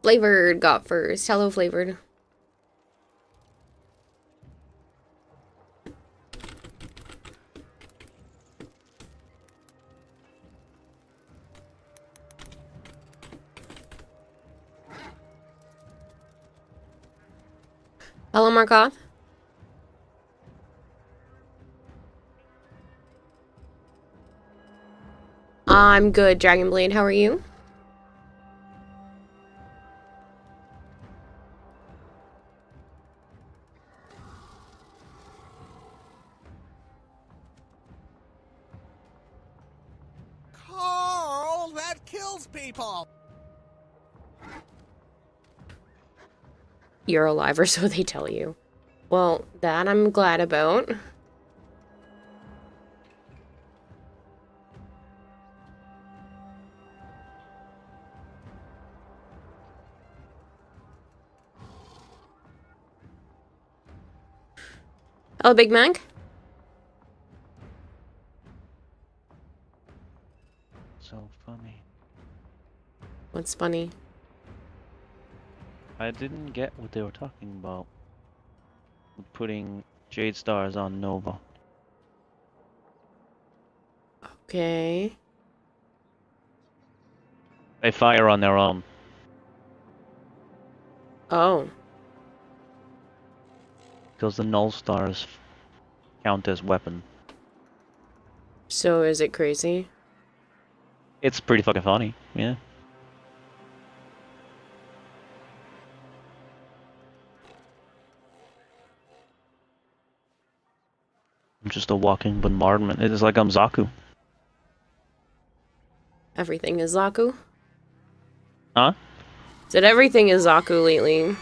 Flavored got first. Hello, Flavored. Hello, Markov. I'm good, Dragonblade. How are you? Carl, that kills people. You're alive, or so they tell you. Well, that I'm glad about. Hello, Big Mac. So funny. What's funny? I didn't get what they were talking about with putting Jade Stars on Nova. Okay. They fire on their own. Oh. Because the Null Stars count as weapon. So is it crazy? It's pretty fucking funny, yeah. I'm just a walking bombardment. It is like I'm Zaku. Everything is Zaku? Huh? Said everything is Zaku lately.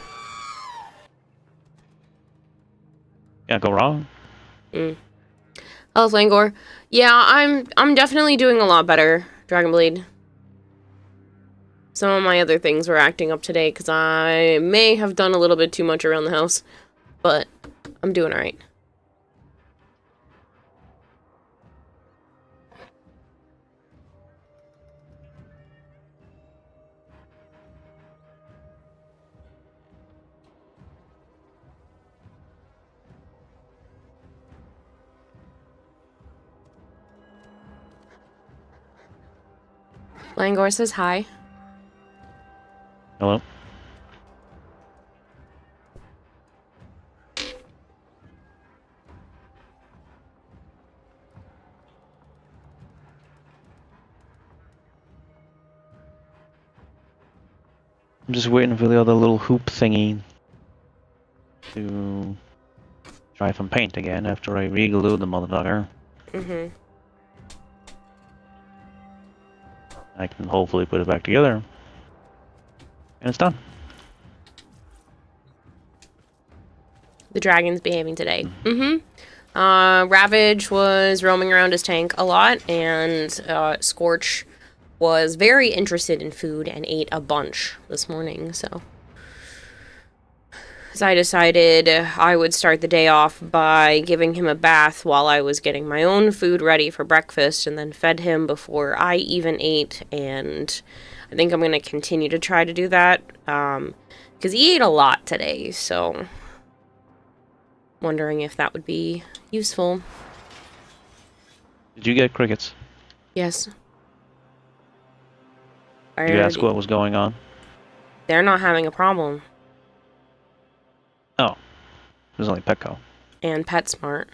Can't go wrong. Mm. Hello, Flangor. Yeah, I'm definitely doing a lot better, Dragonblade. Some of my other things were acting up today because I may have done a little bit too much around the house, but I'm doing alright. Langor says hi. Hello? I'm just waiting for the other little hoop thingy to dry from paint again after I re-glue the motherfucker. Mm-hmm. I can hopefully put it back together. And it's done. The dragon's behaving today. Mm-hmm. Ravage was roaming around his tank a lot, and Scorch was very interested in food and ate a bunch this morning, so I decided I would start the day off by giving him a bath while I was getting my own food ready for breakfast, and then fed him before I even ate, and I think I'm going to continue to try to do that, because he ate a lot today, so wondering if that would be useful. Did you get crickets? Yes. Did you ask what was going on? They're not having a problem. Oh. It was only Petco. And PetSmart.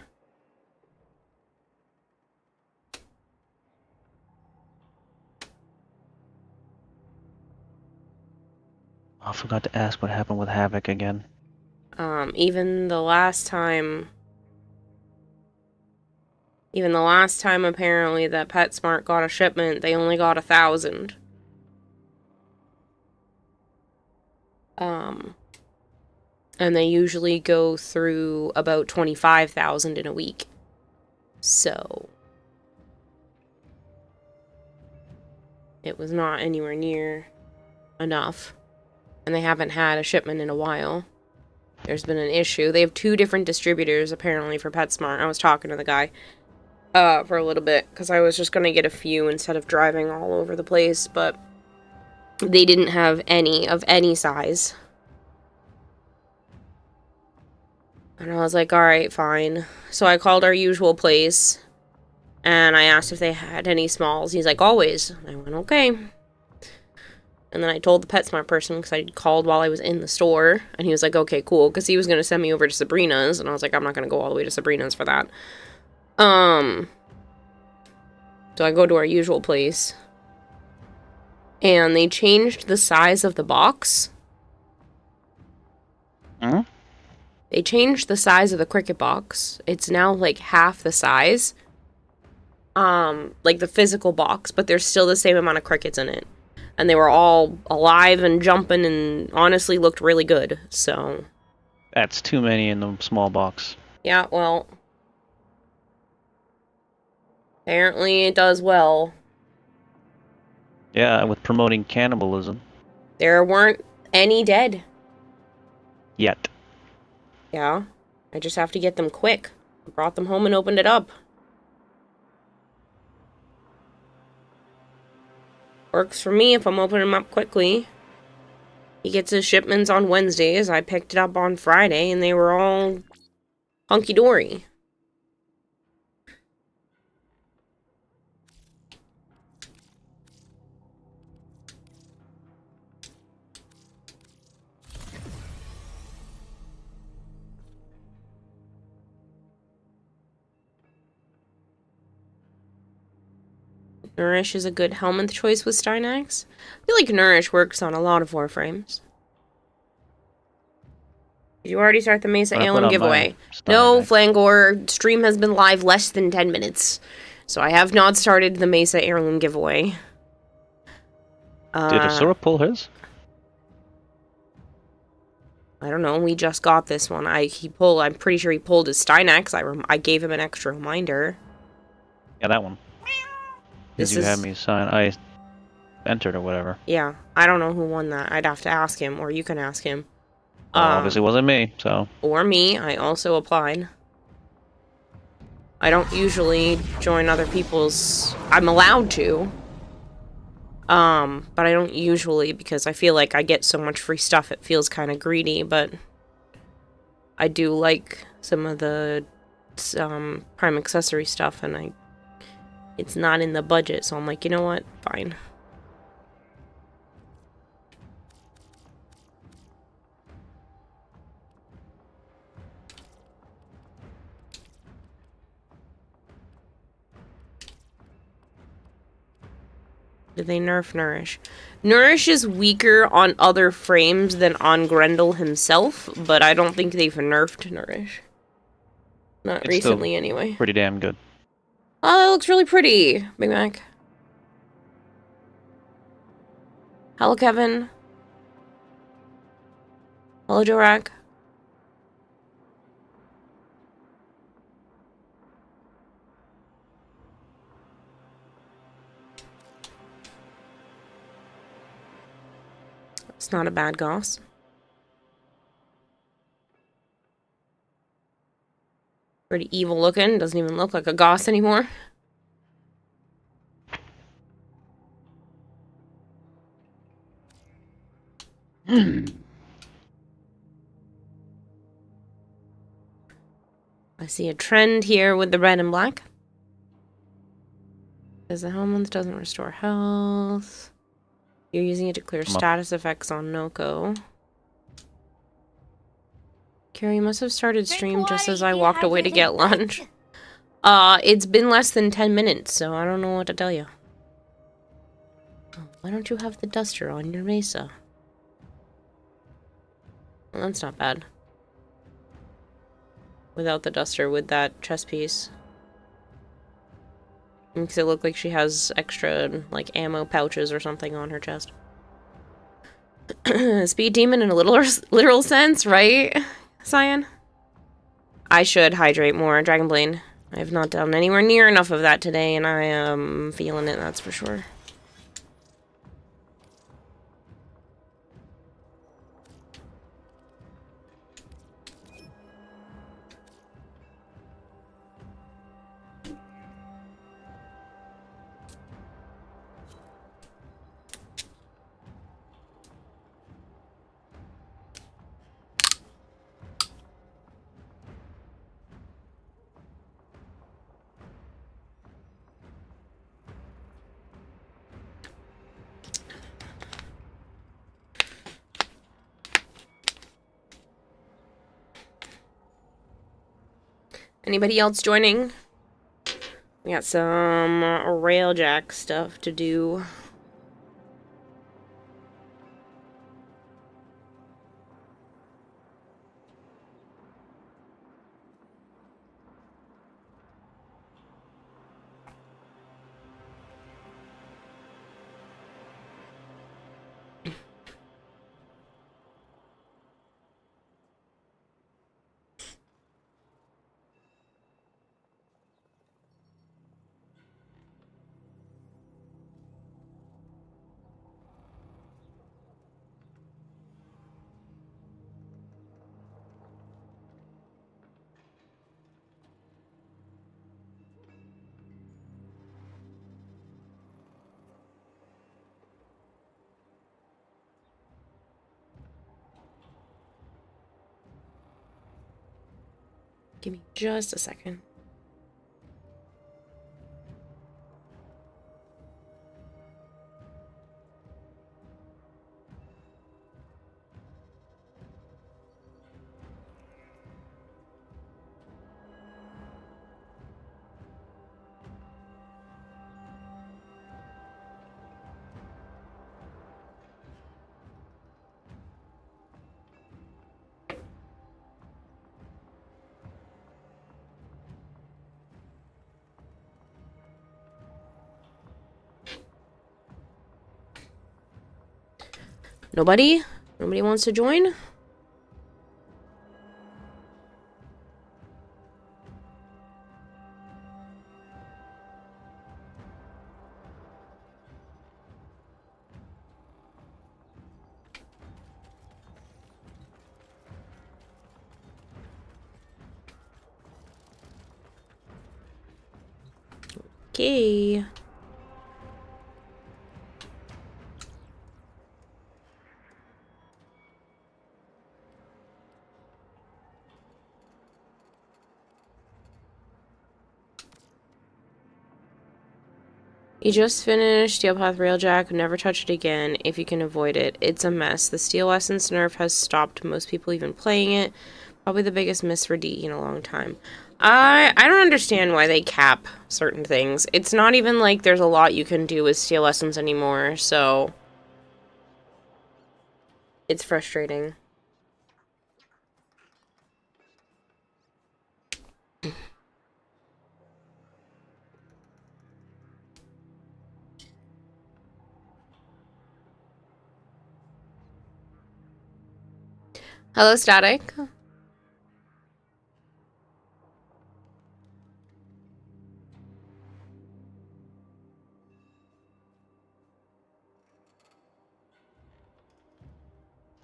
Oh, I forgot to ask what happened with Havoc again. Even the last time apparently that PetSmart got a shipment, they only got 1,000. And they usually go through about 25,000 in a week. So it was not anywhere near enough. And they haven't had a shipment in a while. There's been an issue. They have 2 different distributors, apparently, for PetSmart. I was talking to the guy for a little bit, because I was just going to get a few instead of driving all over the place, but They didn't have any of any size. And I was like, alright, fine. So I called our usual place, and I asked if they had any smalls. He's like, always. And I went, okay. And then I told the PetSmart person, because I called while I was in the store, and he was like, okay, cool, because he was going to send me over to Sabrina's, and I was like, I'm not going to go all the way to Sabrina's for that. So I go to our usual place, and they changed the size of the box. Hmm? They changed the size of the cricket box. It's now, like, half the size. Like the physical box, but there's still the same amount of crickets in it. And they were all alive and jumping and honestly looked really good, so... That's too many in the small box. Yeah, well... Apparently it does well. Yeah, with promoting cannibalism. There weren't any dead. Yet. Yeah. I just have to get them quick. I brought them home and opened it up. Works for me if I'm opening them up quickly. He gets his shipments on Wednesdays. I picked it up on Friday, and they were all hunky-dory. Nourish is a good helmet choice with Stynax. I feel like Nourish works on a lot of Warframes. Did you already start the Mesa Alum giveaway? No, Flangor. Stream has been live less than 10 minutes. So I have not started the Mesa Heirloom giveaway. Did Asura pull his? I don't know. We just got this one. I'm pretty sure he pulled his Stynax. I gave him an extra reminder. Yeah, that one. This Did you is... have me sign? I entered or whatever. Yeah, I don't know who won that. I'd have to ask him, or you can ask him. Well, obviously it wasn't me, so... Or me. I also applied. I don't usually join other people's... I'm allowed to. But I don't usually, because I feel like I get so much free stuff, it feels kind of greedy, but... I do like some of the, Prime accessory stuff, and it's not in the budget, so I'm like, you know what? Fine. Did they nerf Nourish? Nourish is weaker on other frames than on Grendel himself, but I don't think they've nerfed Nourish. Not It's recently, still anyway. pretty damn good. Oh, that looks really pretty, Big Mac. Hello, Kevin. Hello, Jorak. It's not a bad goss. Pretty evil looking. Doesn't even look like a goss anymore. I see a trend here with the red and black. Because the helmet doesn't restore health. You're using it to clear status effects on Noko. Carrie, you must have started stream just as I walked away to get lunch. It's been less than 10 minutes, so I don't know what to tell you. Oh, why don't you have the duster on your Mesa? Well, that's not bad. Without the duster, with that chest piece. Makes it look like she has extra, like, ammo pouches or something on her chest. Speed demon in a literal sense, right, Cyan? I should hydrate more, Dragonblade. I have not done anywhere near enough of that today, and I am feeling it, that's for sure. Anybody else joining? We got some railjack stuff to do. Give me just a second. Nobody? Nobody wants to join? Okay. You just finished Steel Path Railjack. Never touch it again if you can avoid it. It's a mess. The Steel Essence nerf has stopped most people even playing it. Probably the biggest miss for DE in a long time. I don't understand why they cap certain things. It's not even like there's a lot you can do with Steel Essence anymore, so it's frustrating. Hello, Static.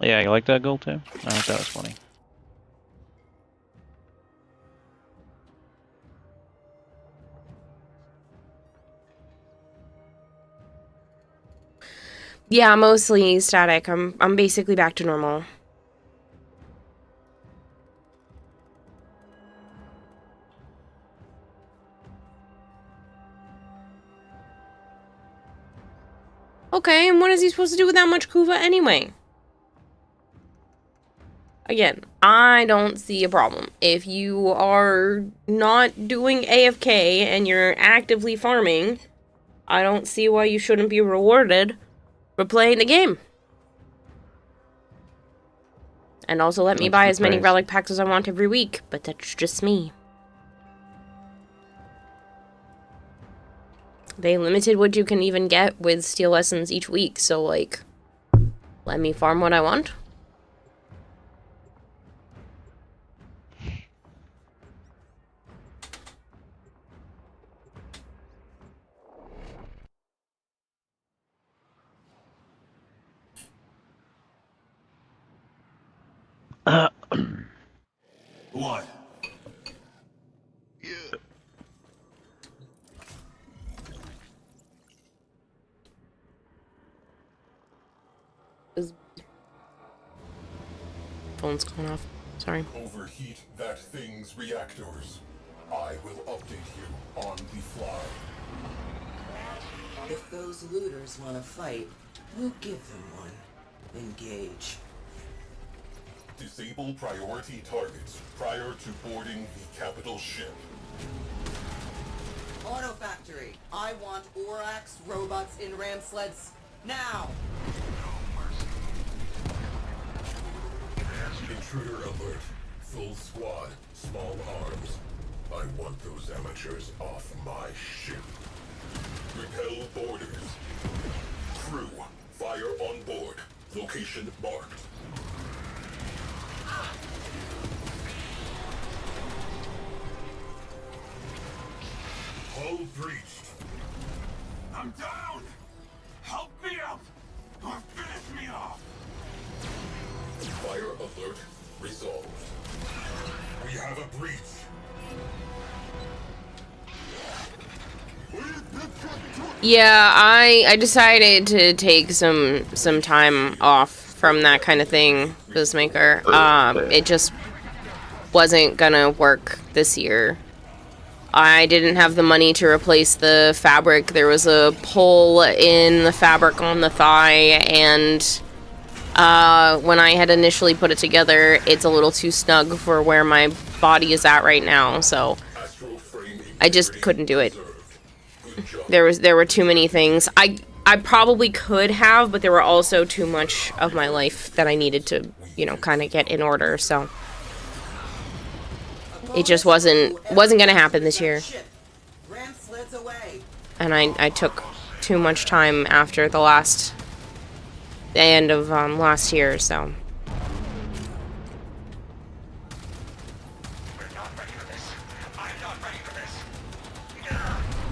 Yeah, you like that goal too? I thought that was funny. Yeah, mostly static. I'm basically back to normal. Okay, and what is he supposed to do with that much Kuva anyway? Again, I don't see a problem. If you are not doing AFK and you're actively farming, I don't see why you shouldn't be rewarded for playing the game. And also let me That's buy the as many price. relic packs as I want every week, but that's just me. They limited what you can even get with Steel Essence each week, so like, let me farm what I want. What? Phone's going off. Sorry. Overheat that thing's reactors. I will update you on the fly. If those looters want to fight, we'll give them one. Engage. Disable priority targets prior to boarding the capital ship. Auto Factory, I want Orax robots in ram sleds now! Intruder alert. Full squad, small arms. I want those amateurs off my ship. Repel boarders. Crew, fire on board. Location marked. Hull breached. I'm down! Help me up! Or finish me off! Fire alert resolved. We have a breach. Yeah, I decided to take some time off from that kind of thing, Peacemaker. It just wasn't gonna work this year. I didn't have the money to replace the fabric. There was a hole in the fabric on the thigh, and when I had initially put it together, it's a little too snug for where my body is at right now, so I just couldn't do it. There were too many things. I probably could have, but there were also too much of my life that I needed to, kind of get in order, so it just wasn't gonna happen this year. And I took too much time after the end of last year, so.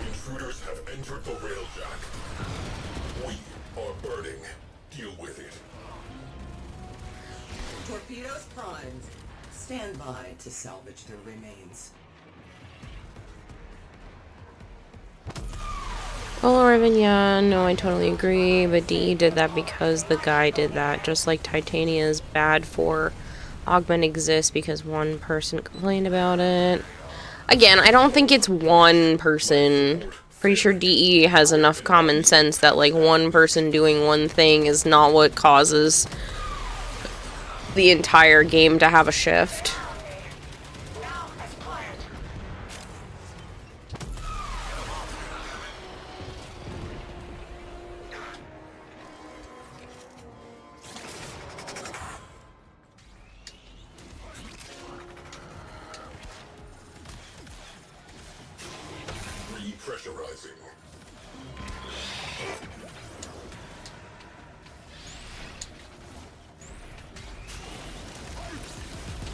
Intruders have entered the railjack. We are burning. Deal with it. Torpedoes primed. Stand by to salvage their remains. Well, Raven, yeah, no, I totally agree, but DE did that because the guy did that, just like Titania's bad for Augment exists because one person complained about it. Again, I don't think it's one person. Pretty sure DE has enough common sense that, like, one person doing one thing is not what causes the entire game to have a shift. Repressurizing.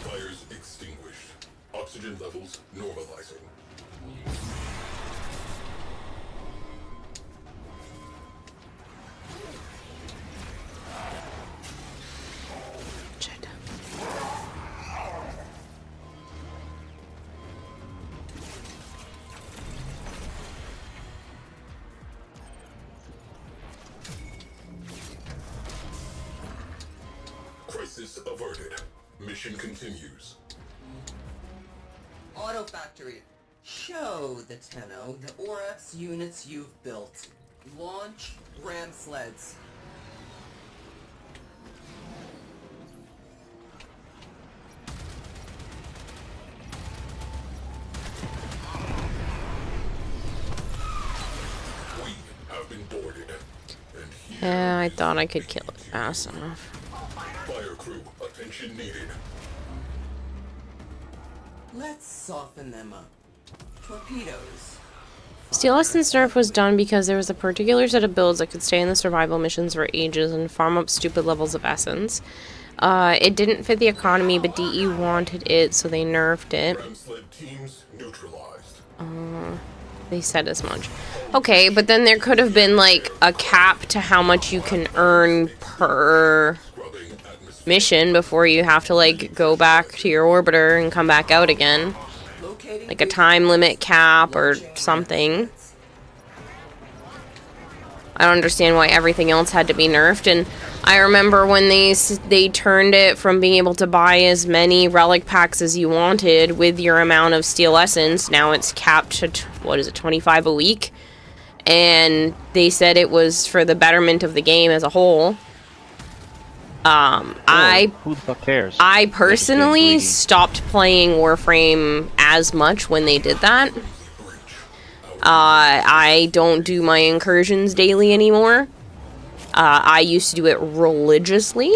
Fires extinguished. Oxygen levels normalizing. Shit. Crisis averted. Mission continues. Auto Factory, show the Tenno the Orax units you've built. Launch ram sleds. We have been boarded. And here Yeah, I thought I could kill it fast enough. fire crew, attention needed. Let's soften them up. Torpedoes. Steel Essence nerf was done because there was a particular set of builds that could stay in the survival missions for ages and farm up stupid levels of essence. It didn't fit the economy, but DE wanted it, so they nerfed it. Ram sled teams neutralized. They said as much. Okay, but then there could have been, like, a cap to how much you can earn per Scrubbing atmosphere. mission before you have to, like, go back to your orbiter and come back out again. Locating Like a time limit cap or something. I don't understand why everything else had to be nerfed, and I remember when they turned it from being able to buy as many relic packs as you wanted with your amount of steel essence. Now it's capped to, what is it, 25 a week? And they said it was for the betterment of the game as a whole. Who the fuck cares? I They're just being personally greedy. stopped playing Warframe as much when they did that. I don't do my incursions daily anymore. I used to do it religiously,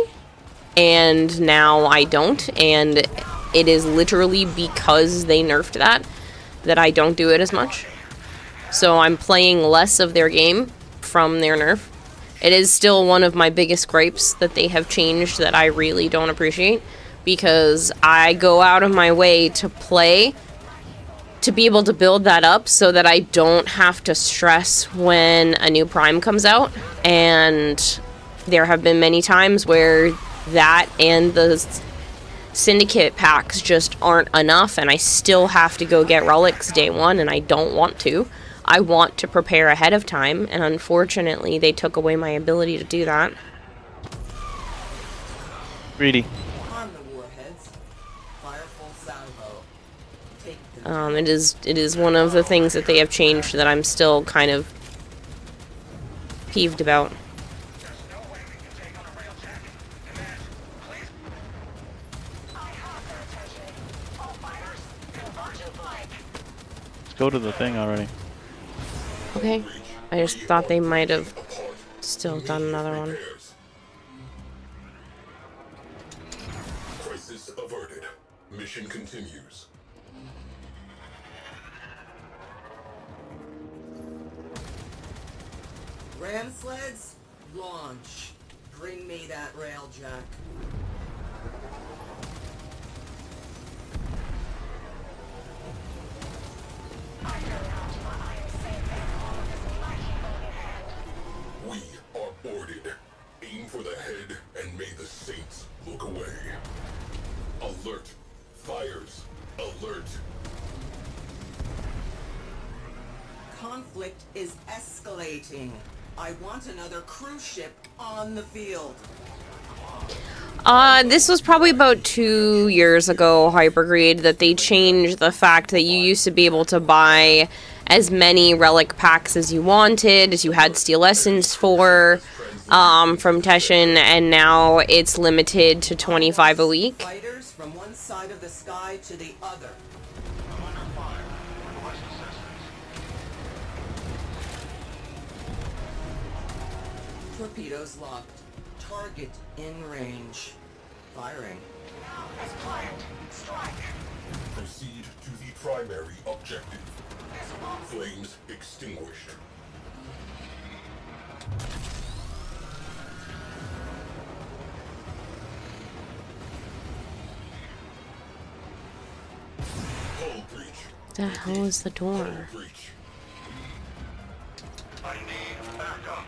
and now I don't, and it is literally because they nerfed that I don't do it as much. So I'm playing less of their game from their nerf. It is still one of my biggest gripes that they have changed that I really don't appreciate, because I go out of my way to play to be able to build that up so that I don't have to stress when a new Prime comes out. And there have been many times where that and the Syndicate packs just aren't enough, and I still have to go get relics day one, and I don't want to. I want to prepare ahead of time, and unfortunately they took away my ability to do that. Greedy. On the warheads. Fire full salvo. Take them. It is one of the things that they have changed that I'm still kind of peeved about. Let's go to the thing already. Okay. I just thought they might have still done another one. Crisis averted. Mission continues. Ram sleds, launch. Bring me that railjack. We are boarded. Aim for the head and may the saints look away. Alert. Fires. Alert. Conflict is escalating. I want another cruise ship on the field. This was probably about 2 years ago, Hypergreed, that they changed the fact that you used to be able to buy as many relic packs as you wanted, as you had Steel Essence for, from Teshin, and now it's limited to 25 a week. Fighters from one side of the sky to the other. Torpedoes locked. Target in range. Firing. Proceed to the primary objective. Flames extinguished. Hull breach. What the hell is the door? Hull breach. I need backup.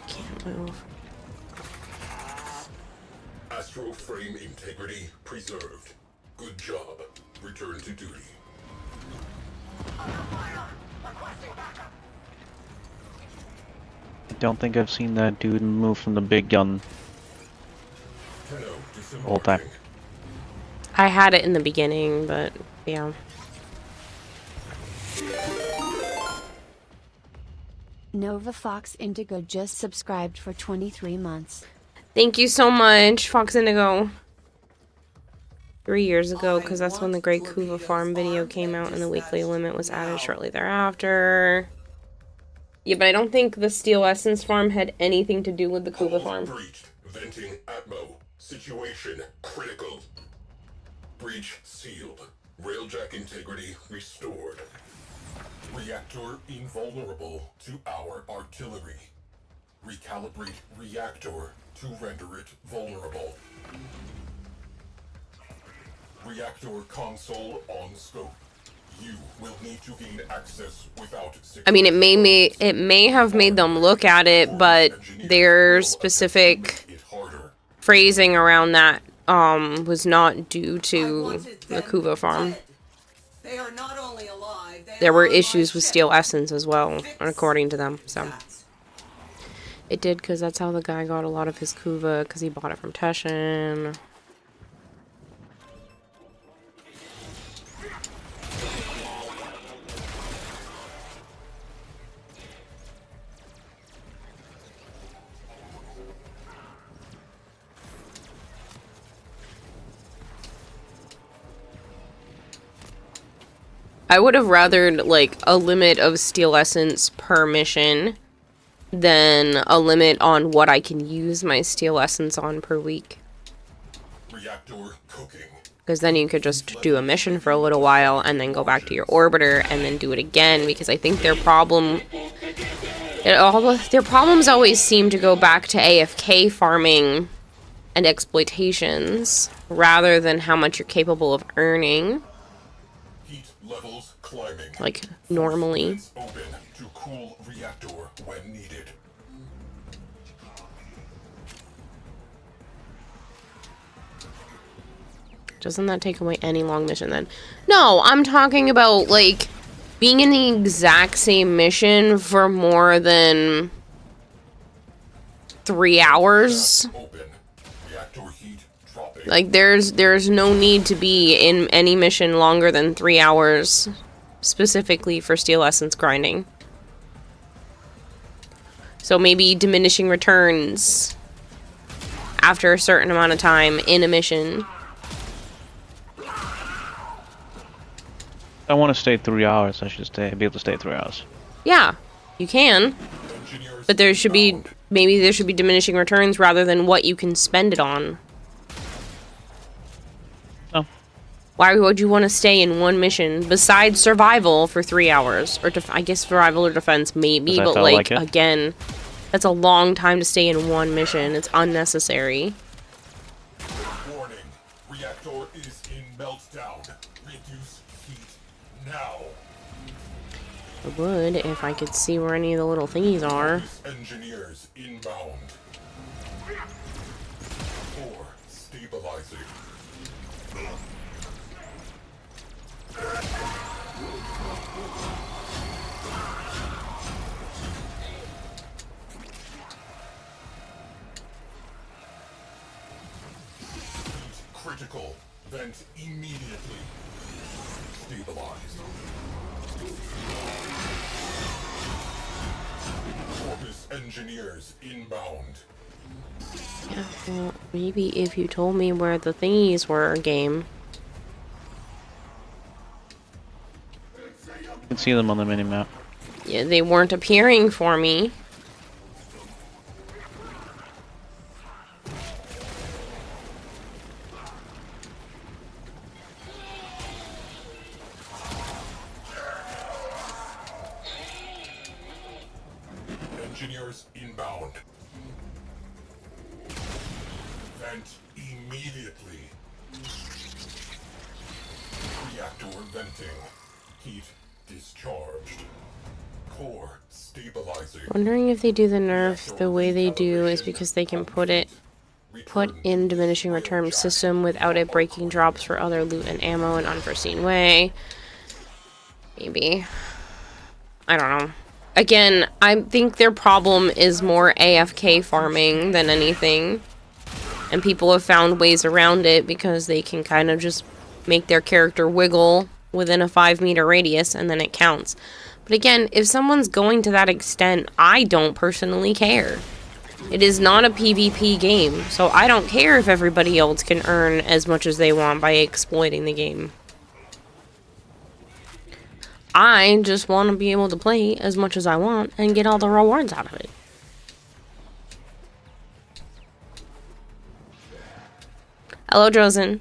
Can't move. Astro frame integrity preserved. Good job. Return to duty. I don't think I've seen that dude move from the big gun Tenno all time. disembarking. I had it in the beginning, but yeah. Nova Fox Indigo just subscribed for 23 months. Thank you so much, Fox Indigo. 3 years ago, because that's when the Great Kuva Farm video came out and the weekly limit was added shortly thereafter. Yeah, but I don't think the Steel Essence Farm had anything to do with the Kuva Hull Farm. breached. Venting Atmo. Situation critical. Breach sealed. Railjack integrity restored. Reactor invulnerable to our artillery. Recalibrate reactor to render it vulnerable. Reactor console on scope. You will need to gain access without I mean, it may have made them look at it, but their specific it harder. phrasing around that was not due to the Kuva Farm. They are not only alive, they There were are on my issues with ship. Steel Essence as well, Fix according to them. So that. it did, because that's how the guy got a lot of his Kuva, because he bought it from Teshin. I would have rathered, like, a limit of steel essence per mission than a limit on what I can use my steel essence on per week. Reactor cooking. Because then you could just do a mission for a little while and then go back to your orbiter and then do it again, because I think their problems always seem to go back to AFK farming and exploitations rather than how much you're capable of earning, Heat levels climbing. like, normally. Vents open to cool reactor when needed. Doesn't that take away any long mission then? No, I'm talking about, like, being in the exact same mission for more than 3 hours. Open. Reactor heat dropping. Like, there's no need to be in any mission longer than 3 hours, specifically for steel essence grinding. So maybe diminishing returns after a certain amount of time in a mission. I want to stay 3 hours. I should be able to stay 3 hours. Yeah, you can. Engineers But there should be, inbound. maybe there should be diminishing returns rather than what you can spend it on. Oh. Why would you want to stay in one mission besides survival for 3 hours? Or I guess survival or defense maybe, 'Cause I but felt like, like it. again, that's a long time to stay in one mission. It's unnecessary. Warning. Reactor is in meltdown. Reduce heat now. I would if I could see where any of the little thingies are. Engineers inbound. 4 stabilizing. Heat critical. Vent immediately. Stabilize. Corpus engineers inbound. Yeah, well, maybe if you told me where the thingies were, game. You can see them on the minimap. Yeah, they weren't appearing for me. Engineers inbound. Vent immediately. Reactor venting. Heat discharged. Core stabilizing. Wondering if they do the nerf the way they do is because they can put in diminishing return system without it breaking drops for other loot and ammo in unforeseen way. Maybe. I don't know. Again, I think their problem is more AFK farming than anything. And people have found ways around it because they can kind of just make their character wiggle within a 5-meter radius and then it counts. But again, if someone's going to that extent, I don't personally care. It is not a PvP game, so I don't care if everybody else can earn as much as they want by exploiting the game. I just want to be able to play as much as I want and get all the rewards out of it. Hello, Drozen.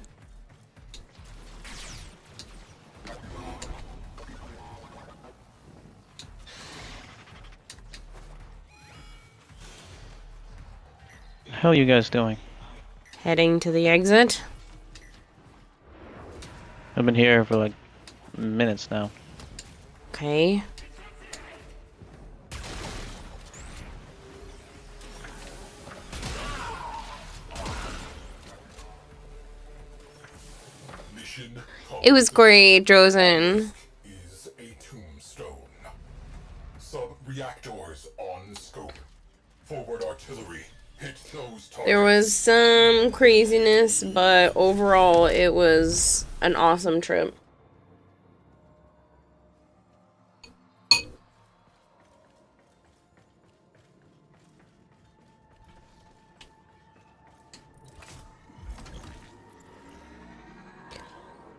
How are you guys doing? Heading to the exit. I've been here for like minutes now. Okay. Mission It was great, Drozen. is a tombstone. Sub-reactors on scope. Forward artillery. Hit those targets. There was some craziness, but overall it was an awesome trip.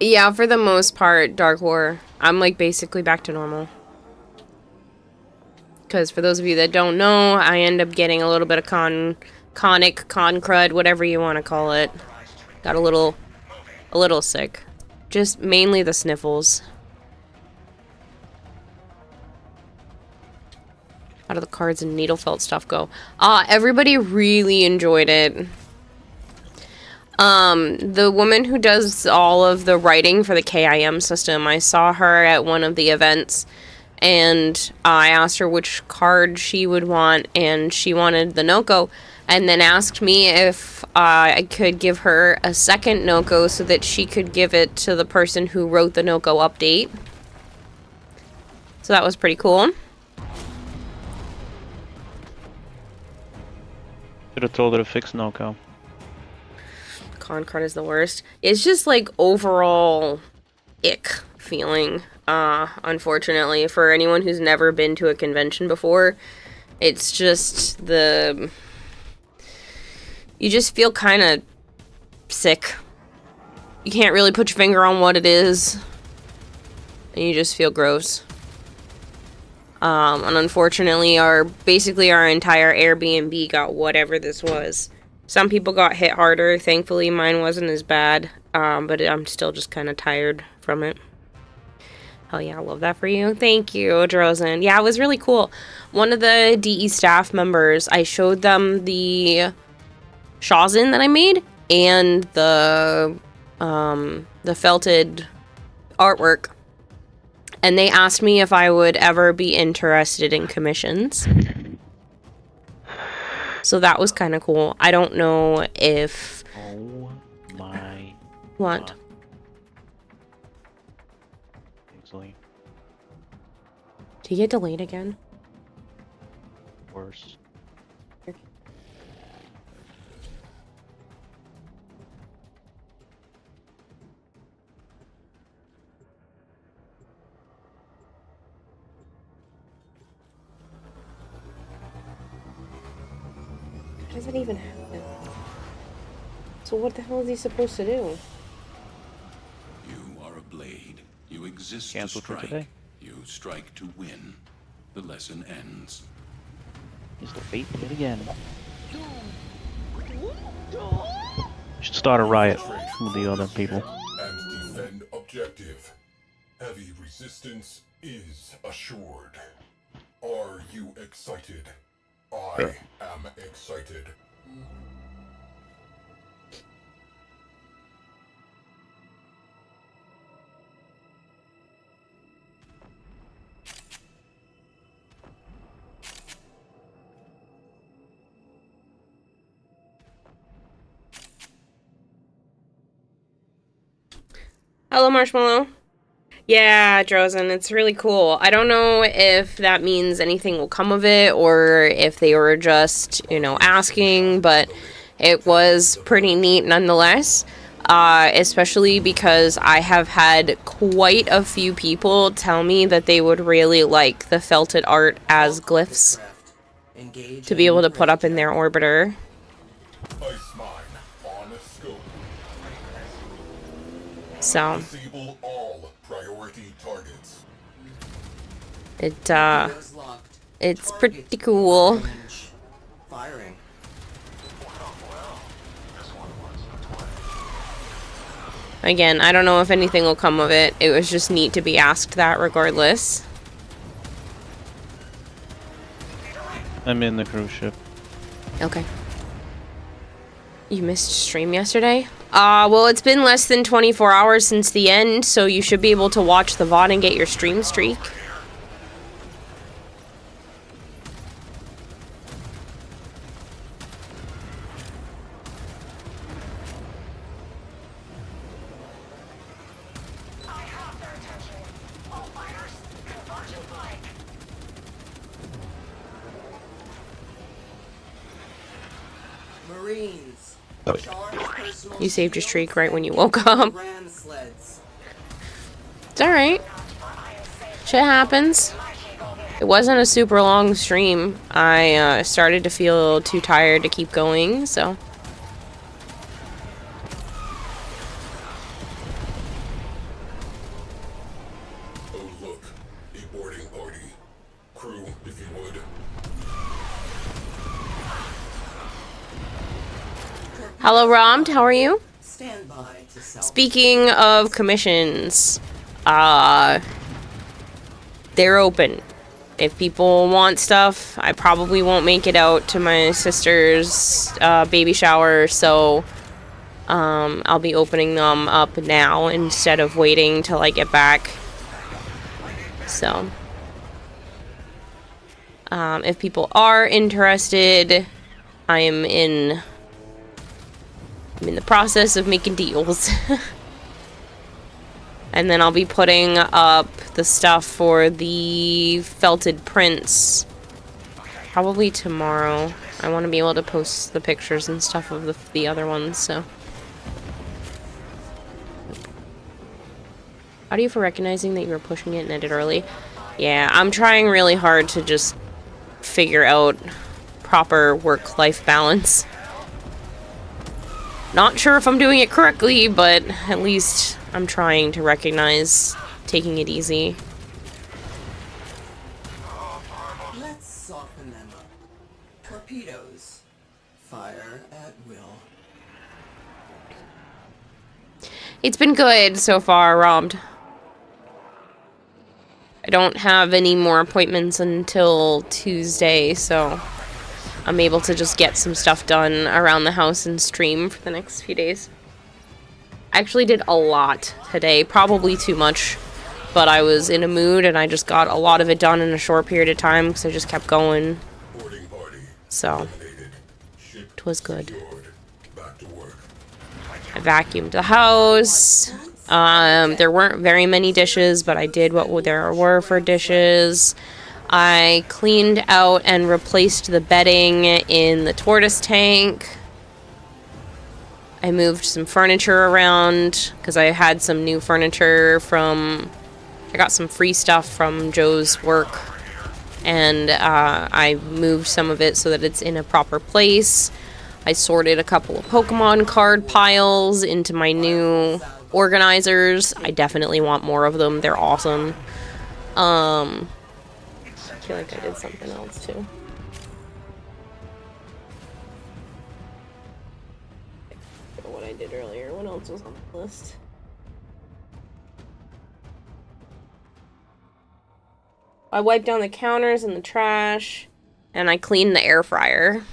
Yeah, for the most part, Dark War, I'm like basically back to normal. Because for those of you that don't know, I end up getting a little bit of con crud, whatever you want to call it. Got a little sick. Just mainly the sniffles. How do the cards and needle felt stuff go? Everybody really enjoyed it. The woman who does all of the writing for the KIM system, I saw her at one of the events, and I asked her which card she would want, and she wanted the Noko, and then asked me if I could give her a second Noko so that she could give it to the person who wrote the Noko update. So that was pretty cool. Should have told her to fix Noko. Con card is the worst. It's just like overall ick feeling. Unfortunately, for anyone who's never been to a convention before, it's just you just feel kind of sick. You can't really put your finger on what it is, and you just feel gross. And unfortunately, basically our entire Airbnb got whatever this was. Some people got hit harder. Thankfully, mine wasn't as bad, but I'm still just kind of tired from it. Hell yeah, I love that for you. Thank you, Drozen. Yeah, it was really cool. One of the DE staff members, I showed them the Shazin that I made and the felted artwork. And they asked me if I would ever be interested in commissions. So that was kind of cool. I don't know if... Oh my... What? Easily. Did you get delayed again? Worse. How does that even happen? So what the hell is he supposed to do? You are a blade. You exist Cancel to for strike. today. You strike to win. The lesson ends. Is the fate yet again? Should start a riot with the other people. And defend objective. Heavy resistance is assured. Are you excited? I am excited. Hello, Marshmallow. Yeah, Drozen, it's really cool. I don't know if that means anything will come of it or if they were just, asking, but it was pretty neat nonetheless. Especially because I have had quite a few people tell me that they would really like the felted art as glyphs to be able to put up in their orbiter. Ice mine on a scope. So, Disable all priority targets. it's pretty cool. Firing. Again, I don't know if anything will come of it. It was just neat to be asked that regardless. I'm in the cruise ship. Okay. You missed stream yesterday? Well, it's been less than 24 hours since the end, so you should be able to watch the VOD and get your stream streak. Marines. You saved your streak right when you woke up. Ram sleds. It's alright. Shit happens. It wasn't a super long stream. I started to feel too tired to keep going, so. Boarding party. Crew, if you would. Hello, Romd. How are you? Stand by to sell. Speaking of commissions, they're open. If people want stuff, I probably won't make it out to my sister's baby shower, so I'll be opening them up now instead of waiting till I get back. So, if people are interested, I'm in the process of making deals. And then I'll be putting up the stuff for the felted prints probably tomorrow. I want to be able to post the pictures and stuff of the other ones, so. How do you for recognizing that you were pushing it and ended early? Yeah, I'm trying really hard to just figure out proper work-life balance. Not sure if I'm doing it correctly, but at least I'm trying to recognize taking it easy. Let's soften them up. Torpedoes. Fire at will. It's been good so far, Robbed. I don't have any more appointments until Tuesday, so I'm able to just get some stuff done around the house and stream for the next few days. I actually did a lot today, probably too much, but I was in a mood and I just got a lot of it done in a short period of time because I just kept going. Boarding party. So, Eliminated. Ship it was good. secured. Back to work. I vacuumed the house. There weren't very many dishes, but I did what there were for dishes. I cleaned out and replaced the bedding in the tortoise tank. I moved some furniture around because I had some new furniture from... I got some free stuff from Joe's work. And I moved some of it so that it's in a proper place. I sorted a couple of Pokemon card piles into my new organizers. I definitely want more of them. They're awesome. I feel like I did something else too. I don't know what I did earlier. What else was on the list? I wiped down the counters and the trash, and I cleaned the air fryer.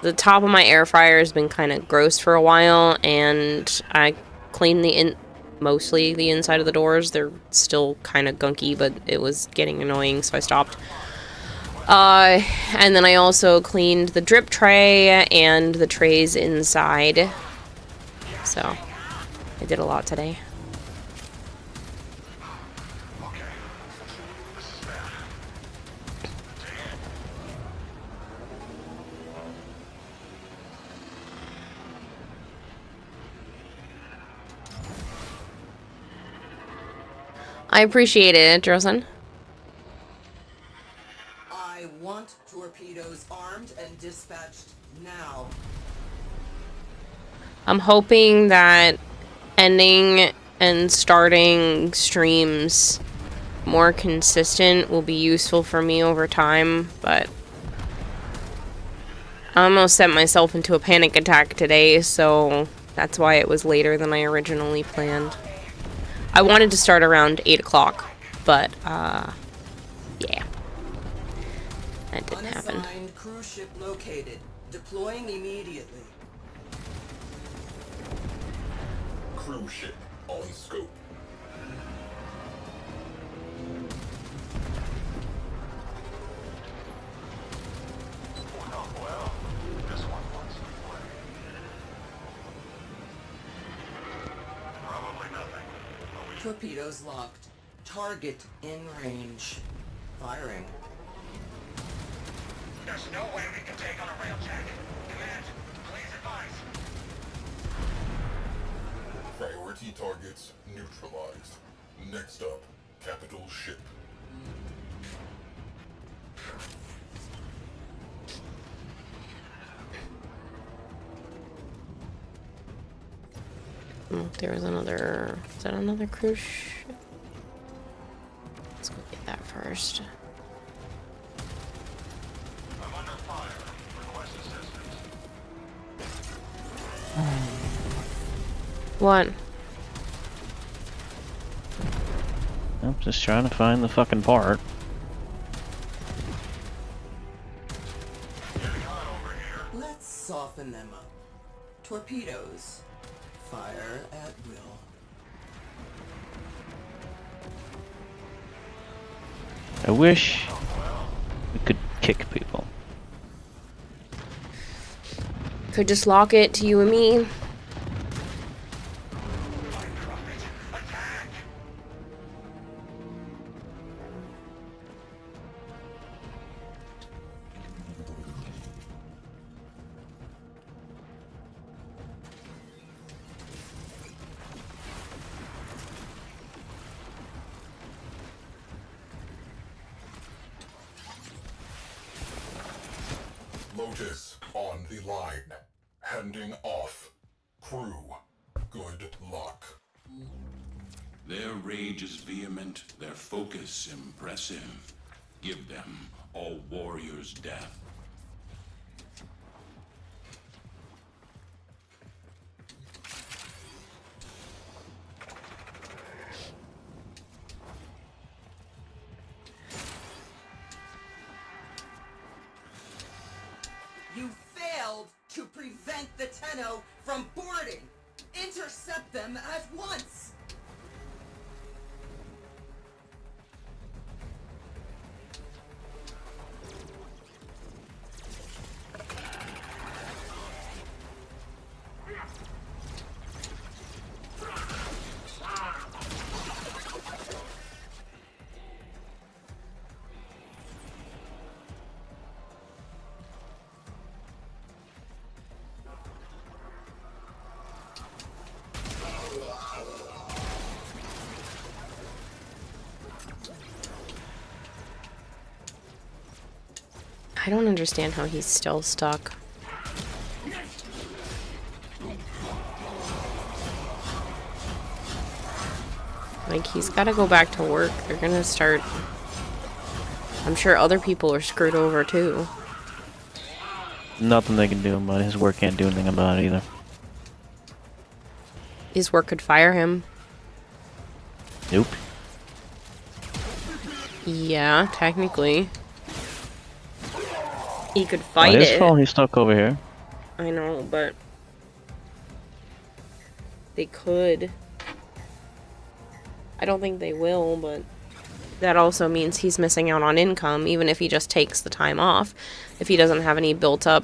The top of my air fryer has been kind of gross for a while, and I cleaned mostly the inside of the doors. They're still kind of gunky, but it was getting annoying, so I stopped. And then I also cleaned the drip tray and the trays inside. So, I did a lot today. I appreciate it, Drosen. I want torpedoes armed and dispatched now. I'm hoping that ending and starting streams more consistent will be useful for me over time, but I almost sent myself into a panic attack today, so that's why it was later than I originally planned. I wanted to start around 8 o'clock, but, yeah. That didn't happen. Unassigned cruise ship located. Deploying immediately. Cruise ship on scope. Torpedoes locked. Target in range. Firing. There's no way we can take on a railjack. Command, please advise. Priority targets neutralized. Next up, capital ship. Oh, there was another... Is that another cruise ship? first. I'm under fire. Request assistance. What? I'm just trying to find the fucking part. Let's soften them up. Torpedoes. Fire at will. I wish we could kick people. Could just lock it to you and me. Lotus on the line. Handing off. Crew, good luck. Their rage is vehement, their focus impressive. Give them all warriors' death. You failed to prevent the Tenno from boarding! Intercept them at once! I don't understand how he's still stuck. Like, he's got to go back to work. They're gonna start... I'm sure other people are screwed over, too. Nothing they can do about it. His work can't do anything about it either. His work could fire him. Nope. Yeah, technically. He could fight Not his it. fault he's stuck over here. I know, but... They could. I don't think they will, but... That also means he's missing out on income, even if he just takes the time off. If he doesn't have any built up,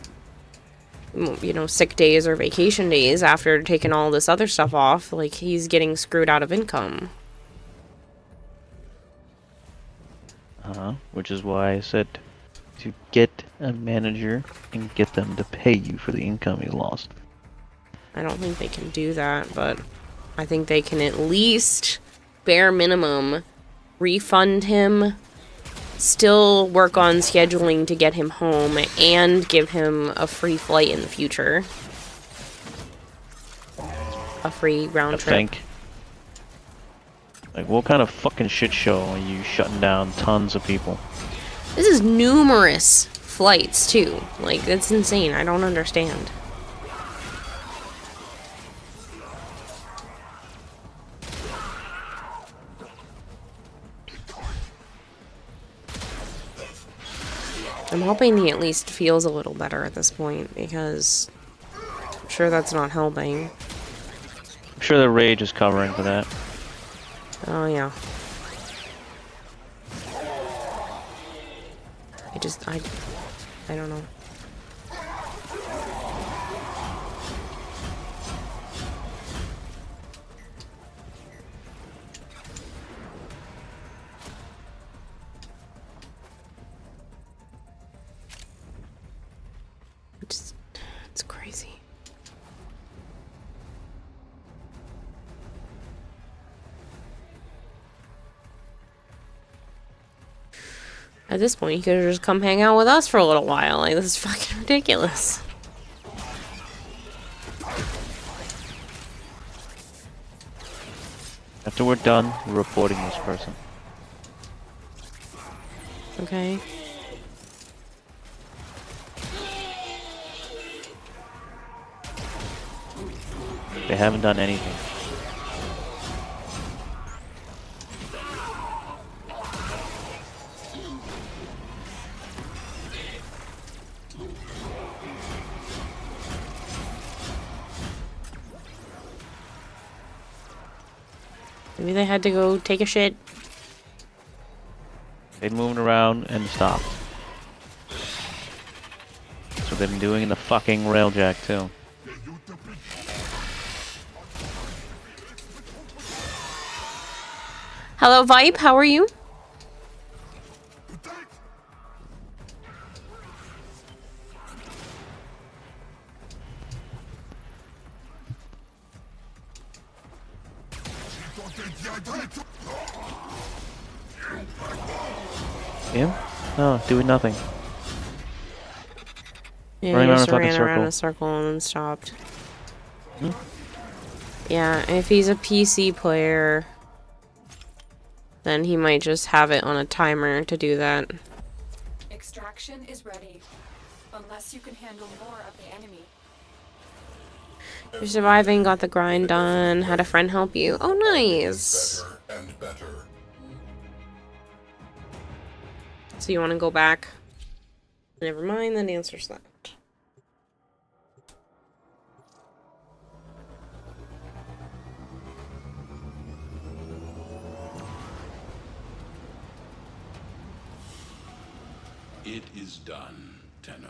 you know, sick days or vacation days after taking all this other stuff off, like, he's getting screwed out of income. Which is why I said to get a manager and get them to pay you for the income you lost. I don't think they can do that, but I think they can at least, bare minimum, refund him, still work on scheduling to get him home, and give him a free flight in the future. A free round trip. Think. Like, what kind of fucking shit show are you shutting down tons of people? This is numerous flights, too. Like, that's insane. I don't understand. I'm hoping he at least feels a little better at this point, because I'm sure that's not helping. I'm sure the rage is covering for that. Oh, yeah. I don't know. It's crazy. At this point, you could have just come hang out with us for a little while. Like, this is fucking ridiculous. After we're done, we're reporting this person. Okay. They haven't done anything. Maybe they had to go take a shit. They'd moved around and stopped. That's what they've been doing in the fucking railjack too. Hello, Vipe. How are you? Him? No, doing nothing. Yeah, Running he around just a fucking ran around circle. a circle and then stopped. Hmm? Yeah, if he's a PC player, then he might just have it on a timer to do that. Extraction is ready. Unless you can handle more of the enemy. You're surviving, got the grind done, had a friend help you. Oh, nice. Better and better. So you want to go back? Never mind, that answers that. It is done, Tenno.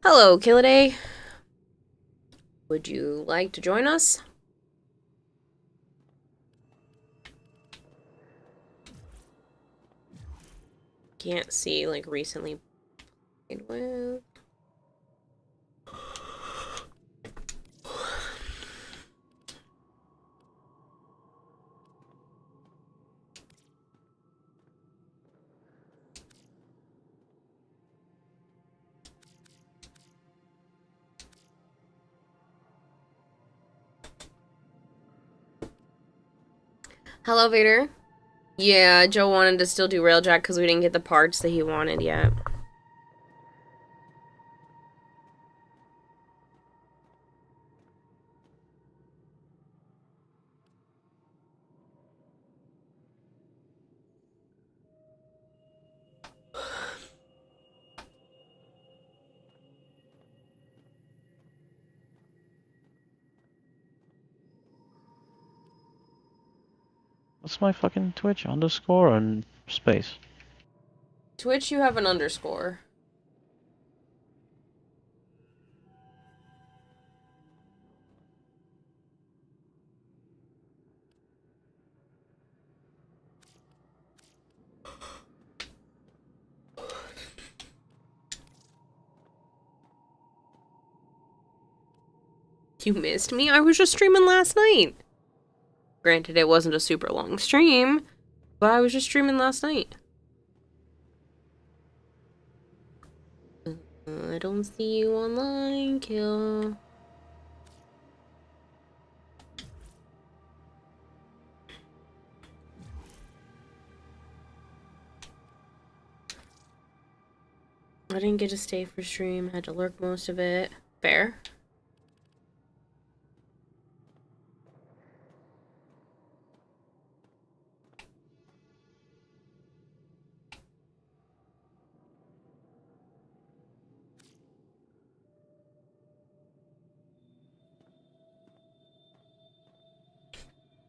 Hello, Killaday. Would you like to join us? Can't see, like, recently played with. Hello, Vader. Yeah, Joe wanted to still do Railjack because we didn't get the parts that he wanted yet. What's my fucking Twitch? Underscore or space? Twitch, you have an underscore. You missed me? I was just streaming last night. Granted, it wasn't a super long stream, but I was just streaming last night. I don't see you online, kill. I didn't get to stay for stream, had to lurk most of it. Fair.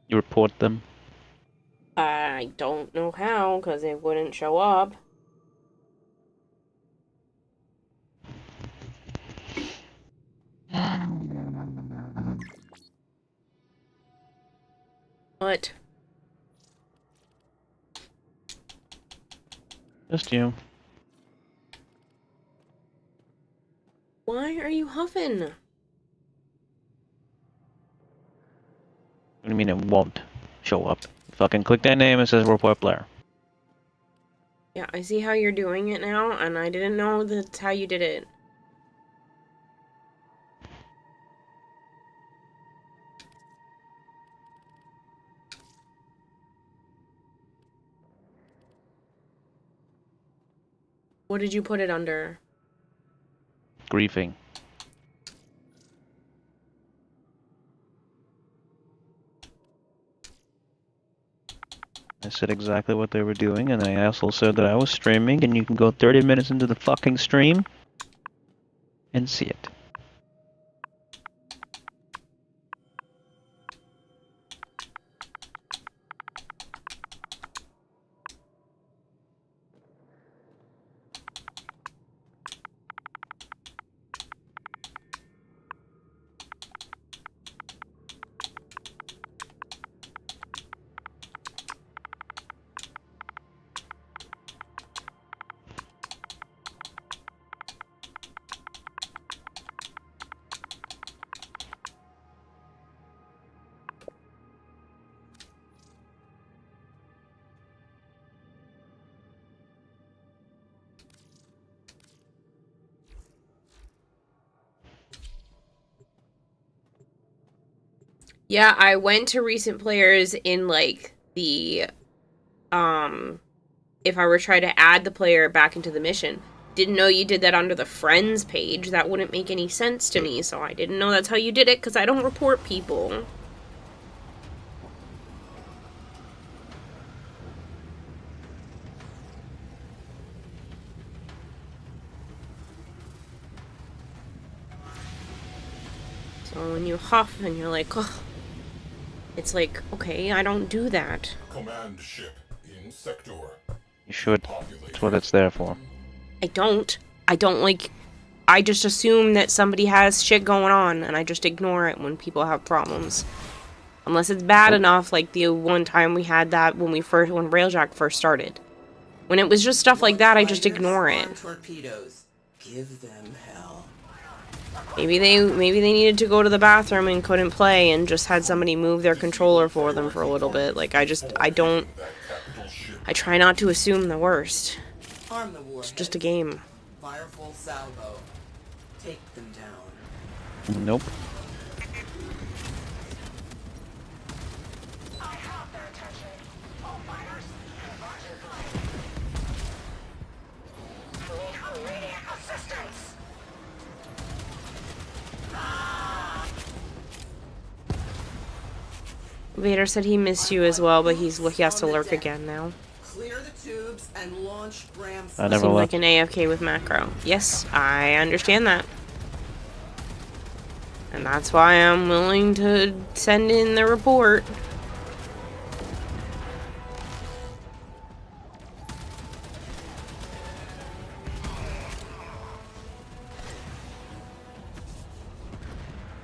You report them. I don't know how, because it wouldn't show up. What? Just you. Why are you huffing? What do you mean it won't show up? Fucking click that name, it says report player. Yeah, I see how you're doing it now, and I didn't know that's how you did it. What did you put it under? Griefing. I said exactly what they were doing, and I also said that I was streaming, and you can go 30 minutes into the fucking stream and see it. Yeah, I went to recent players in, like, the, if I were trying to add the player back into the mission. Didn't know you did that under the friends page. That wouldn't make any sense to me, so I didn't know that's how you did it, because I don't report people. So when you huff and you're like, oh, it's like, okay, I don't do that. Command ship in sector. You should. That's what it's there for. I don't, like, I just assume that somebody has shit going on, and I just ignore it when people have problems. Unless it's bad enough, like the one time we had that when Railjack first started. When it was just stuff like that, I just ignore it. Torpedoes. Give them hell. Maybe they needed to go to the bathroom and couldn't play and just had somebody move their controller for them for a little bit. Like, I try not to assume the worst. Arm the warheads. It's just a game. Fire full salvo. Take them down. Nope. I have their attention. All fighters, launch and fire. Need immediate assistance. Vader said he missed you as well, but he has to lurk again now. Clear the tubes and launch ram I never Seems left. like an AFK with macro. Yes, I understand that. And that's why I'm willing to send in the report.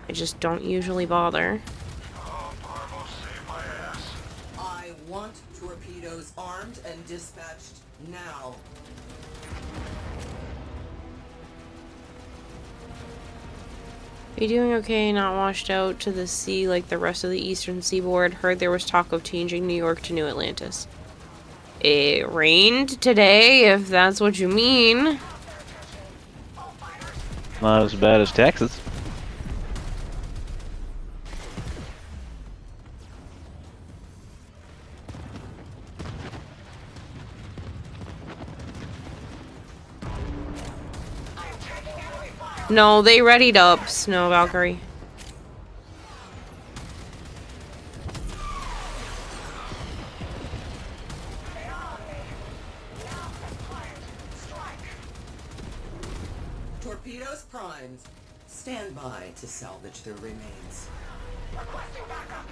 I just don't usually bother. I want torpedoes armed and dispatched now. Are you doing okay? Not washed out to the sea like the rest of the eastern seaboard? Heard there was talk of changing New York to New Atlantis. It rained today, if that's what you mean. Not as bad as Texas. No, they readied up, Snow Valkyrie. Torpedoes primed. Stand by to salvage their remains. Requesting backup.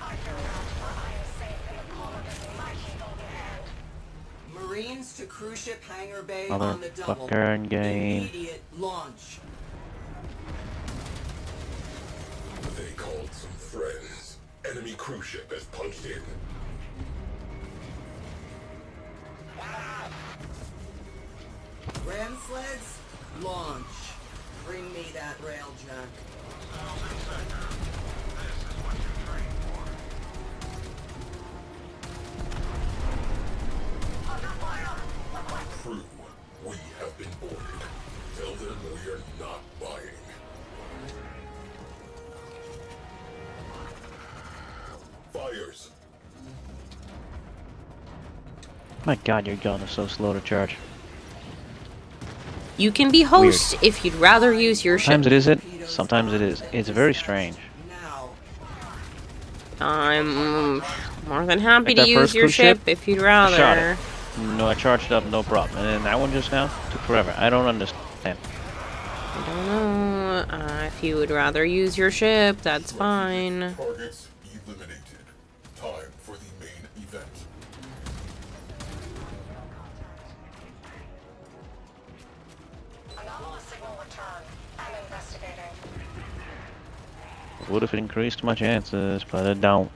I can vouch for I am safe in the palm of this mighty golden hand. Marines to cruise ship hangar bay on the double. Motherfucker game. Immediate launch. Need some friends. Enemy cruise ship has punched in. Ram sleds, launch. Bring me that railjack. Crew, we have been boarded. Tell them we are not buying. Fires. My god, your gun is so slow to charge. You can be host if you'd rather use your ship. Sometimes it isn't, sometimes it is. It's very strange. Now. I'm more than happy Like to that use first your cruise ship? ship if you'd I shot rather. it. No, I charged it up, no problem. And then that one just now took forever. I don't understand. I don't know. If you would rather use your ship, that's fine. Targets eliminated. Time for the main event. Anomalous signal return. I'm investigating. Would have increased my chances, but it don't.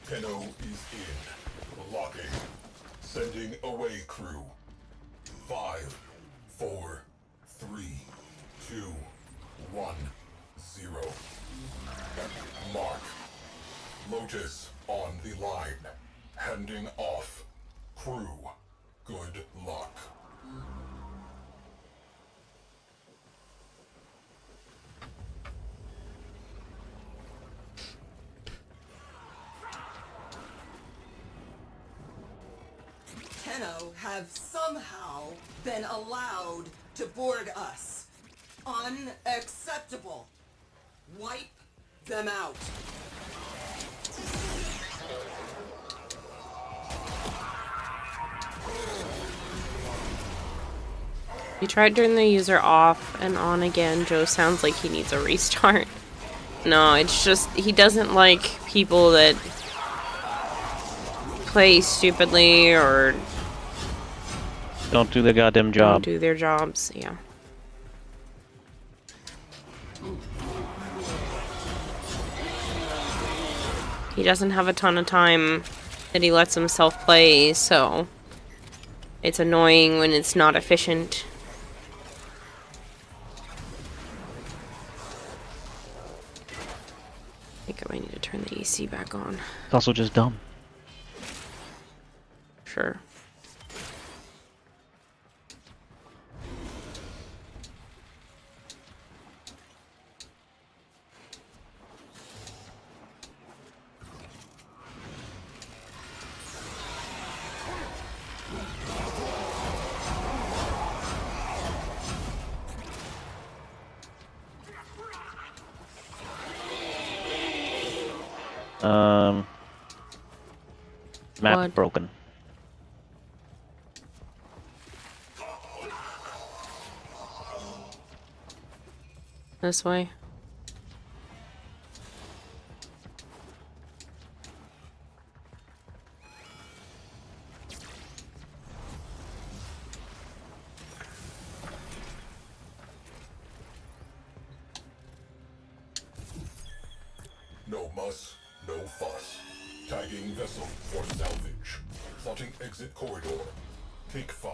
Tenno is in. Locking. Sending away crew. 5, 4, 3, 2, 1, 0. Mark. Lotus on the line. Handing off. Crew. Good luck. Tenno have somehow been allowed to board us. Unacceptable. Wipe them out. You tried turning the user off and on again. Joe sounds like he needs a restart. No, it's just he doesn't like people that play stupidly or Don't do the goddamn don't job. do their jobs. Yeah. He doesn't have a ton of time that he lets himself play, so it's annoying when it's not efficient. I think I might need to turn the AC back on. It's also just dumb. Sure. Map What? broken. This way. No muss, no fuss. Tagging vessel for salvage. Plotting exit corridor. Take 5.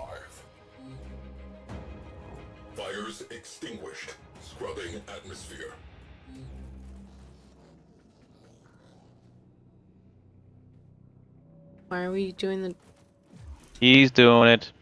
Fires extinguished. Scrubbing atmosphere. Why are we doing the... He's doing it.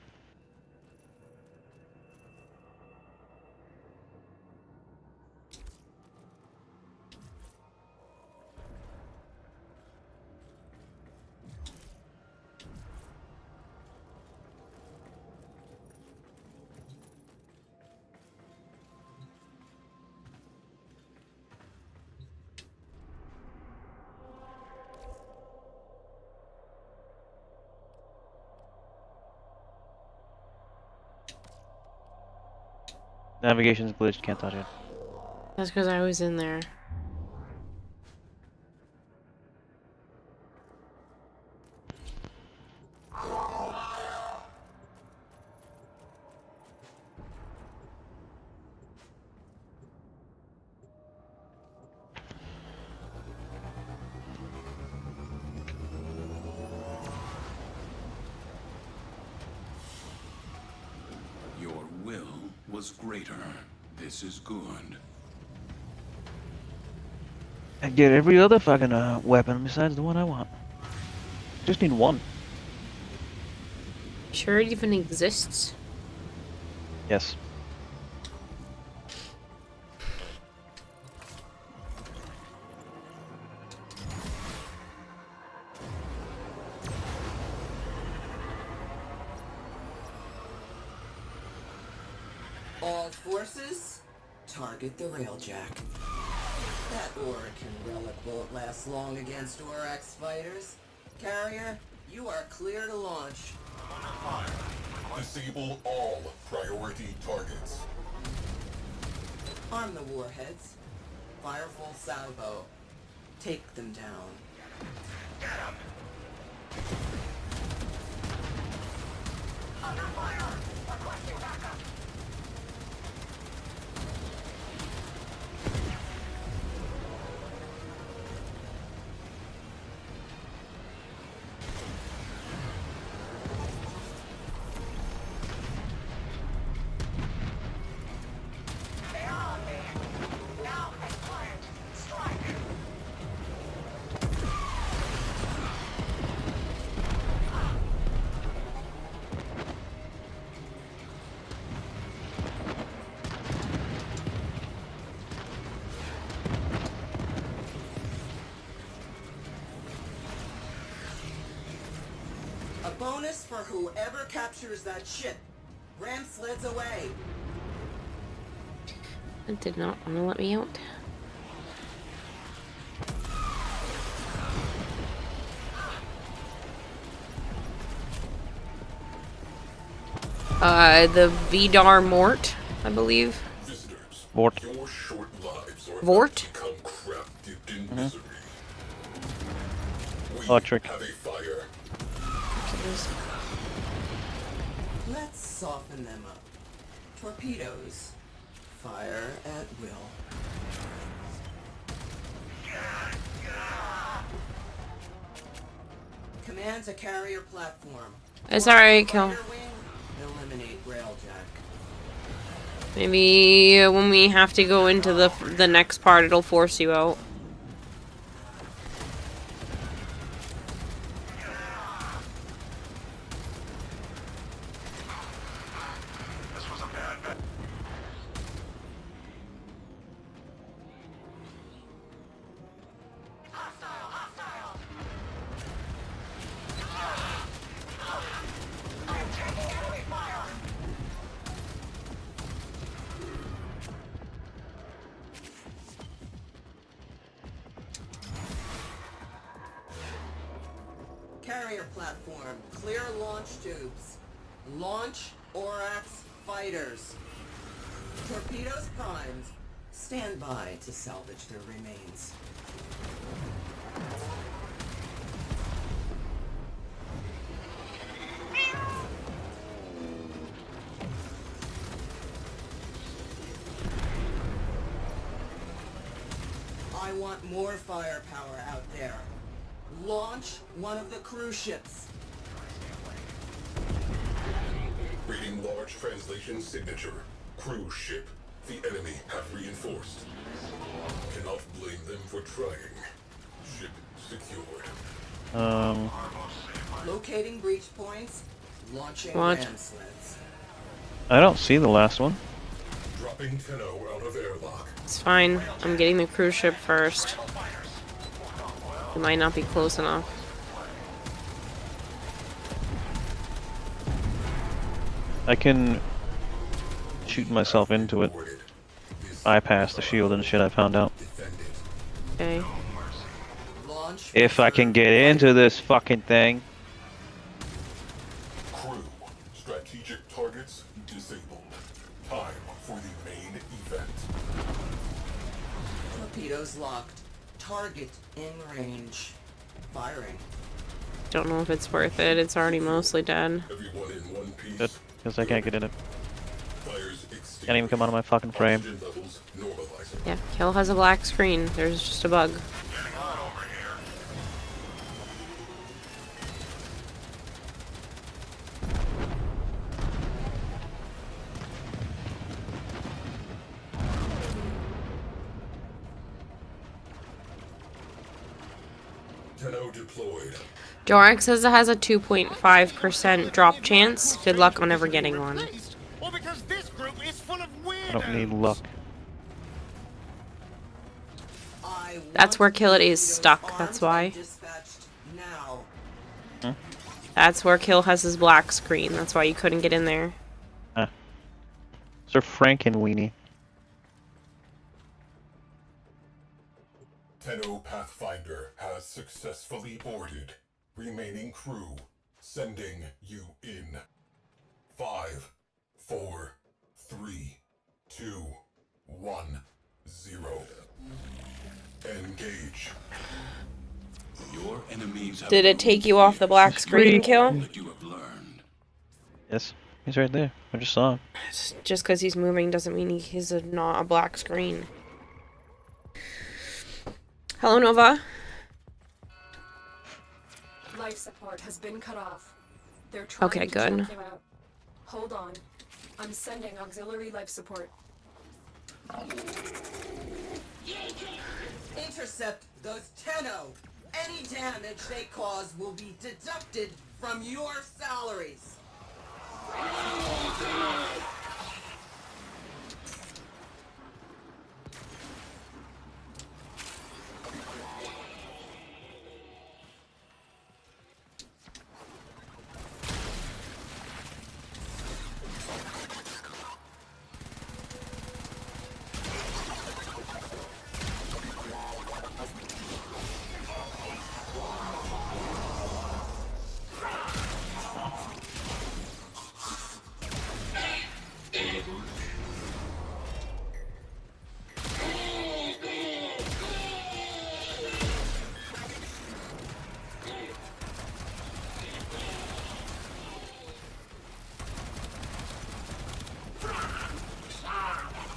Navigation's glitched, can't touch it. That's because I was in there. was greater. This is good. I get every other fucking weapon besides the one I want. Just need one. Sure it even exists? Yes. All forces, target the railjack. That Orokin relic won't last long against Orax fighters. Carrier, you are clear to launch. Disable all priority targets. Arm the warheads. Fire full salvo. Take them down. Get him! Under fire! Requesting backup! They are on me! Now, client, strike! A bonus for whoever captures that ship. Ram sleds away. It did not want to let me out. The Vidar Mort, I believe. Visitors, Vort. your short lives are Vort? become crap dipped in misery. We Electric. have a fire. Let's soften them up. Torpedoes. Fire at will. Command to carrier platform. It's alright, Kel. Fighter wing, eliminate railjack. Maybe when we have to go into the next part, it'll force you out. This was a bad bet. Hostile! Hostile! I am taking enemy fire! Carrier platform. Clear launch tubes. Launch Orax fighters. Torpedoes primed. Stand by to salvage their remains. I want more firepower out there. Launch one of the cruise ships. Reading large translation signature. Cruise ship. The enemy have reinforced. Cannot blame them for trying. Ship secured. Locating breach points. Launching What? ram sleds. I don't see the last one. Dropping Tenno out of airlock. It's fine. I'm getting the cruise ship first. It might not be close enough. I can shoot myself into it. Bypass the shield and shit, I found out. Okay. Launch. If I can get into this fucking thing. Crew. Strategic targets disabled. Time for the main event. Torpedoes locked. Target in range. Firing. Don't know if it's worth it. It's already mostly dead. Everyone in one piece. Good, because I can't get in it. Fires extinguished. Can't even come out of my fucking frame. Oxygen levels normalizing. Yeah, Kel has a black screen. There's just a bug. Getting hot over here. deployed. Jorak says it has a 2.5% drop chance. Good luck on ever getting one. Or because this group is full of I don't need weirdos. luck. That's where Kill It is stuck, that's why. Dispatched now. That's where Kill has his black screen. That's why you couldn't get in there. Sir Frankenweenie. Tenno Pathfinder has successfully boarded. Remaining crew, sending you in. 5, 4, 3, 2, 1, 0. Engage. Your enemies have Did it take you off the black screen, Kill? that you have learned. Yes, he's right there. I just saw him. Just because he's moving doesn't mean he's not a black screen. Hello, Nova. Life support has been cut off. They're trying Okay, to good. choke you out. Hold on. I'm sending auxiliary life support. Intercept those Tenno. Any damage they cause will be deducted from your salaries.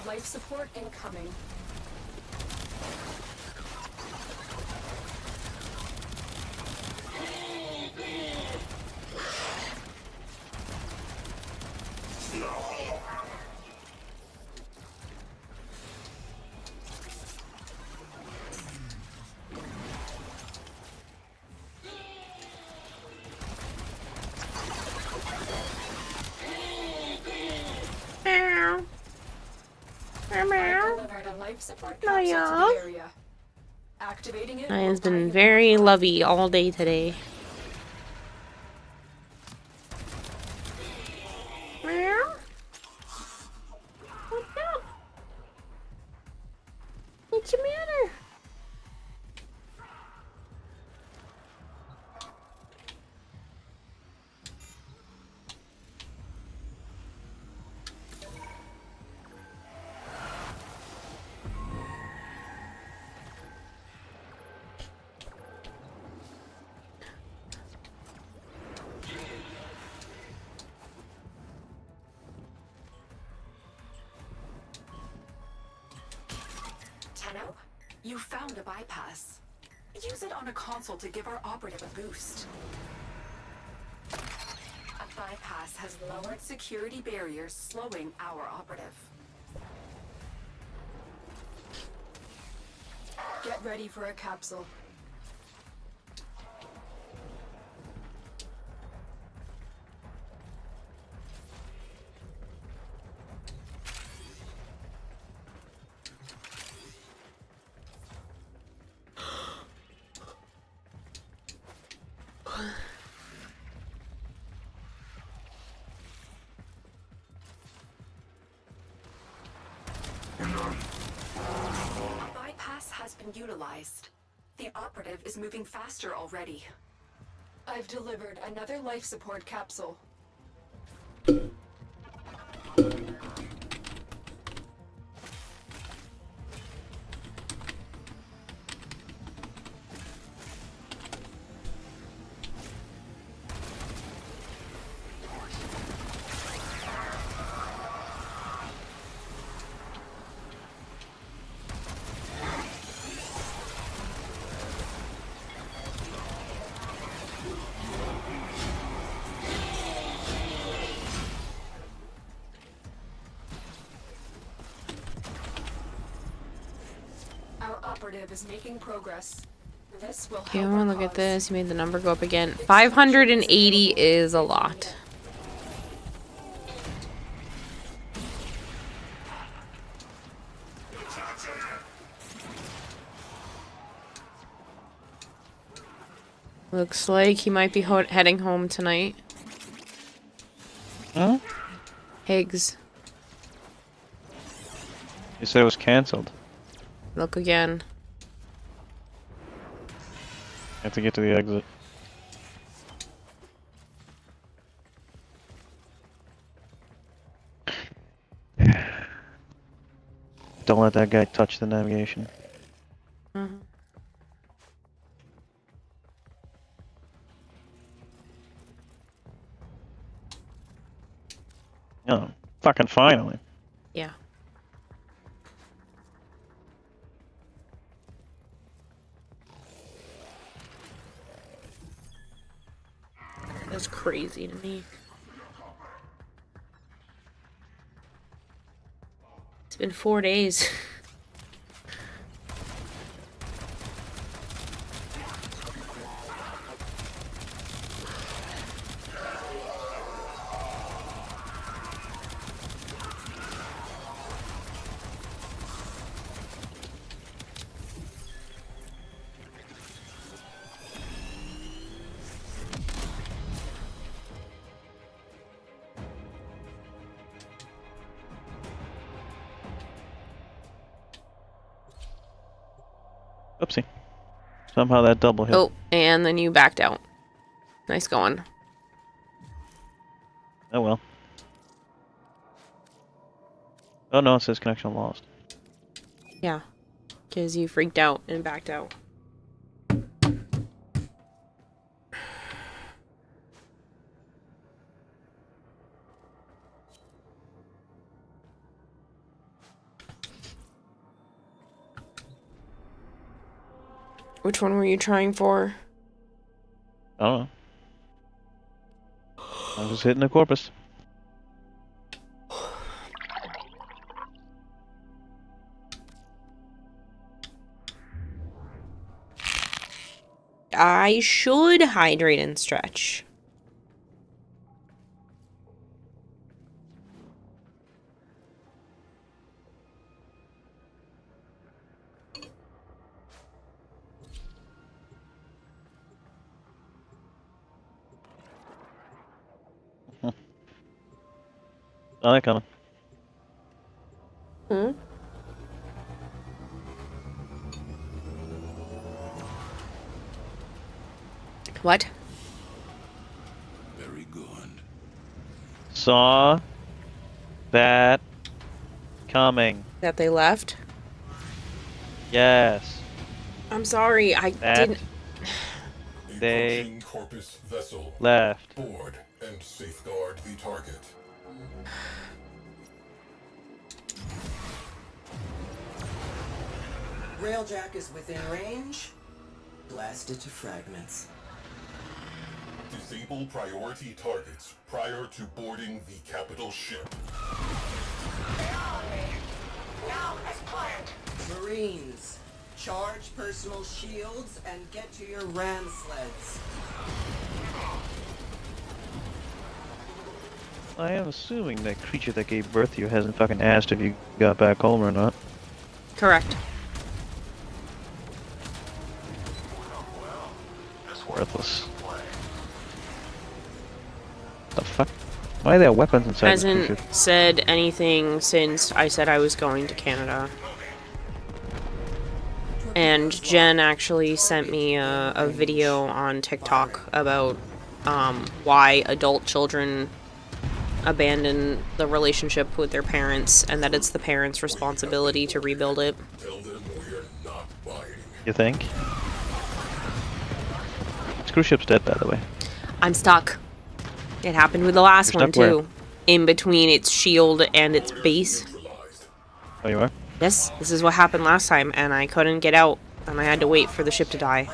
Life support incoming. I delivered a life support capsule to the area. Activating it. I will has buy been you very more time. lovey all day today. Meow. What's up? What's the matter? Tenno, you found a bypass. Use it on a console to give our operative a boost. A bypass has lowered security barriers, slowing our operative. Get ready for a capsule. A bypass has been utilized. The operative is moving faster already. I've delivered another life support capsule. Our operative is making progress. This will Okay, I help want our to look at cause. this. You made the number go up again. 580 is a lot. Looks like he might be heading home tonight. Huh? Higgs. You said it was cancelled. Look again. I have to get to the exit. Don't let that guy touch the navigation. Mhm. Oh, fucking finally. Yeah. That's crazy to me. It's been 4 days. Oopsie. Somehow that double hit. Oh, and then you backed out. Nice going. Oh well. Oh no, it says connection lost. Yeah. Because you freaked out and backed out. Which one were you trying for? I don't know. I'm just hitting the corpus. I should hydrate and stretch. Oh, they're coming. Hmm? What? Very good. Saw that coming. That they left? Yes. I'm sorry, I That didn't. they Approaching Corpus vessel. left. Board and safeguard the target. Railjack is within range. Blast it to fragments. Disable priority targets prior to boarding the capital ship. Now as planned. Marines, charge personal shields and get to your ram sleds. I am assuming that creature that gave birth to you hasn't fucking asked if you got back home or not. Correct. Worthless. The fuck? Why are there weapons inside this Hasn't creature? said anything since I said I was going to Canada. And Jen actually sent me a video on TikTok about why adult children abandon the relationship with their parents and that it's the parents' responsibility to rebuild it. Tell them we're not buying. You think? This cruise ship's dead, by the way. I'm stuck. It happened with the last You're one stuck where? too. In between its shield and its base. Neutralized. Oh, you are? Yes, this is what happened last time, and I couldn't get out, and I had to wait for the ship to die.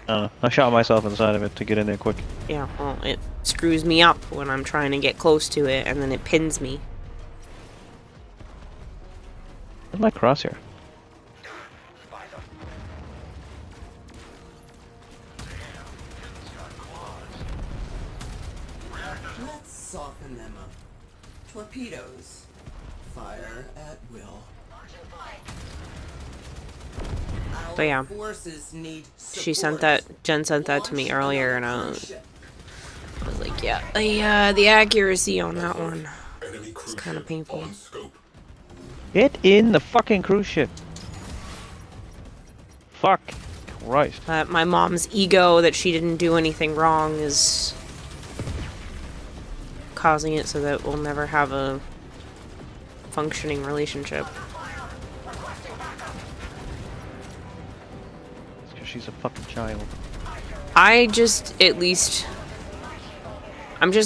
I shot myself inside of it to get in there quick. Yeah, well, it screws me up when I'm trying to get close to it, and then it pins me. Where's my crosshair? Torpedoes. Fire at will. But yeah. Our forces need She sent support. that, Jen sent that to me Launch earlier, and another cruise ship. I was like, yeah, the accuracy on that one. Enemy It's cruise kind of ship painful. on scope. Get in the fucking cruise ship. Fuck. Christ. But my mom's ego that she didn't do anything wrong is causing it so that we'll never have a functioning relationship. It's because she's a fucking child. I'm just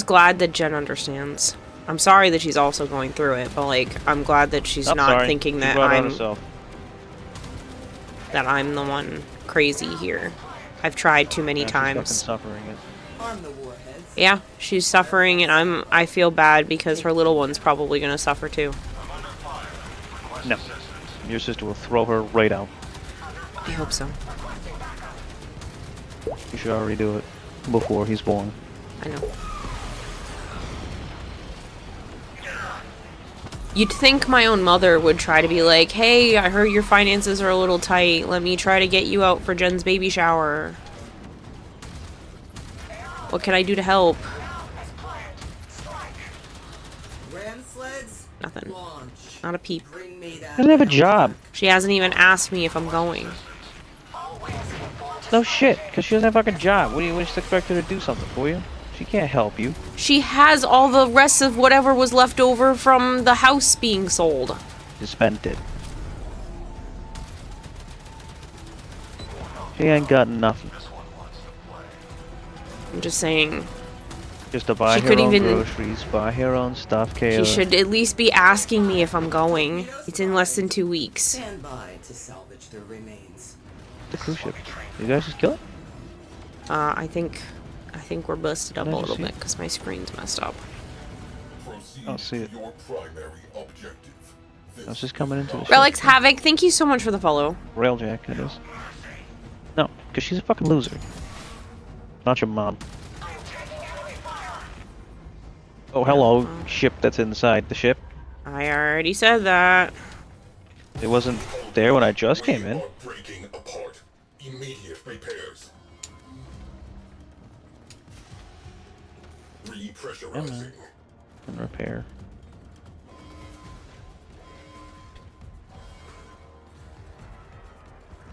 glad that Jen understands. I'm sorry that she's also going through it, but like, I'm glad that she's not sorry. thinking She that brought it on herself. I'm the one crazy here. I've tried too many Yeah, times. she's fucking suffering it. Arm the warheads. Yeah, she's suffering, and I feel bad because her little one's probably gonna suffer too. No. Your sister will throw her right out. I hope so. You should already do it before he's born. I know. You'd think my own mother would try to be like, hey, I heard your finances are a little tight. Let me try to get you out for Jen's baby shower. What can I do to help? Ram sleds. Nothing. Launch. Not a peep. Bring me that. She doesn't have a job. She hasn't even asked me if I'm going. No shit, because she doesn't have a fucking job. What do you expect her to do something for you? She can't help you. She has all the rest of whatever was left over from the house being sold. She spent it. She ain't got nothing. I'm just saying. Just to buy She her could own even- groceries, buy her own stuff, Kayla. She should at least be asking me if I'm going. It's in less than 2 weeks. Stand by to salvage the remains. The cruise ship. You guys just kill it? I think we're busted up a Let me little see. bit because my screen's messed up. Proceed I'll see it. to your primary objective. I was just coming into the ship. Relics Havoc, thank you so much for the follow. Railjack, it is. No, because she's a fucking loser. Not your mom. Oh, hello, ship that's inside the ship. I already said that. It wasn't there when I just came We in. are breaking apart. Immediate repairs. Repressurizing. And repair.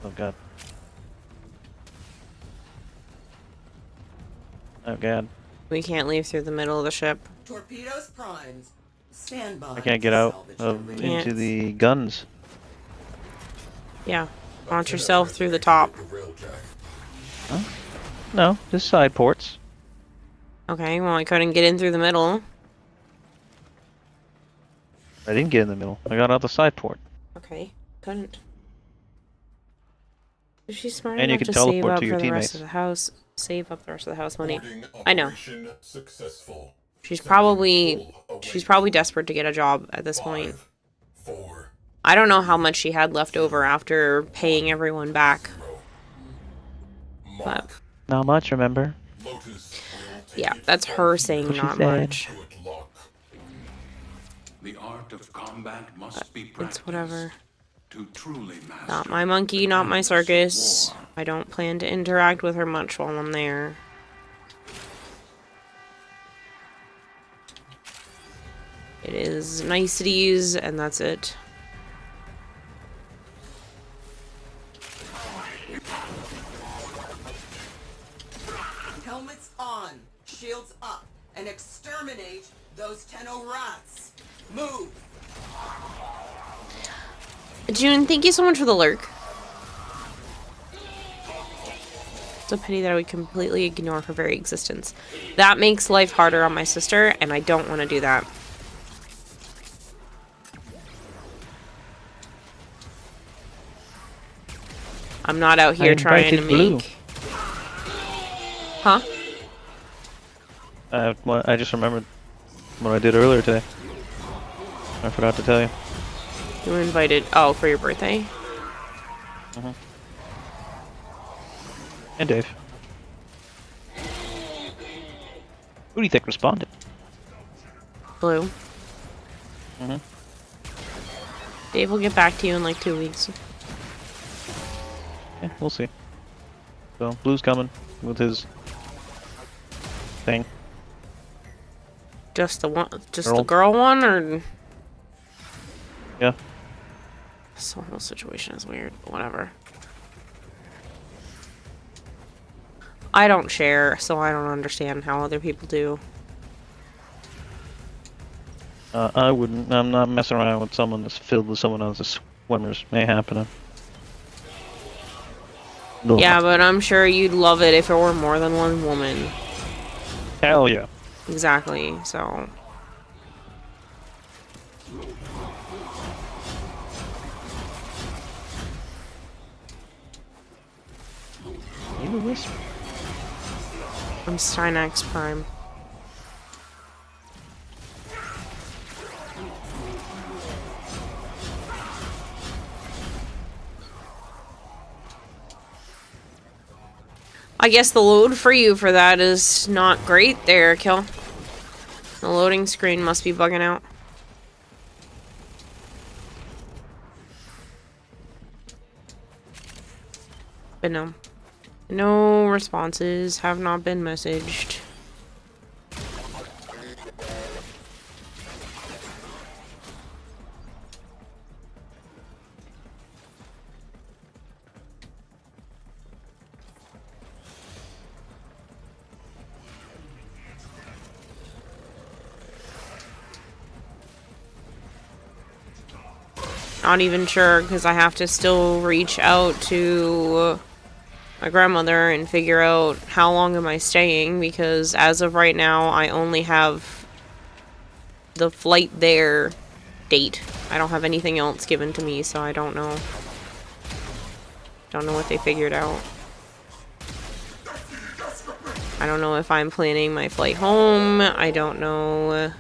Oh god. Oh god. We can't leave through the middle of the ship. Torpedoes primed. Stand by. I can't get to out salvage of the remains. into the guns. Yeah. Launch yourself through the top. The railjack. Huh? No, just side ports. Okay, well I couldn't get in through the middle. I didn't get in the middle. I got out the side port. Okay, couldn't. If she's smart And you enough can to save teleport up to for your the rest teammates. of the house, save up the rest of the house money. Boarding I know. operation successful. She's Sending probably full she's away. probably desperate to get a job at this point. 5, 4, I don't know how much she had left over after paying everyone back. 0. But Mark. Not much, remember? Lotus will take yeah, it that's from her you. saying What she not said. much. Good luck. The art of combat must be It's practiced whatever. to truly master. Not my monkey, not my circus. I don't plan to interact with her much while I'm there. It is niceties, and that's it. Helmets on. Shields up. And exterminate those Tenno rats. Move. June, thank you so much for the lurk. It's a pity that I would completely ignore her very existence. That makes life harder on my sister, and I don't want to do that. I'm not out here trying to invited Blue. make... Huh? I just remembered what I did earlier today. I forgot to tell you. You were invited... Oh, for your birthday? And Dave. Who do you think responded? Blue. Mhm. Dave will get back to you in like 2 weeks. Yeah, we'll see. So, Blue's coming with his thing. Just the one, just Girl. the girl one, or Yeah. this whole situation is weird. But whatever. I don't share, so I don't understand how other people do. I wouldn't. I'm not messing around with someone that's filled with someone else's swimmers. May happen. No. Yeah, but I'm sure you'd love it if it were more than one woman. Hell yeah. Exactly. So. Maybe this. I'm Citrine Prime. I guess the load for you for that is not great there, Kill. The loading screen must be bugging out. But no. No responses have not been messaged. Not even sure, because I have to still reach out to my grandmother and figure out how long am I staying, because as of right now I only have the flight there date. I don't have anything else given to me, so I don't know. Don't know what they figured out. I don't know if I'm planning my flight home. I don't know.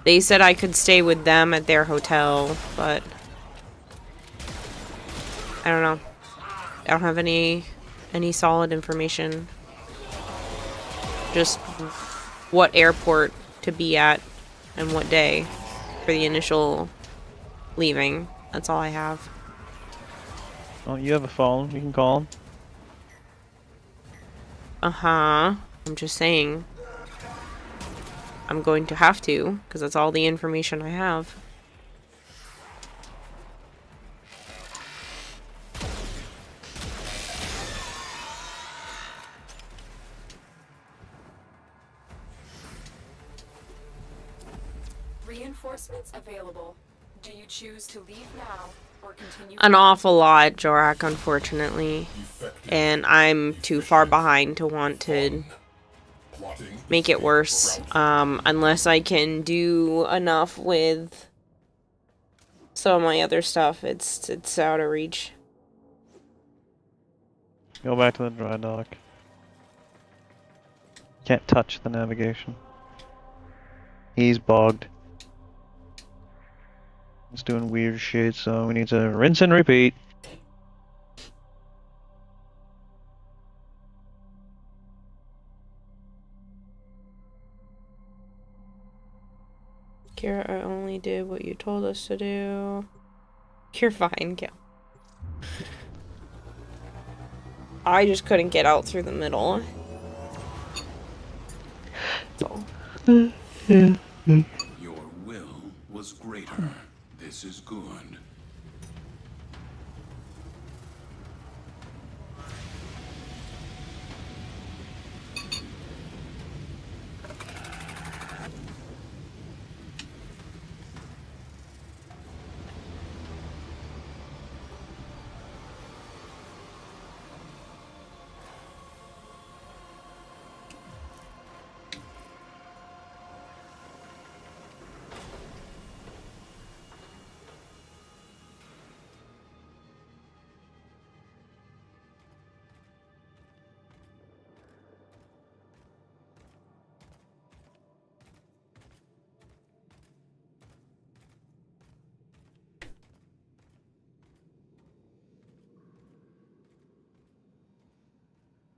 They said I could stay with them at their hotel, but I don't know. I don't have any solid information. Just what airport to be at and what day for the initial leaving. That's all I have. Oh, you have a phone. You can call him. Uh-huh. I'm just saying. I'm going to have to, because that's all the information I have. Reinforcements available. Do you choose to leave now or continue? An awful lot, Jorak, unfortunately. And I'm too far behind to want to make it worse. Unless I can do enough with some of my other stuff, it's out of reach. Go back to the dry dock. Can't touch the navigation. He's bogged. He's doing weird shit, so we need to rinse and repeat. Kira, I only did what you told us to do. You're fine, Cal. I just couldn't get out through the middle. So. Your will was greater. This is good.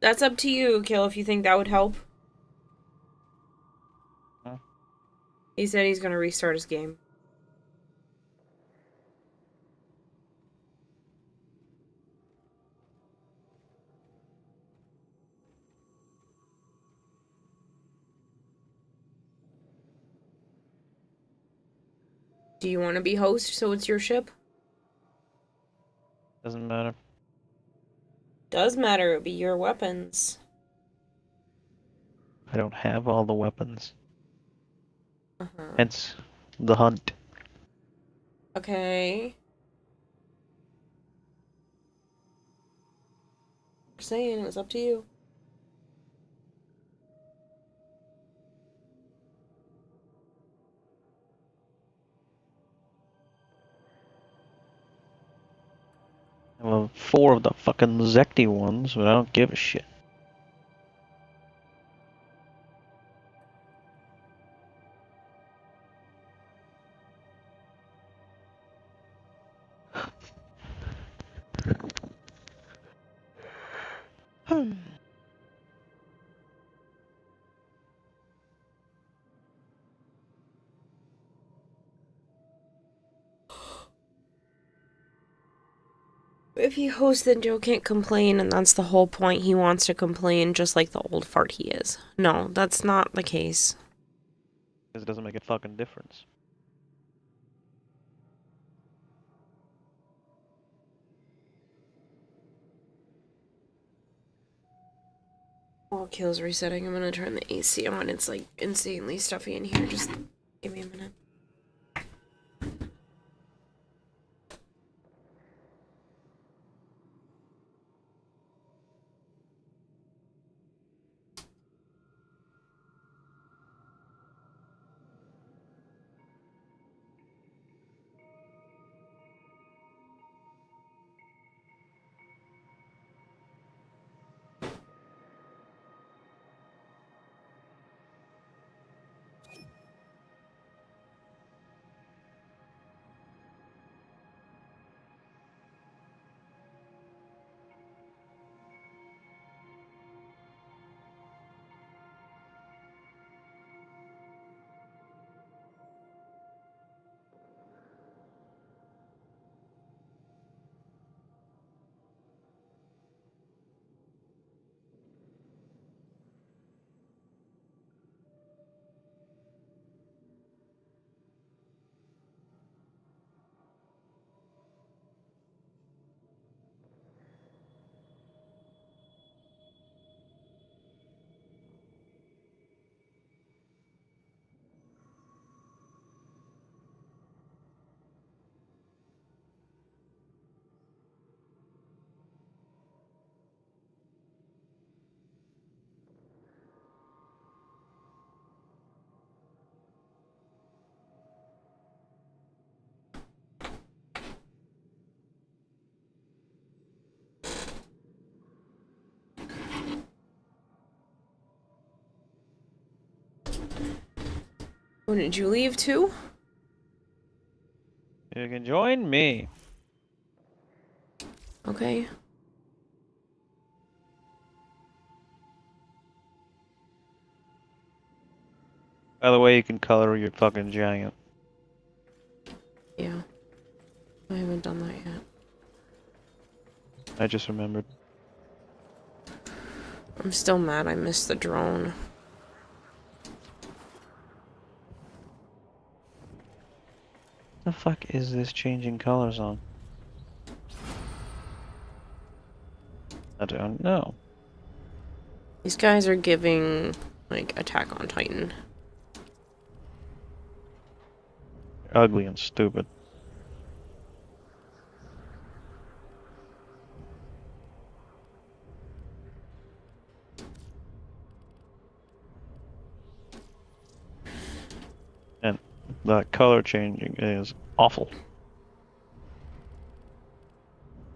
That's up to you, Kill, if you think that would help. Huh? He said he's gonna restart his game. Do you want to be host so it's your ship? Doesn't matter. Does matter, it'd be your weapons. I don't have all the weapons. Uh-huh. Hence, the hunt. Okay. Just saying, it was up to you. I have 4 of the fucking Zekti ones, but I don't give a shit. If he hosts, then Joe can't complain, and that's the whole point. He wants to complain just like the old fart he is. No, that's not the case. Because it doesn't make a fucking difference. While Kill's resetting, I'm gonna turn the AC on. It's like insanely stuffy in here. Just give me a minute. Oh, did you leave too? You can join me. Okay. By the way, you can color your fucking giant. Yeah. I haven't done that yet. I just remembered. I'm still mad I missed the drone. The fuck is this changing colors on? I don't know. These guys are giving, like, Attack on Titan. Ugly and stupid. And that color changing is awful.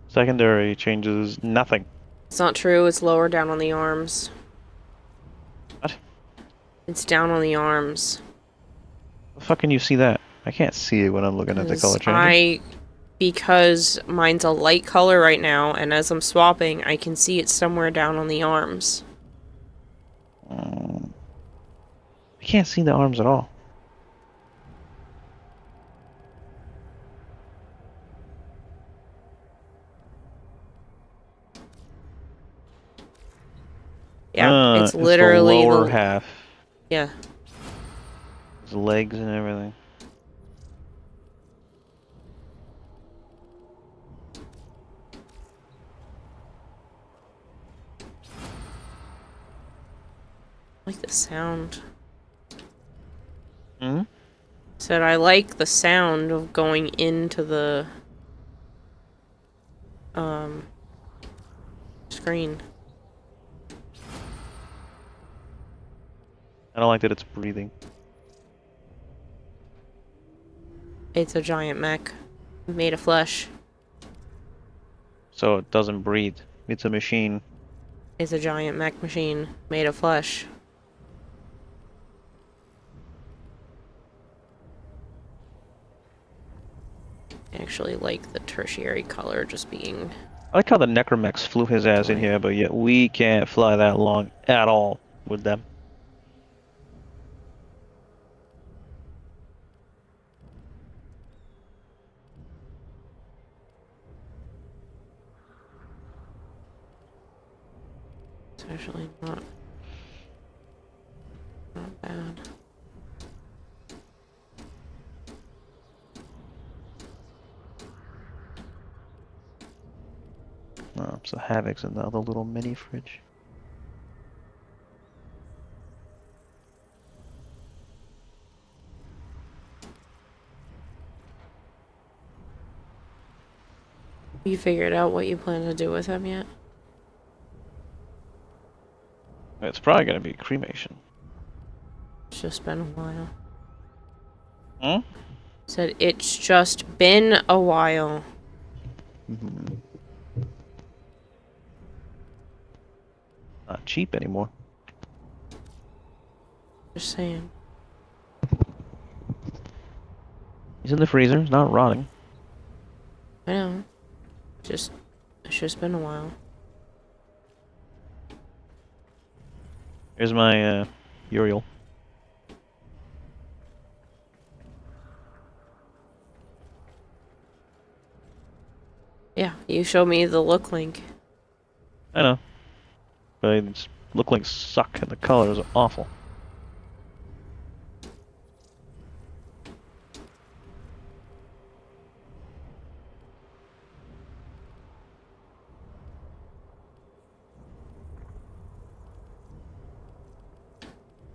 Secondary changes nothing. It's not true, it's lower down on the arms. What? It's down on the arms. The fuck can you see that? I can't see it when I'm looking at the color changes. Because mine's a light color right now, and as I'm swapping, I can see it somewhere down on the arms. I can't see the arms at all. Yeah, it's the literally lower half. Yeah. His legs and everything. like the sound. Hmm? Said I like the sound of going into the screen. I don't like that it's breathing. It's a giant mech made of flesh. So it doesn't breathe. It's a machine. It's a giant mech machine made of flesh. I actually like the tertiary color just being... I like how the Necromex flew his ass in here, but yet we can't fly that long at all with them. It's actually not bad. Oh, so Havoc's in the other little mini fridge. You figured out what you plan to do with him yet? It's probably gonna be cremation. It's just been a while. Hmm? Said it's just been a while. Mm-hmm. Not cheap anymore. Just saying. He's in the freezer. He's not rotting. I know. It's just been a while. Here's my Uriel. Yeah, you show me the look link. I know. But it's look like suck and the colors are awful.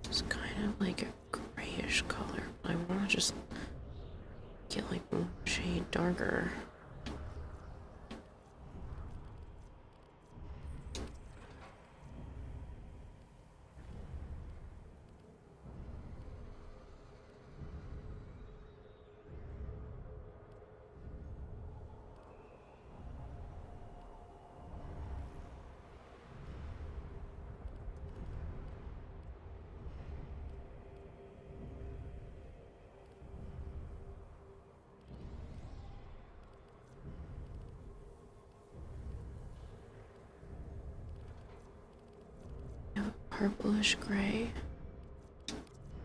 It's kind of like a grayish color. I want to just get like one shade darker. Purplish gray.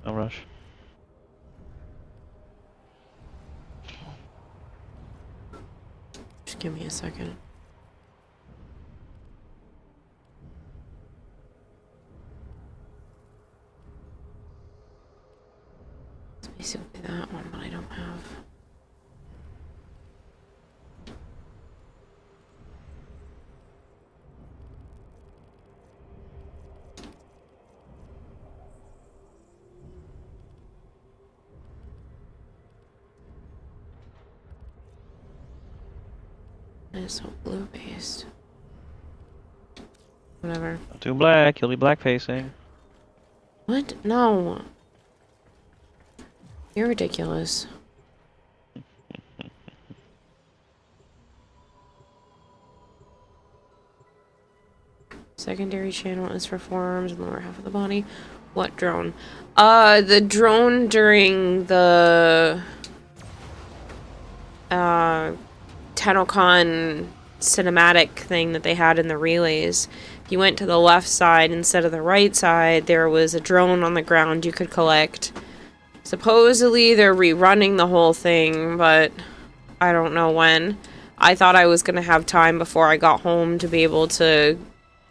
No rush. Just give me a second. It's basically that one, but I don't have. It's so blue based. Whatever. Not too black. He'll be black facing. What? No. You're ridiculous. Secondary channel is for forearms and lower half of the body. What drone? The drone during the TennoCon cinematic thing that they had in the relays. If you went to the left side instead of the right side, there was a drone on the ground you could collect. Supposedly they're rerunning the whole thing, but I don't know when. I thought I was going to have time before I got home to be able to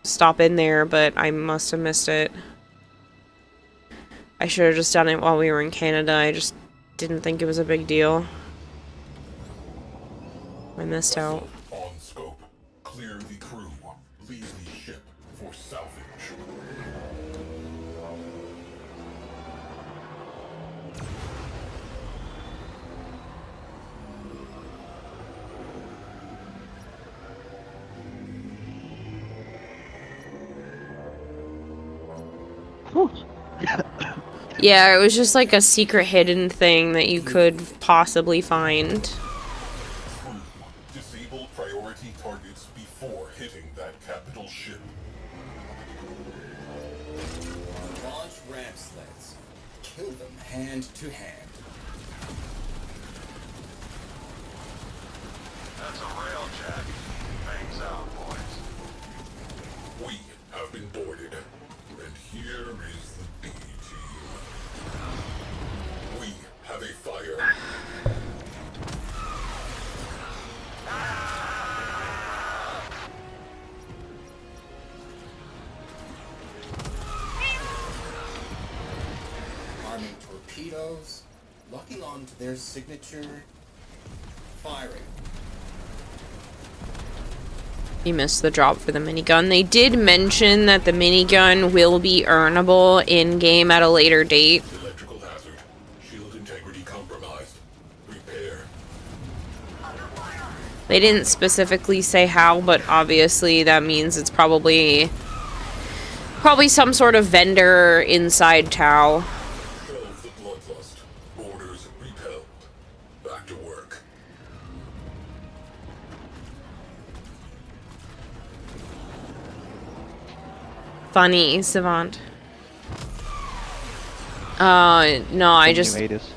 stop in there, but I must have missed it. I should have just done it while we were in Canada. I just didn't think it was a big deal. I missed out. On scope. Clear the crew. Leave the ship for salvage. Yeah, it was just like a secret hidden thing that you could possibly find. Disable priority targets before hitting that capital ship. Launch ramp sleds. Kill them hand to hand. That's a railjack. Bangs out, boys. We have been boarded, and here is the B team. We have a fire. Arming torpedoes. Locking onto their signature. Firing. You missed the drop for the minigun. They did mention that the minigun will be earnable in-game at a later date. Electrical hazard. Shield integrity compromised. Repair. They didn't specifically say how, but obviously that means it's probably some sort of vendor inside Tau. Shelve the bloodlust. Orders repelled. Back to work. Funny, Savant. No, I just... Nuatus.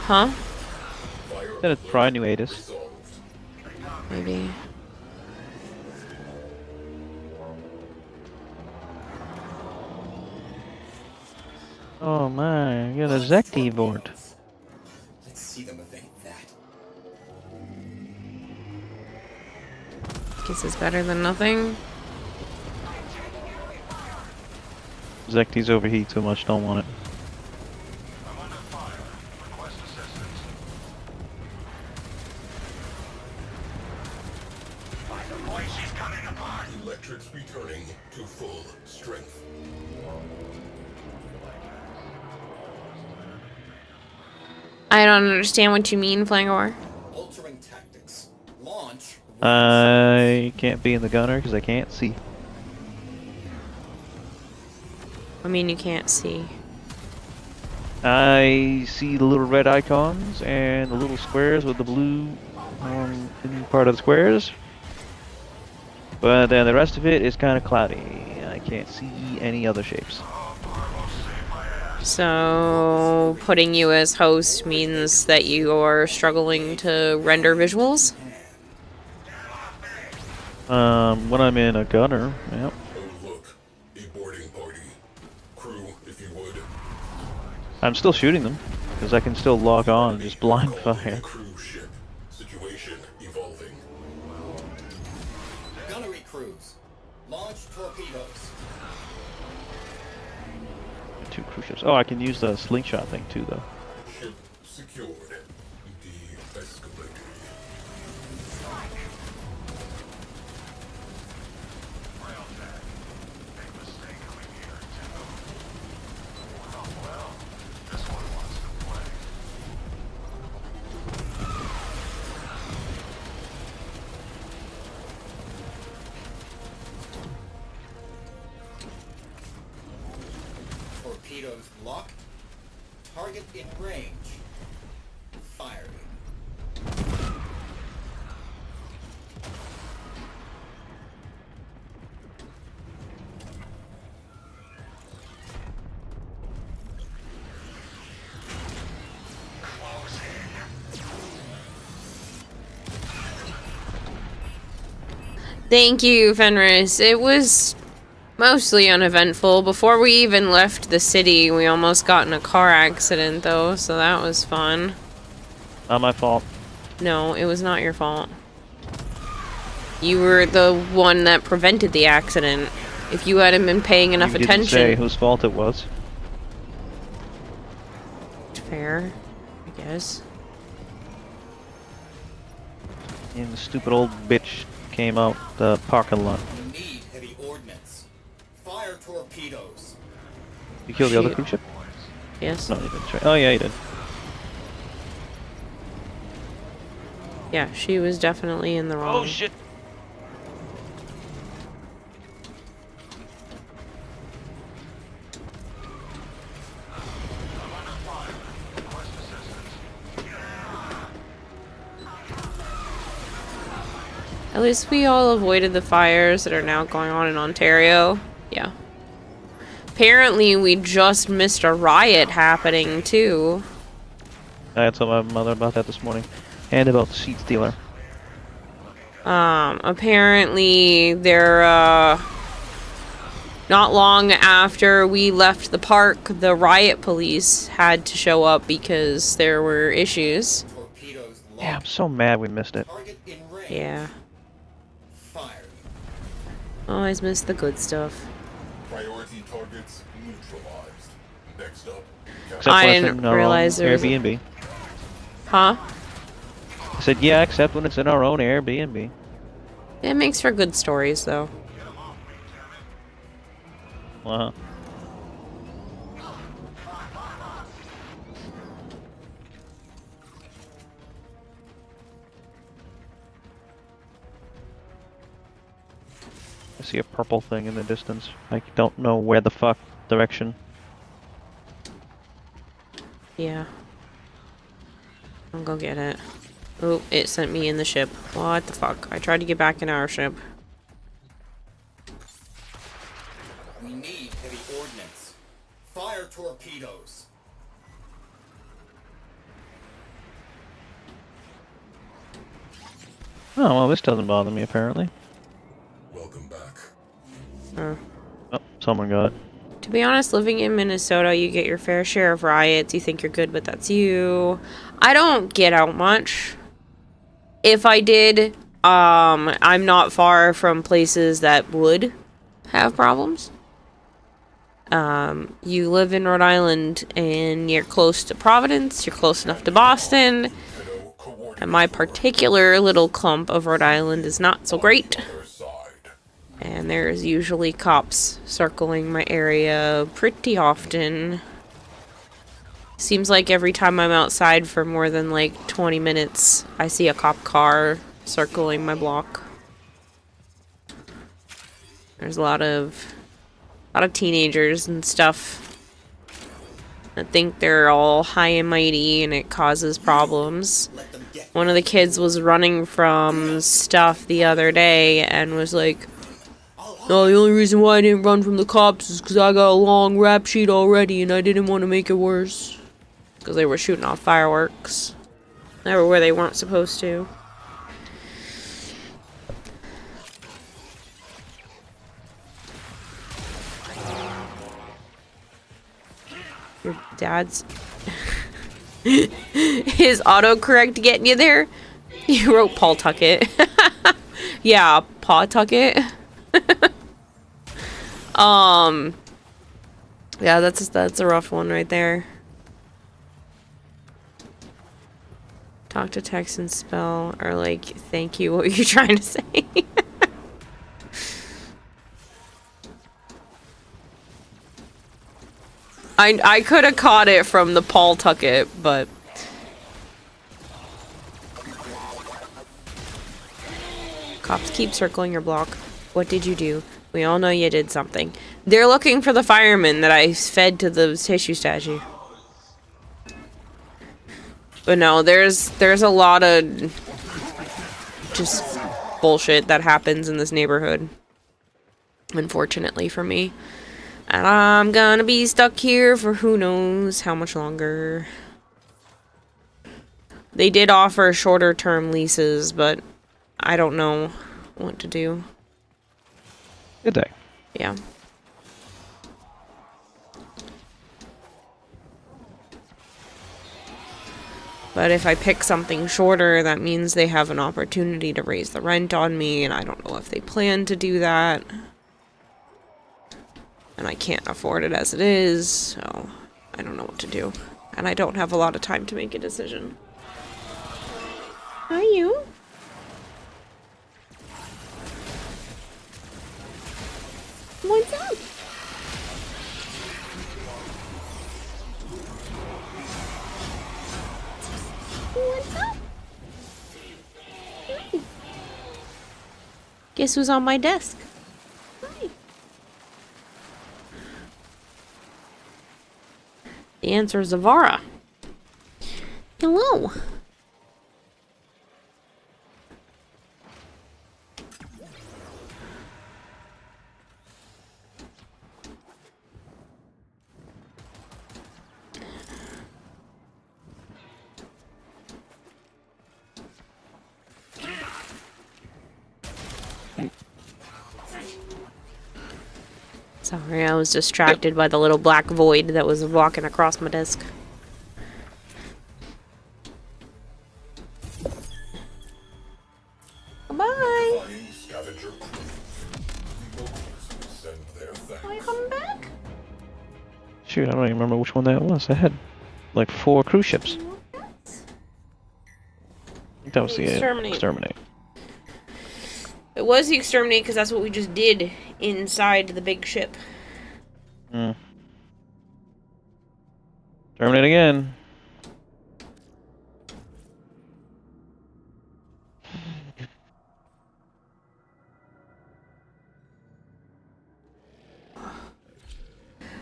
Huh? Fire Then it's Prime Nuatus. resolved. Maybe. Oh my, you got a Zekti board. Let's see them evade that. Guess it's better than nothing. Zekti's overheat too much, don't want it. I'm under fire. Request assistance. By the boy, she's coming apart. Electrics returning to full strength. I don't understand what you mean, Flangor. Altering tactics. Launch. I can't be in the gunner because I can't see. I mean, you can't see. I see the little red icons and the little squares with the blue in part of the squares. But then the rest of it is kind of cloudy. I can't see any other shapes. So, putting you as host means that you are struggling to render visuals? When I'm in a gunner, yep. Oh look, a boarding party. Crew, if you would. I'm still shooting them because I can still log on and just blind fire. Cruise ship. Situation evolving. Gunnery crews. Launch torpedoes. Two cruise ships. Oh, I can use the slingshot thing too, though. Ship secured. De-escalated. Railjack. Big mistake coming here, Tau. Oh well. This one wants to play. Torpedoes locked. Target in range. Firing. Thank you, Fenris. It was mostly uneventful. Before we even left the city, we almost got in a car accident, though, so that was fun. Not my fault. No, it was not your fault. You were the one that prevented the accident. If you hadn't been paying enough You didn't say attention... whose fault it was. Fair, I guess. And the stupid old bitch came out the parking lot. We need heavy ordnance. Fire torpedoes. You killed the other Shoot. cruise ship? Yes. No, he didn't. Oh, yeah, he did. Yeah, she was definitely in the wrong. Oh, shit. At least we all avoided the fires that are now going on in Ontario. Yeah. Apparently, we just missed a riot happening, too. I had told my mother about that this morning. And about the seat stealer. Apparently, they're, not long after we left the park, the riot police had to show up because there were issues. Torpedoes Yeah, I'm locked. so mad we missed it. Target in range. Yeah. Fire. Always miss the good stuff. Priority targets neutralized. Next up, Except I when it's didn't in our realize own there was a- Airbnb. Huh? I said, yeah, except when it's in our own Airbnb. It makes for good stories, though. Uh-huh. I see a purple thing in the distance. I don't know where the fuck direction. Yeah. I'll go get it. Oh, it sent me in the ship. What the fuck? I tried to get back in our ship. We need heavy ordnance. Fire torpedoes. Oh, well, this doesn't bother me, apparently. welcome back. Uh, Oh, someone got it. to be honest, living in Minnesota, you get your fair share of riots. You think you're good, but that's you. I don't get out much. If I did, I'm not far from places that would have problems. You live in Rhode Island and you're close to Providence, you're close enough to Boston, Hello, coordinates and my particular little clump of Rhode Island is not so great. other side. And there's usually cops circling my area pretty often. Seems like every time I'm outside for more than like 20 minutes, I see a cop car circling my block. There's a lot of teenagers and stuff that think they're all high and mighty and it causes problems. Let them get. One of the kids was running from stuff the other day and was like, "No, the only reason why I didn't run from the cops is because I got a long rap sheet already and I didn't want to make it worse." Because they were shooting off fireworks. They were where they weren't supposed to. Your dad's... His autocorrect getting you there? You wrote Paul Tuckett. Yeah, Paw Tuckett. Yeah, that's a rough one right there. Talk to text and spell, or like, thank you, what were you trying to say? I could have caught it from the Paul Tuckett, but... Cops keep circling your block. What did you do? We all know you did something. They're looking for the fireman that I fed to the tissue statue. But no, there's a lot of just bullshit that happens in this neighborhood. Unfortunately for me. And I'm gonna be stuck here for who knows how much longer. They did offer shorter term leases, but I don't know what to do. Good day. Yeah. But if I pick something shorter, that means they have an opportunity to raise the rent on me, and I don't know if they plan to do that. And I can't afford it as it is, so I don't know what to do. And I don't have a lot of time to make a decision. Are you? What's up? What's up? Hi. Guess who's on my desk? Hi. The answer is Zavara. Hello. Sorry, I was distracted by the little black void that was walking across my desk. Bye. Flying scavenger crew. The locals send their thanks. Are you coming back? Shoot, I don't even remember which one that was. I had like 4 cruise ships. I think that was the Exterminate. Exterminate. It was the Exterminate because that's what we just did inside the big ship. Hmm. Terminate again.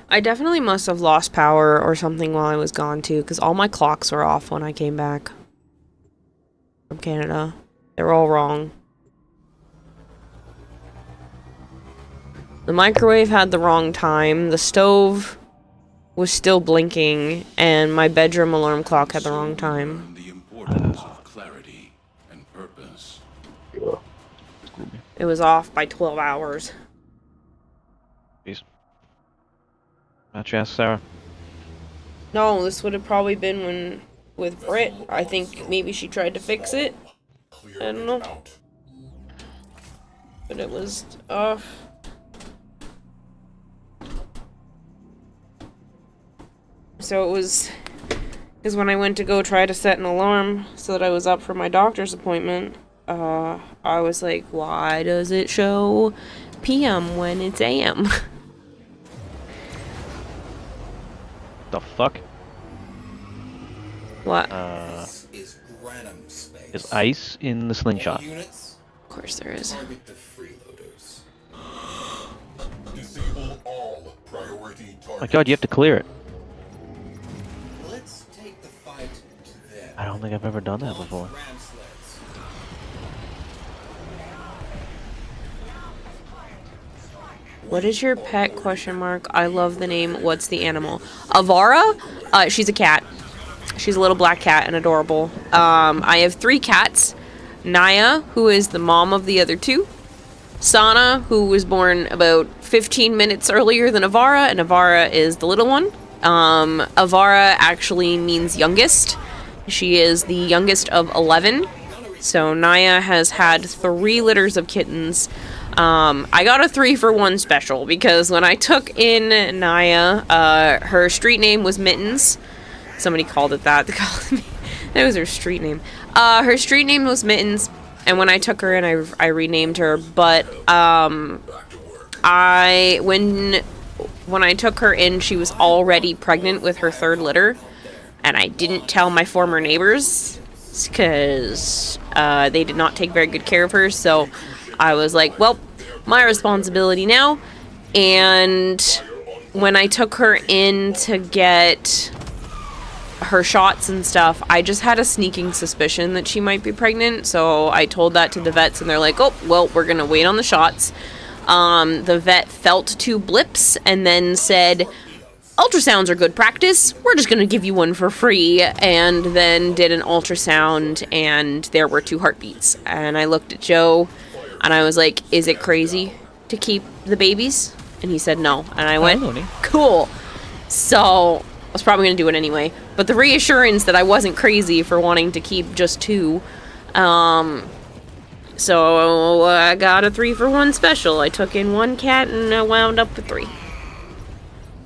I definitely must have lost power or something while I was gone too, because all my clocks were off when I came back from Canada. They were all wrong. The microwave had the wrong time, the stove was still blinking, and my bedroom alarm clock had the wrong time. The importance of clarity and purpose. It was off by 12 hours. Jeez. Not you ask Sarah. No, this would have probably been when with Britt. I think maybe she tried to fix it. I don't know. But it was off. So it was, because when I went to go try to set an alarm so that I was up for my doctor's appointment, I was like, why does it show PM when it's AM? The fuck? What? This is Granum space. Is ice in the slingshot? Units, Of course there is. target the freeloaders. Disable all priority targets. My god, you have to clear it. Let's take the fight to them. I don't think I've ever done that before. Ram sleds. What is your pet? Question mark. I love the name. What's the animal? Avara? She's a cat. She's a little black cat and adorable. I have 3 cats. Naya, who is the mom of the other 2. Sana, who was born about 15 minutes earlier than Avara, and Avara is the little one. Avara actually means youngest. She is the youngest of 11. So Naya has had 3 litters of kittens. I got a 3-for-1 special because when I took in Naya, her street name was Mittens. Somebody called it that. They called me. That was her street name. Her street name was Mittens, and when I took her in, I renamed her. But when I took her in, she was already pregnant with her 3rd litter, and I didn't tell my former neighbors because they did not take very good care of her. So I was like, well, my responsibility now. And when I took her in to get her shots and stuff, I just had a sneaking suspicion that she might be pregnant. So I told that to the vets, and they're like, oh, well, we're gonna wait on the shots. The vet felt 2 blips and then said, ultrasounds are good practice. We're just going to give you one for free. And then did an ultrasound, and there were 2 heartbeats. And I looked at Joe, and I was like, is it crazy to keep the babies? And he said no. And I went, cool. So I was probably going to do it anyway. But the reassurance that I wasn't crazy for wanting to keep just 2. So I got a 3-for-1 special. I took in 1 cat and I wound up with 3.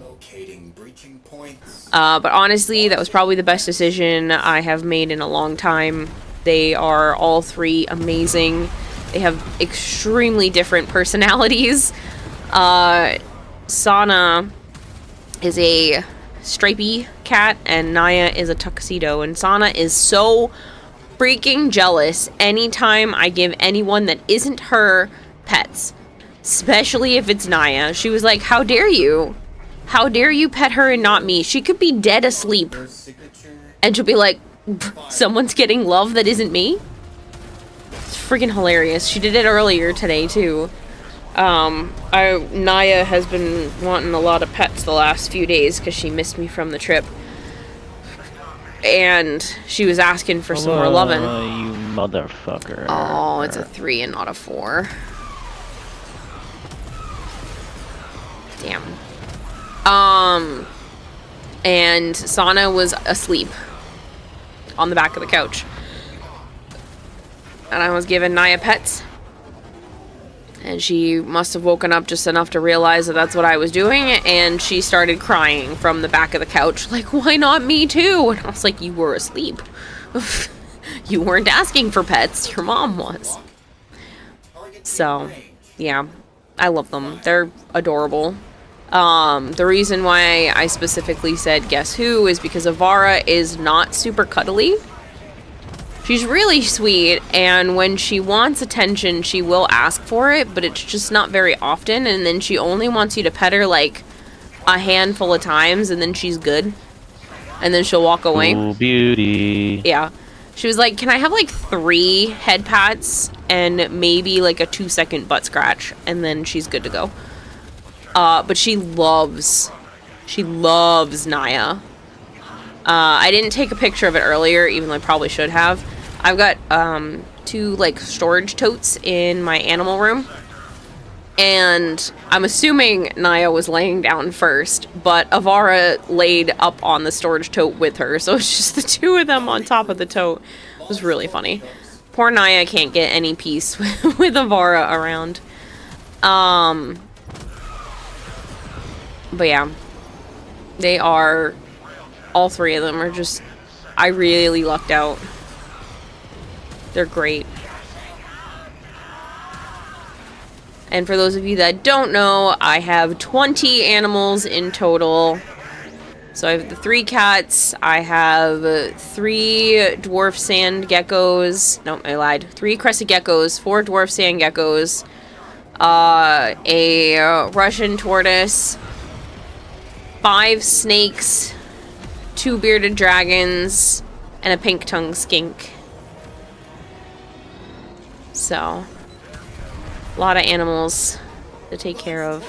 Locating breaching points. But honestly, that was probably the best decision I have made in a long time. They are all 3 amazing. They have extremely different personalities. Sana is a stripy cat, and Naya is a tuxedo. And Sana is so freaking jealous anytime I give anyone that isn't her pets, especially if it's Naya. She was like, how dare you? How dare you pet her and not me? She could be dead asleep. And she'll be like, someone's getting love that isn't me? It's freaking hilarious. She did it earlier today, too. Naya has been wanting a lot of pets the last few days because she missed me from the trip. And she was asking for some more loving. You motherfucker. Oh, it's a 3 and not a 4. Damn. And Sana was asleep on the back of the couch. And I was giving Naya pets. And she must have woken up just enough to realize that that's what I was doing. And she started crying from the back of the couch. Like, why not me too? And I was like, you were asleep. You weren't asking for pets. Your mom was. So, yeah. I love them. They're adorable. The reason why I specifically said guess who is because Avara is not super cuddly. She's really sweet, and when she wants attention, she will ask for it, but it's just not very often, and then she only wants you to pet her, like, a handful of times, and then she's good. And then she'll walk away. Oh, beauty. Yeah. She was like, can I have, like, 3 head pats and maybe, like, a 2-second butt scratch, and then she's good to go. But she loves Naya. I didn't take a picture of it earlier, even though I probably should have. I've got 2 like storage totes in my animal room, and I'm assuming Naya was laying down first, but Avara laid up on the storage tote with her, so it's just the 2 of them on top of the tote. It was really funny. Poor Naya can't get any peace with Avara around. But yeah, they are, all 3 of them are just, I really lucked out. They're great. And for those of you that don't know, I have 20 animals in total. So I have the 3 cats, I have 3 dwarf sand geckos, no, I lied, 3 crested geckos, 4 dwarf sand geckos, a Russian tortoise, 5 snakes, 2 bearded dragons, and a pink-tongued skink. So, a lot of animals to take care of.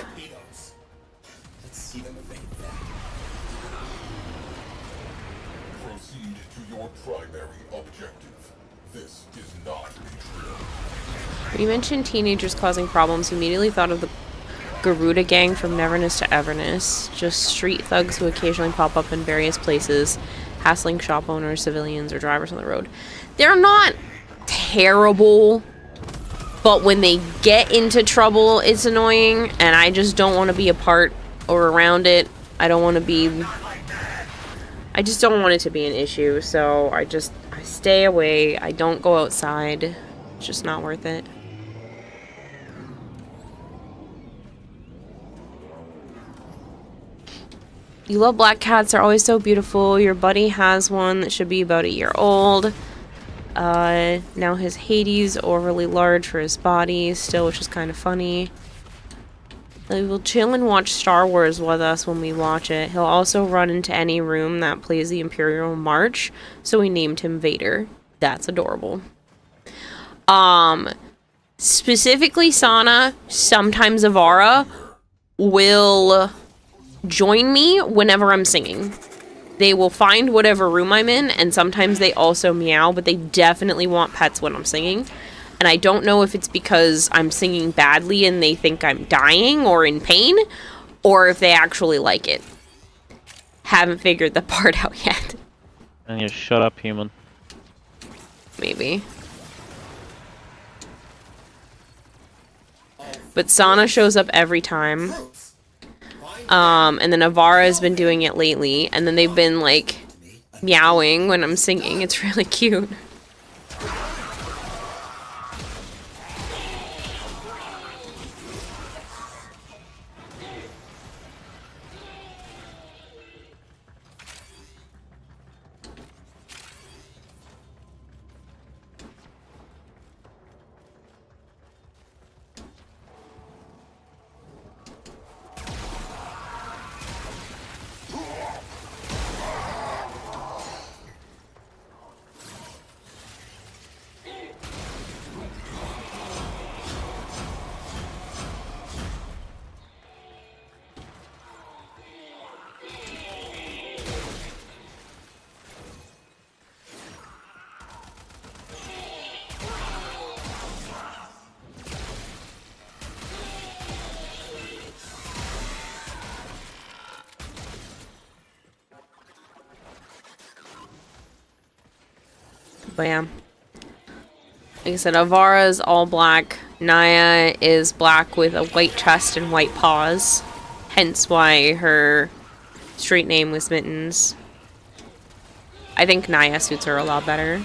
Proceed to your primary objective. This is not a drill. When you mentioned teenagers causing problems, you immediately thought of the Garuda gang from Neverness to Everness. Just street thugs who occasionally pop up in various places, hassling shop owners, civilians, or drivers on the road. They're not terrible, but when they get into trouble, it's annoying, and I just don't want to be a part or around it. I just don't want it to be an issue, so I stay away. I don't go outside. It's just not worth it. You love black cats. They're always so beautiful. Your buddy has one that should be about a year old. Now his Hades overly large for his body still, which is kind of funny. He will chill and watch Star Wars with us when we watch it. He'll also run into any room that plays the Imperial March, so we named him Vader. That's adorable. Specifically Sana, sometimes Avara, will join me whenever I'm singing. They will find whatever room I'm in, and sometimes they also meow, but they definitely want pets when I'm singing. And I don't know if it's because I'm singing badly and they think I'm dying or in pain, or if they actually like it. Haven't figured the part out yet. And you shut up, human. Maybe. But Sana shows up every time. And then Avara has been doing it lately, and then they've been, like, meowing when I'm singing. It's really cute. But yeah. Like I said, Avara's all black. Naya is black with a white chest and white paws. Hence why her street name was Mittens. I think Naya suits her a lot better.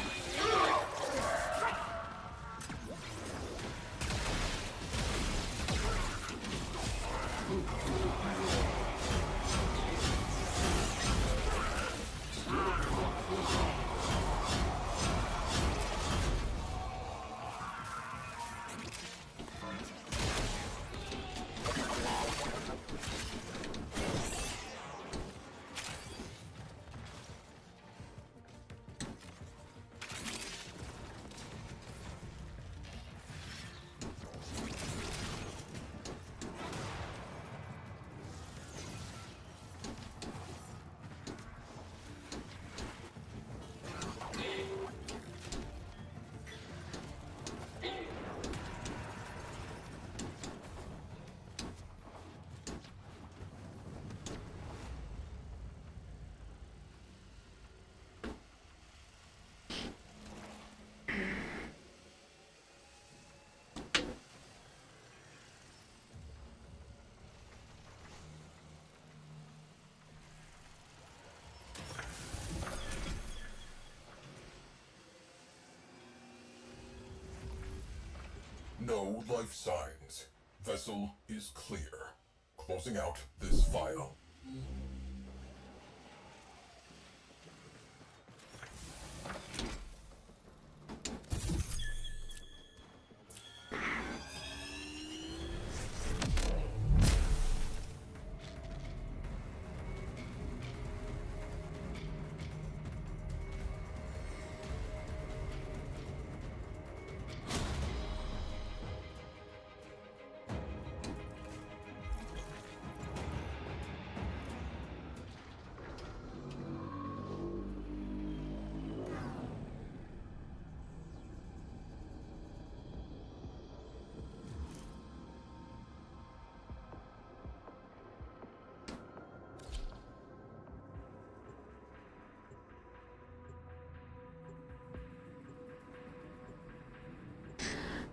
No life signs. Vessel is clear. Closing out this file.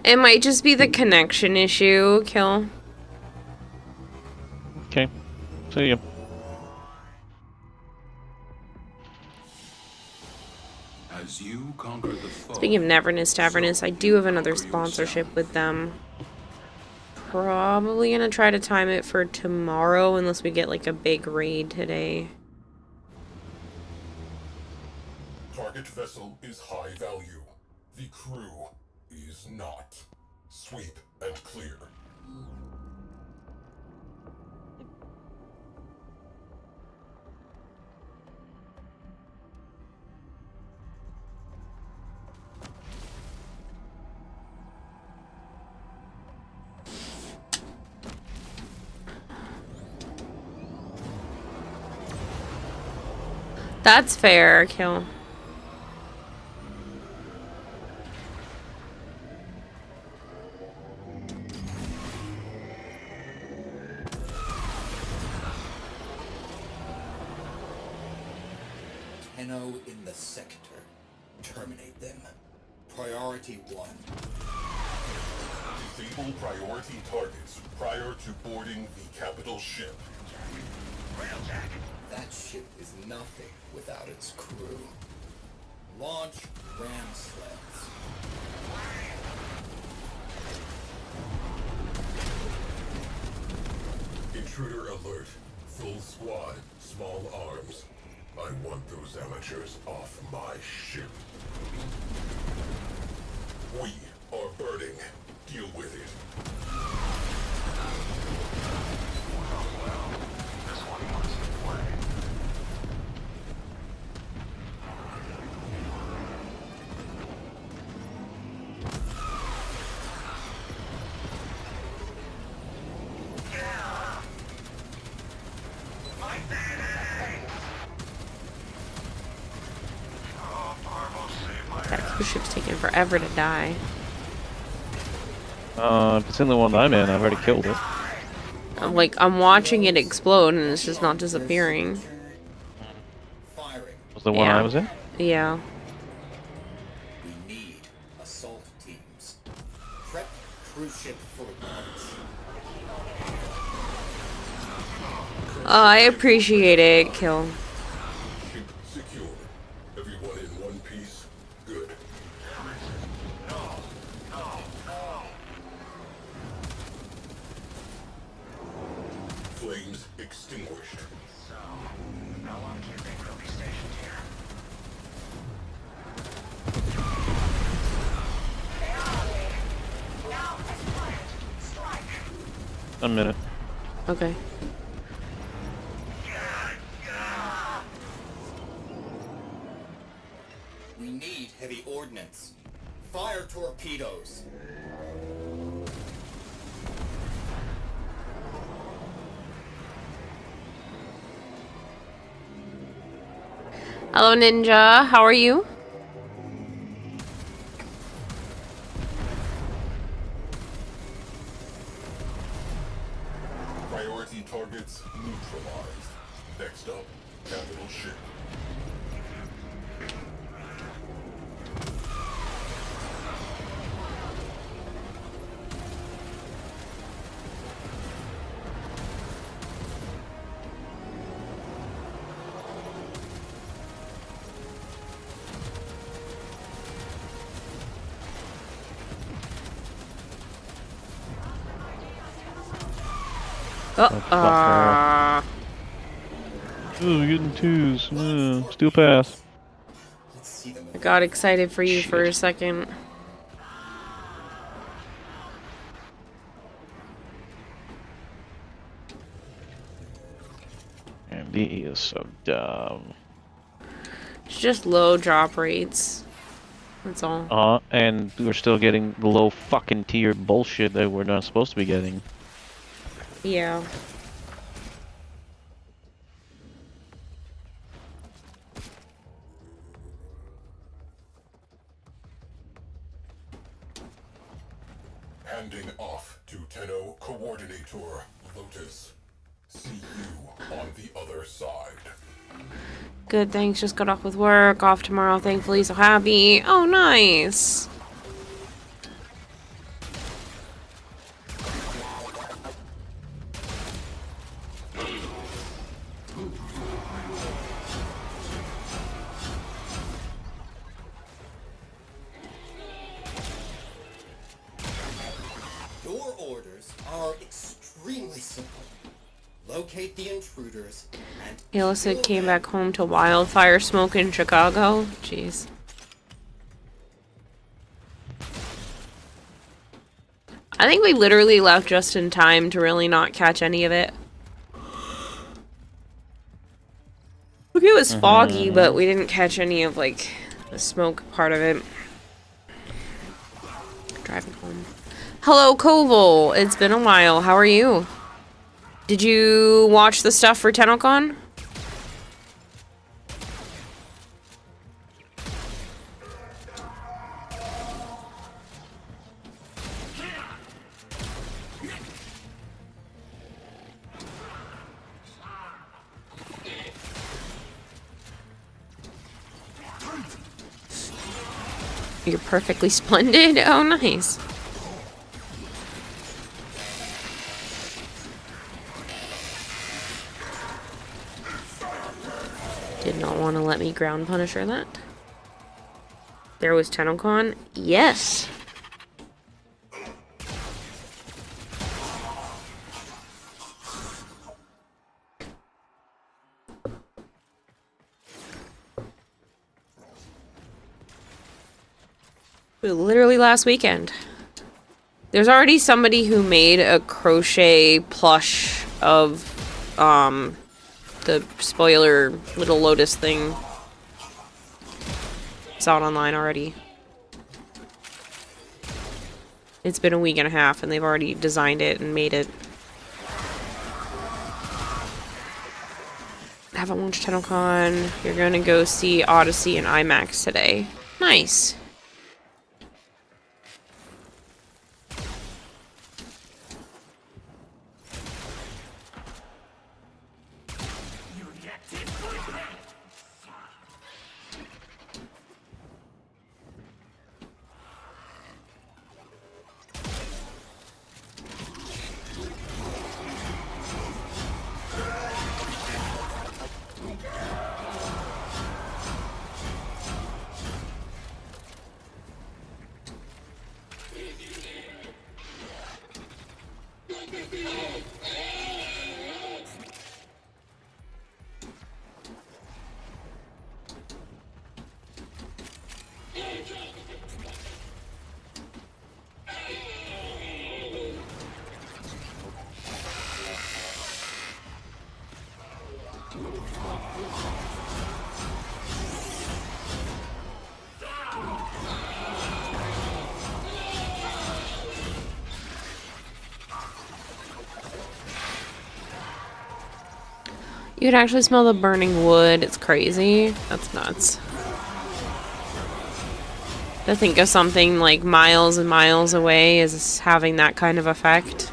It might just be the connection issue, Kill. Okay. See ya. As you conquer the foe, Speaking of Neverness Tavernus, I do have another sponsorship with them. Probably gonna try to time it for tomorrow unless we get like a big raid today. Target vessel is high value. The crew is not. Sweep and clear. That's fair, Kill. Tenno in the sector. Terminate them. Priority 1. Disable priority targets prior to boarding the capital ship. That ship is nothing without its crew. Launch ram sleds. Intruder alert. Full squad. Small arms. I want those amateurs off my ship. We are burning. Deal with it. Well, this one wants to play. My baby! Oh, Barbo saved my That cruise ship's taking forever to die. If it's in the one I'm in, I've already killed it. I'm watching it explode and it's just not disappearing. Firing. Was the one Yeah. I was in? Yeah. cruise ship for lunch. Oh, I appreciate it, Kill. Ship secured. Everyone in one piece? Good. Flames extinguished. So, how long do you think we'll be stationed here? A minute. Okay. We need heavy ordnance. Fire torpedoes. Hello, Ninja. How are you? Priority targets neutralized. Next up, capital ship. Oh, Ooh, we're getting twos. No, still pass. Let's see them. I got excited for you for a Shit. second. And he is so dumb. It's just low drop rates. That's all. And we're still getting the low fucking tier bullshit that we're not supposed to be getting. Yeah. Handing off to Tenno Coordinator Lotus. See you on the other side. Good, thanks. Just got off with work. Off tomorrow, thankfully. So happy. Oh, nice. Your orders are extremely simple. Locate the intruders and Alyssa came back home to wildfire smoke in Chicago. Jeez. I think we literally left just in time to really not catch any of it. Look, it was foggy, but we didn't catch any of, like, the smoke part of it. Driving home. Hello, Koval. It's been a while. How are you? Did you watch the stuff for TennoCon? You're perfectly splendid. Oh, nice. Did not want to let me ground Punisher that. There was TennoCon. Yes. Literally last weekend. There's already somebody who made a crochet plush of the spoiler little lotus thing. It's out online already. It's been a week and a half and they've already designed it and made it. Haven't watched TennoCon. You're gonna go see Odyssey and IMAX today. Nice. You can actually smell the burning wood. It's crazy. That's nuts. To think of something like miles and miles away is having that kind of effect.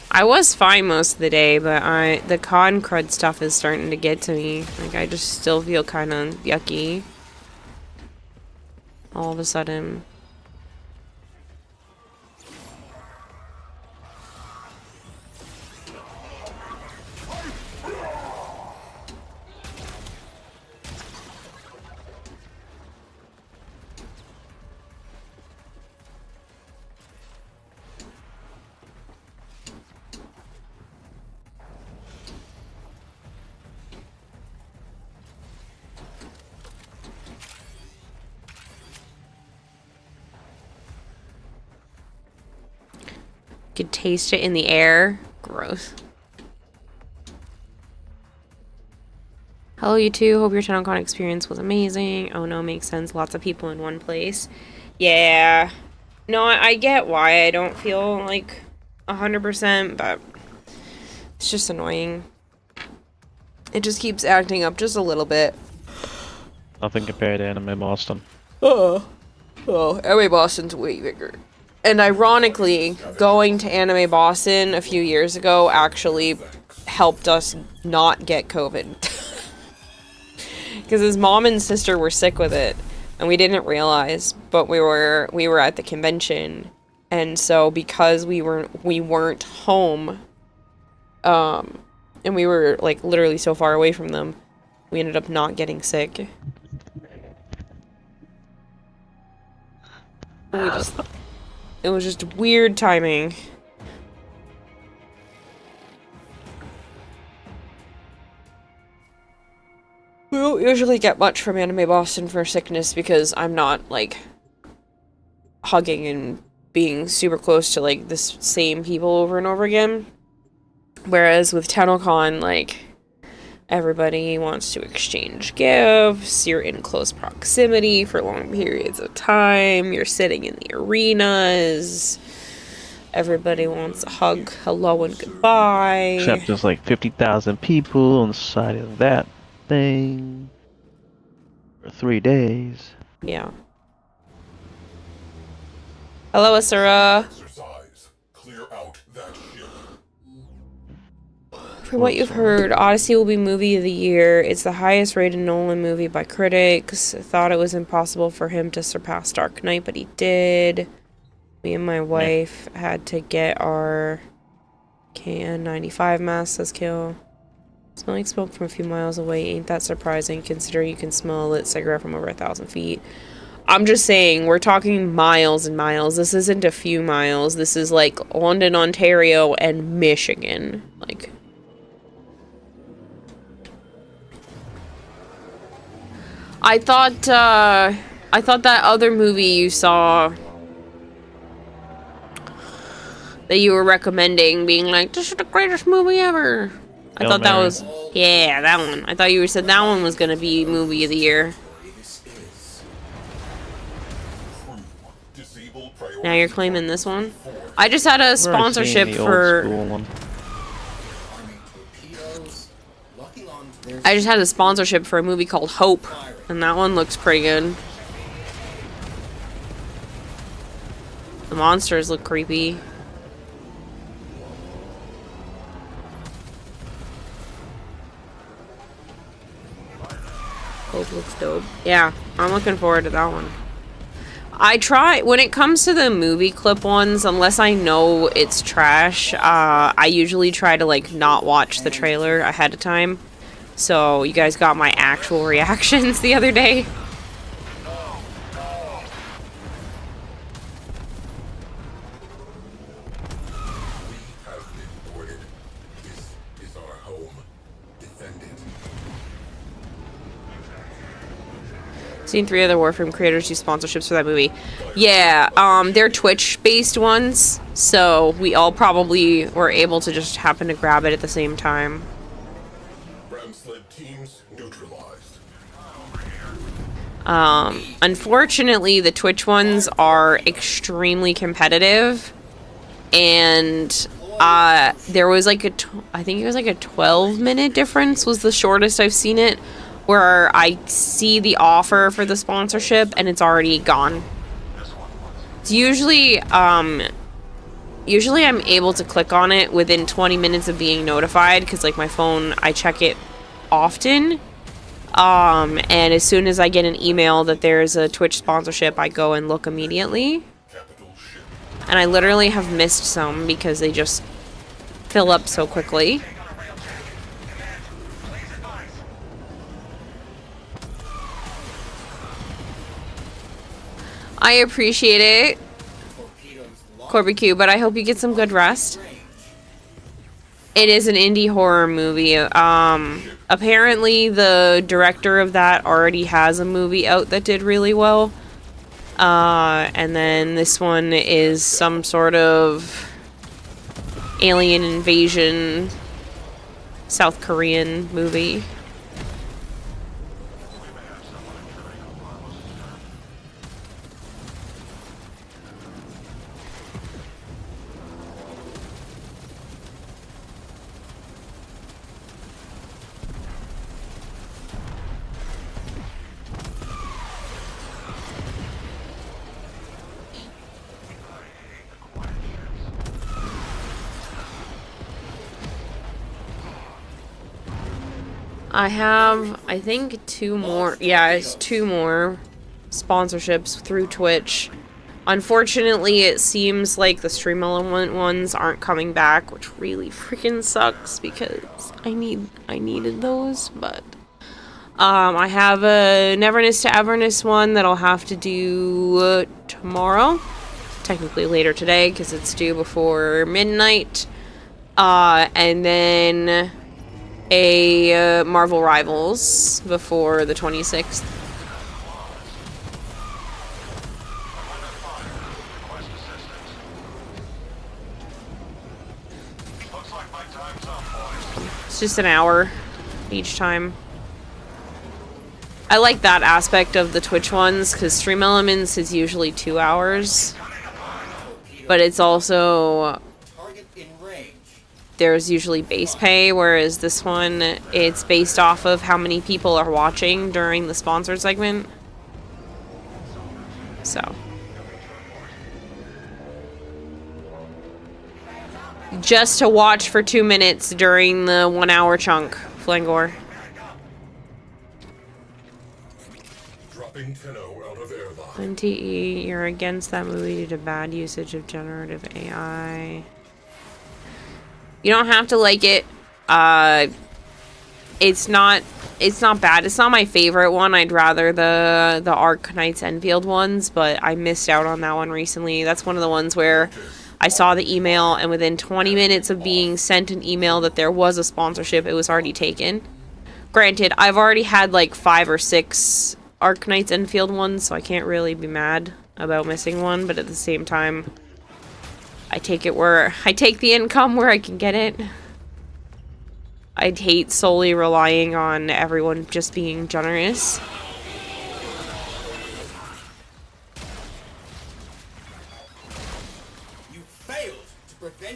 I was fine most of the day, but the con crud stuff is starting to get to me. Like, I just still feel kind of yucky. All of a sudden. Could taste it in the air. Gross. Hello, you two. Hope your TennoCon experience was amazing. Oh no, makes sense. Lots of people in one place. Yeah. No, I get why I don't feel like 100%, but it's just annoying. It just keeps acting up just a little bit. Nothing compared to Anime Boston. Oh, Anime Boston's way bigger. And ironically, going to Anime Boston a few years ago actually helped us not get COVID. Because his mom and sister were sick with it, and we didn't realize, but we were at the convention, and so because we weren't home, and we were like literally so far away from them, we ended up not getting sick. It was just weird timing. We don't usually get much from Anime Boston for sickness because I'm not, like, hugging and being super close to, like, the same people over and over again. Whereas with TennoCon, like, everybody wants to exchange gifts, you're in close proximity for long periods of time, you're sitting in the arenas, everybody wants a hug, hello, and goodbye. Except there's like 50,000 people on the side of that thing for 3 days. Yeah. Hello, Asura. Exercise. Clear out that ship. From what you've heard, Odyssey will be movie of the year. It's the highest rated Nolan movie by critics. Thought it was impossible for him to surpass Dark Knight, but he did. Me and my wife had to get our KN95 mask, says Kill. Smelling smoke from a few miles away ain't that surprising, considering you can smell a lit cigarette from over 1,000 feet. I'm just saying, we're talking miles and miles. This isn't a few miles. This is like London, Ontario, and Michigan. Like... I thought that other movie you saw that you were recommending, being like, this is the greatest movie ever. I thought that was, yeah, that one. I thought you said that one was gonna be movie of the year. Now you're claiming this one? I just had a sponsorship for... I just had a sponsorship for a movie called Hope, and that one looks pretty good. The monsters look creepy. Hope looks dope. Yeah, I'm looking forward to that one. I try, when it comes to the movie clip ones, unless I know it's trash, I usually try to, like, not watch the trailer ahead of time. So, you guys got my actual reactions the other day. Seen 3 other Warframe creators use sponsorships for that movie. Yeah, they're Twitch-based ones, so we all probably were able to just happen to grab it at the same time. Teams neutralized. Unfortunately, the Twitch ones are extremely competitive, and there was like I think it was like a 12-minute difference was the shortest I've seen it, where I see the offer for the sponsorship and it's already gone. It's usually I'm able to click on it within 20 minutes of being notified, because like my phone, I check it often. And as soon as I get an email that there's a Twitch sponsorship, I go and look immediately. And I literally have missed some because they just fill up so quickly. I appreciate it, Corby Q, but I hope you get some good rest. It is an indie horror movie. Apparently the director of that already has a movie out that did really well. And then this one is some sort of alien invasion South Korean movie. I have, I think, two more. Yeah, it's two more sponsorships through Twitch. Unfortunately, it seems like the Stream Element ones aren't coming back, which really freaking sucks because I needed those. But I have a Neverness to Everness one that I'll have to do tomorrow. Technically later today because it's due before midnight. And then a Marvel Rivals before the 26th. It's just an hour each time. I like that aspect of the Twitch ones because Stream Elements is usually 2 hours, but it's also there's usually base pay, whereas this one, it's based off of how many people are watching during the sponsored segment. So. Just to watch for 2 minutes during the 1 hour chunk, Flangor. NTE, you're against that movie due to bad usage of generative AI. You don't have to like it. It's not bad. It's not my favorite one. I'd rather the Arc Knights Enfield ones, but I missed out on that one recently. That's one of the ones where I saw the email, and within 20 minutes of being sent an email that there was a sponsorship, it was already taken. Granted, I've already had like 5 or 6 Arc Knights Enfield ones, so I can't really be mad about missing one, but at the same time, I take the income where I can get it. I'd hate solely relying on everyone just being generous.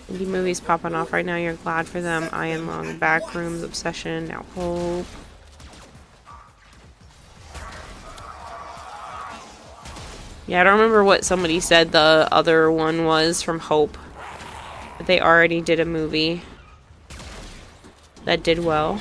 Indie movies popping off right now. You're glad for them. I am on Backrooms, Obsession, now Hope. Yeah, I don't remember what somebody said the other one was from Hope. But they already did a movie that did well.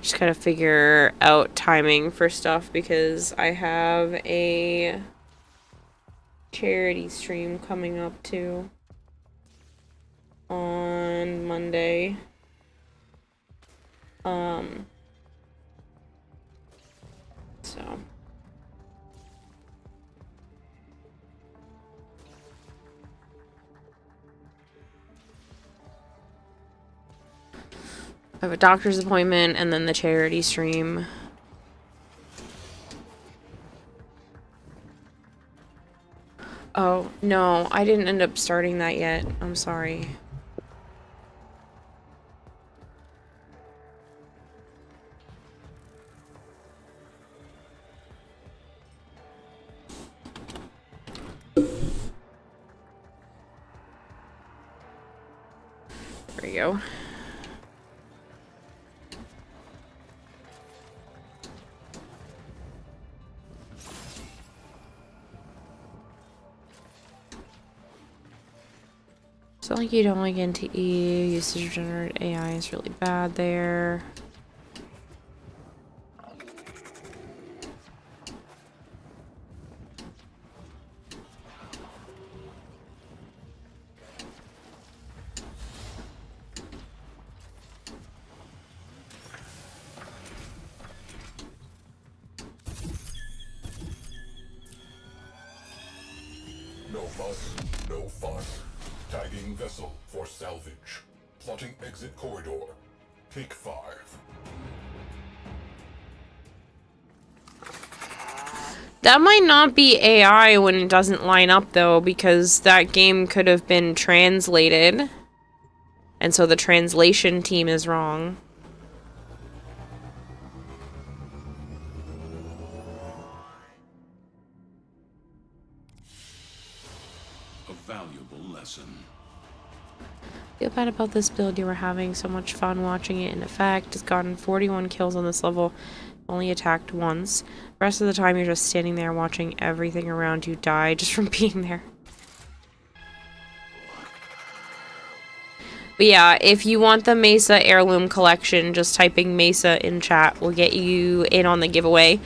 Just gotta figure out timing for stuff because I have a charity stream coming up too on Monday. So I have a doctor's appointment and then the charity stream. Oh, no, I didn't end up starting that yet. I'm sorry. There we go. So like you don't like NTE, usage of generated AI is really bad there. No fuss, no fuss. Tagging vessel for salvage. Plotting exit corridor. Take 5. That might not be AI when it doesn't line up though, because that game could have been translated. And so the translation team is wrong. A valuable lesson. Feel bad about this build. You were having so much fun watching it. In effect, it's gotten 41 kills on this level. Only attacked once. The rest of the time you're just standing there watching everything around you die just from being there. But yeah, if you want the Mesa Heirloom Collection, just typing Mesa in chat will get you in on the giveaway.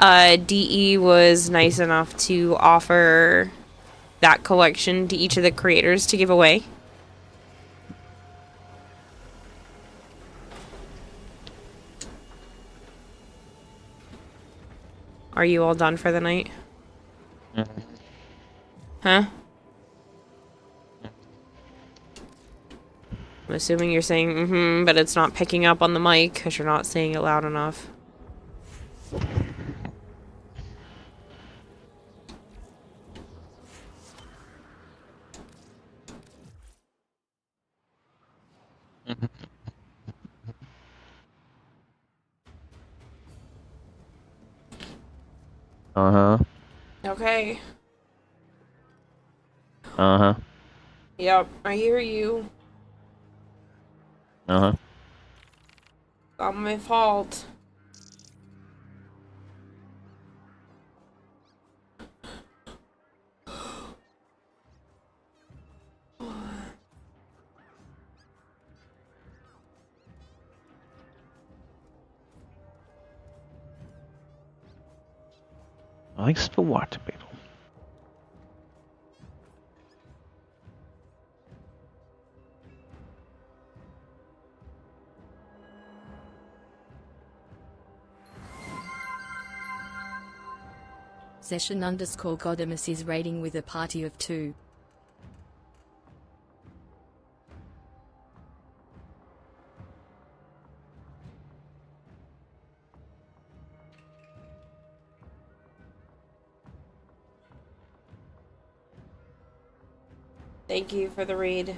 DE was nice enough to offer that collection to each of the creators to give away. Are you all done for the night? Huh? I'm assuming you're saying mm-hmm, but it's not picking up on the mic because you're not saying it loud enough. Uh-huh. Okay. Uh-huh. Yep, I hear you. Uh-huh. Not my fault. Thanks for what, people? Session_Godimus is raiding with a party of 2. Thank you for the raid.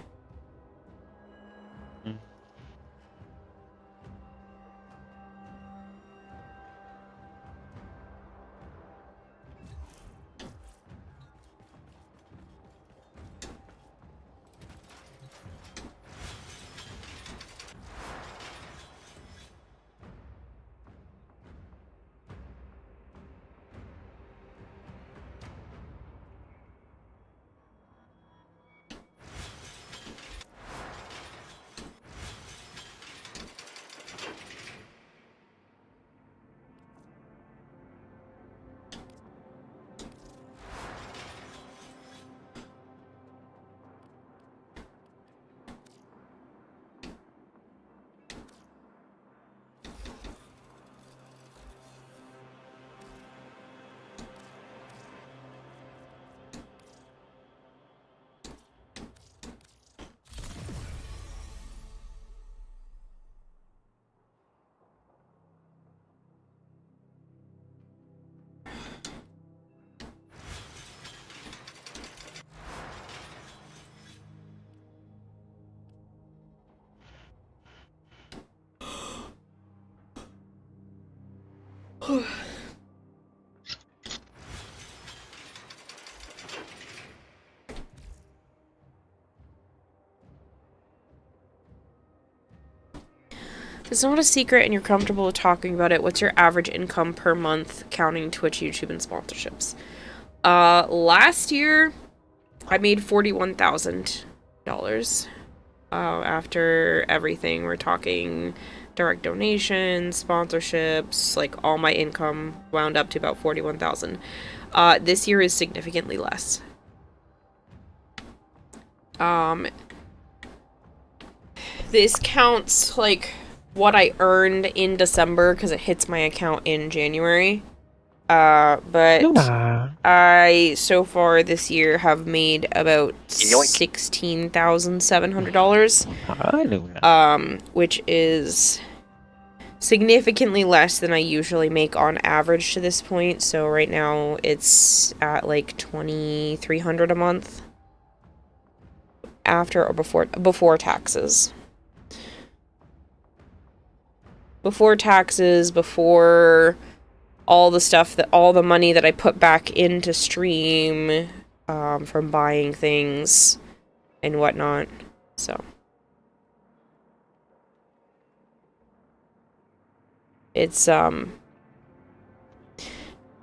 It's not a secret and you're comfortable with talking about it. What's your average income per month counting Twitch, YouTube, and sponsorships? Last year I made $41,000. After everything, we're talking direct donations, sponsorships, like all my income wound up to about 41,000. This year is significantly less. This counts like what I earned in December because it hits my account in January. But I so far this year have made about $16,700. Which is significantly less than I usually make on average to this point. So right now it's at like $2,300 a month after or before taxes. Before taxes, before all the stuff all the money that I put back into stream from buying things and whatnot. So it's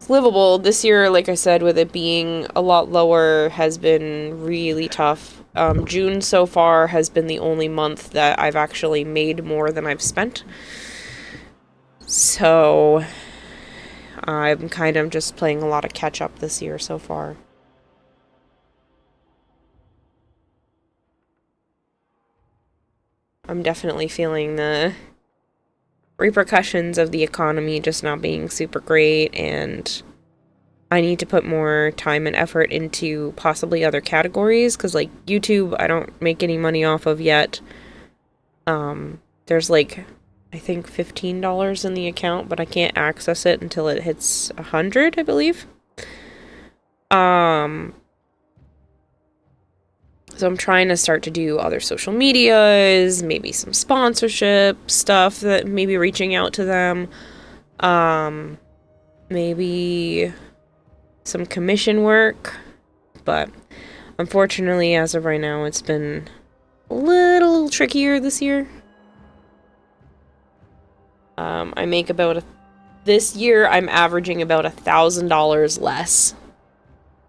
livable. This year, like I said, with it being a lot lower, has been really tough. June so far has been the only month that I've actually made more than I've spent. So I'm kind of just playing a lot of catch up this year so far. I'm definitely feeling the repercussions of the economy just not being super great, and I need to put more time and effort into possibly other categories, because like YouTube I don't make any money off of yet. There's like I think $15 in the account, but I can't access it until it hits 100, I believe. So I'm trying to start to do other social medias, maybe some sponsorship stuff, that maybe reaching out to them. Maybe some commission work. But unfortunately, as of right now, it's been a little trickier this year. I make about this year I'm averaging about $1,000 less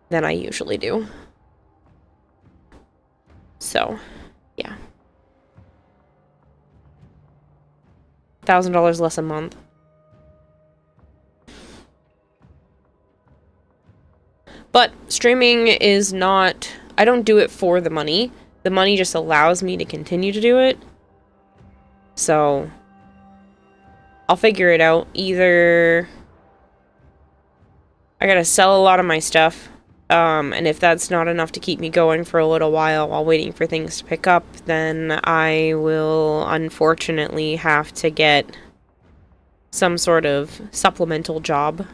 than I usually do. So, yeah. $1,000 less a month. But streaming is not, I don't do it for the money. The money just allows me to continue to do it. So I'll figure it out. Either I gotta sell a lot of my stuff, and if that's not enough to keep me going for a little while waiting for things to pick up, then I will unfortunately have to get some sort of supplemental job.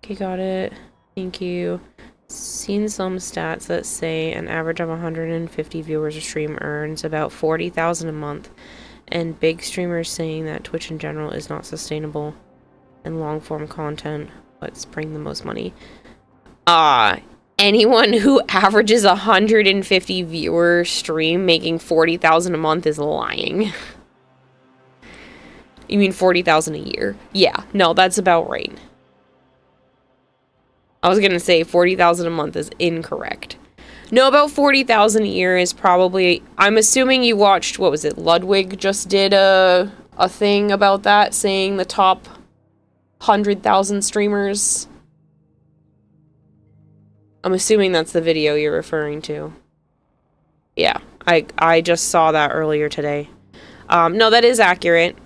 Okay, got it. Thank you. Seen some stats that say an average of 150 viewers a stream earns about $40,000 a month. And big streamers saying that Twitch in general is not sustainable and long-form content what's bring the most money. Anyone who averages 150 viewer stream making $40,000 a month is lying. You mean 40,000 a year? Yeah, no, that's about right. I was gonna say 40,000 a month is incorrect. No, about 40,000 a year is probably... I'm assuming you watched, what was it, Ludwig just did a thing about that, saying the top 100,000 streamers. I'm assuming that's the video you're referring to. Yeah, I just saw that earlier today. No, that is accurate.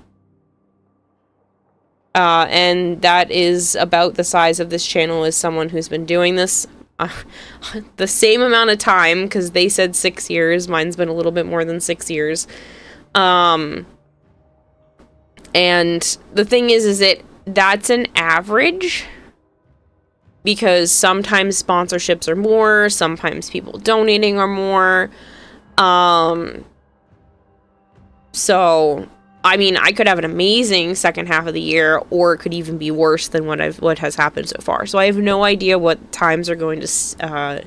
And that is about the size of this channel as someone who's been doing this the same amount of time, because they said 6 years. Mine's been a little bit more than 6 years. And the thing is that's an average, because sometimes sponsorships are more, sometimes people donating are more. So I mean, I could have an amazing second half of the year, or it could even be worse than what has happened so far. So I have no idea what times are going to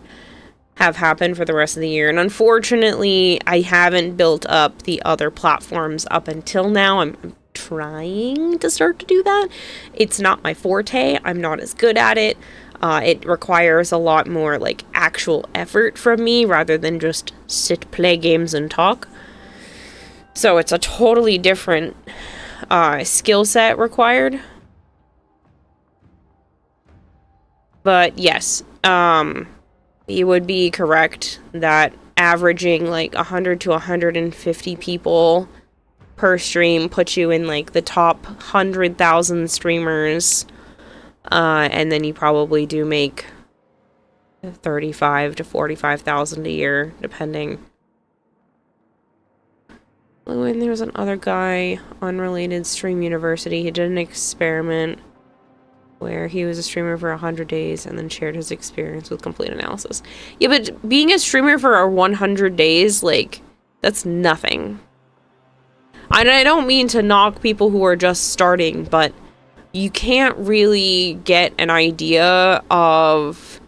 have happened for the rest of the year. And unfortunately, I haven't built up the other platforms up until now. I'm trying to start to do that. It's not my forte. I'm not as good at it. It requires a lot more like actual effort from me rather than just sit, play games, and talk. So it's a totally different skill set required. But yes, you would be correct that averaging like 100 to 150 people per stream puts you in like the top 100,000 streamers. And then you probably do make 35 to 45,000 a year, depending. And there was another guy, Unrelated Stream University. He did an experiment where he was a streamer for 100 days and then shared his experience with complete analysis. Yeah, but being a streamer for 100 days, like, that's nothing. And I don't mean to knock people who are just starting, but you can't really get an idea of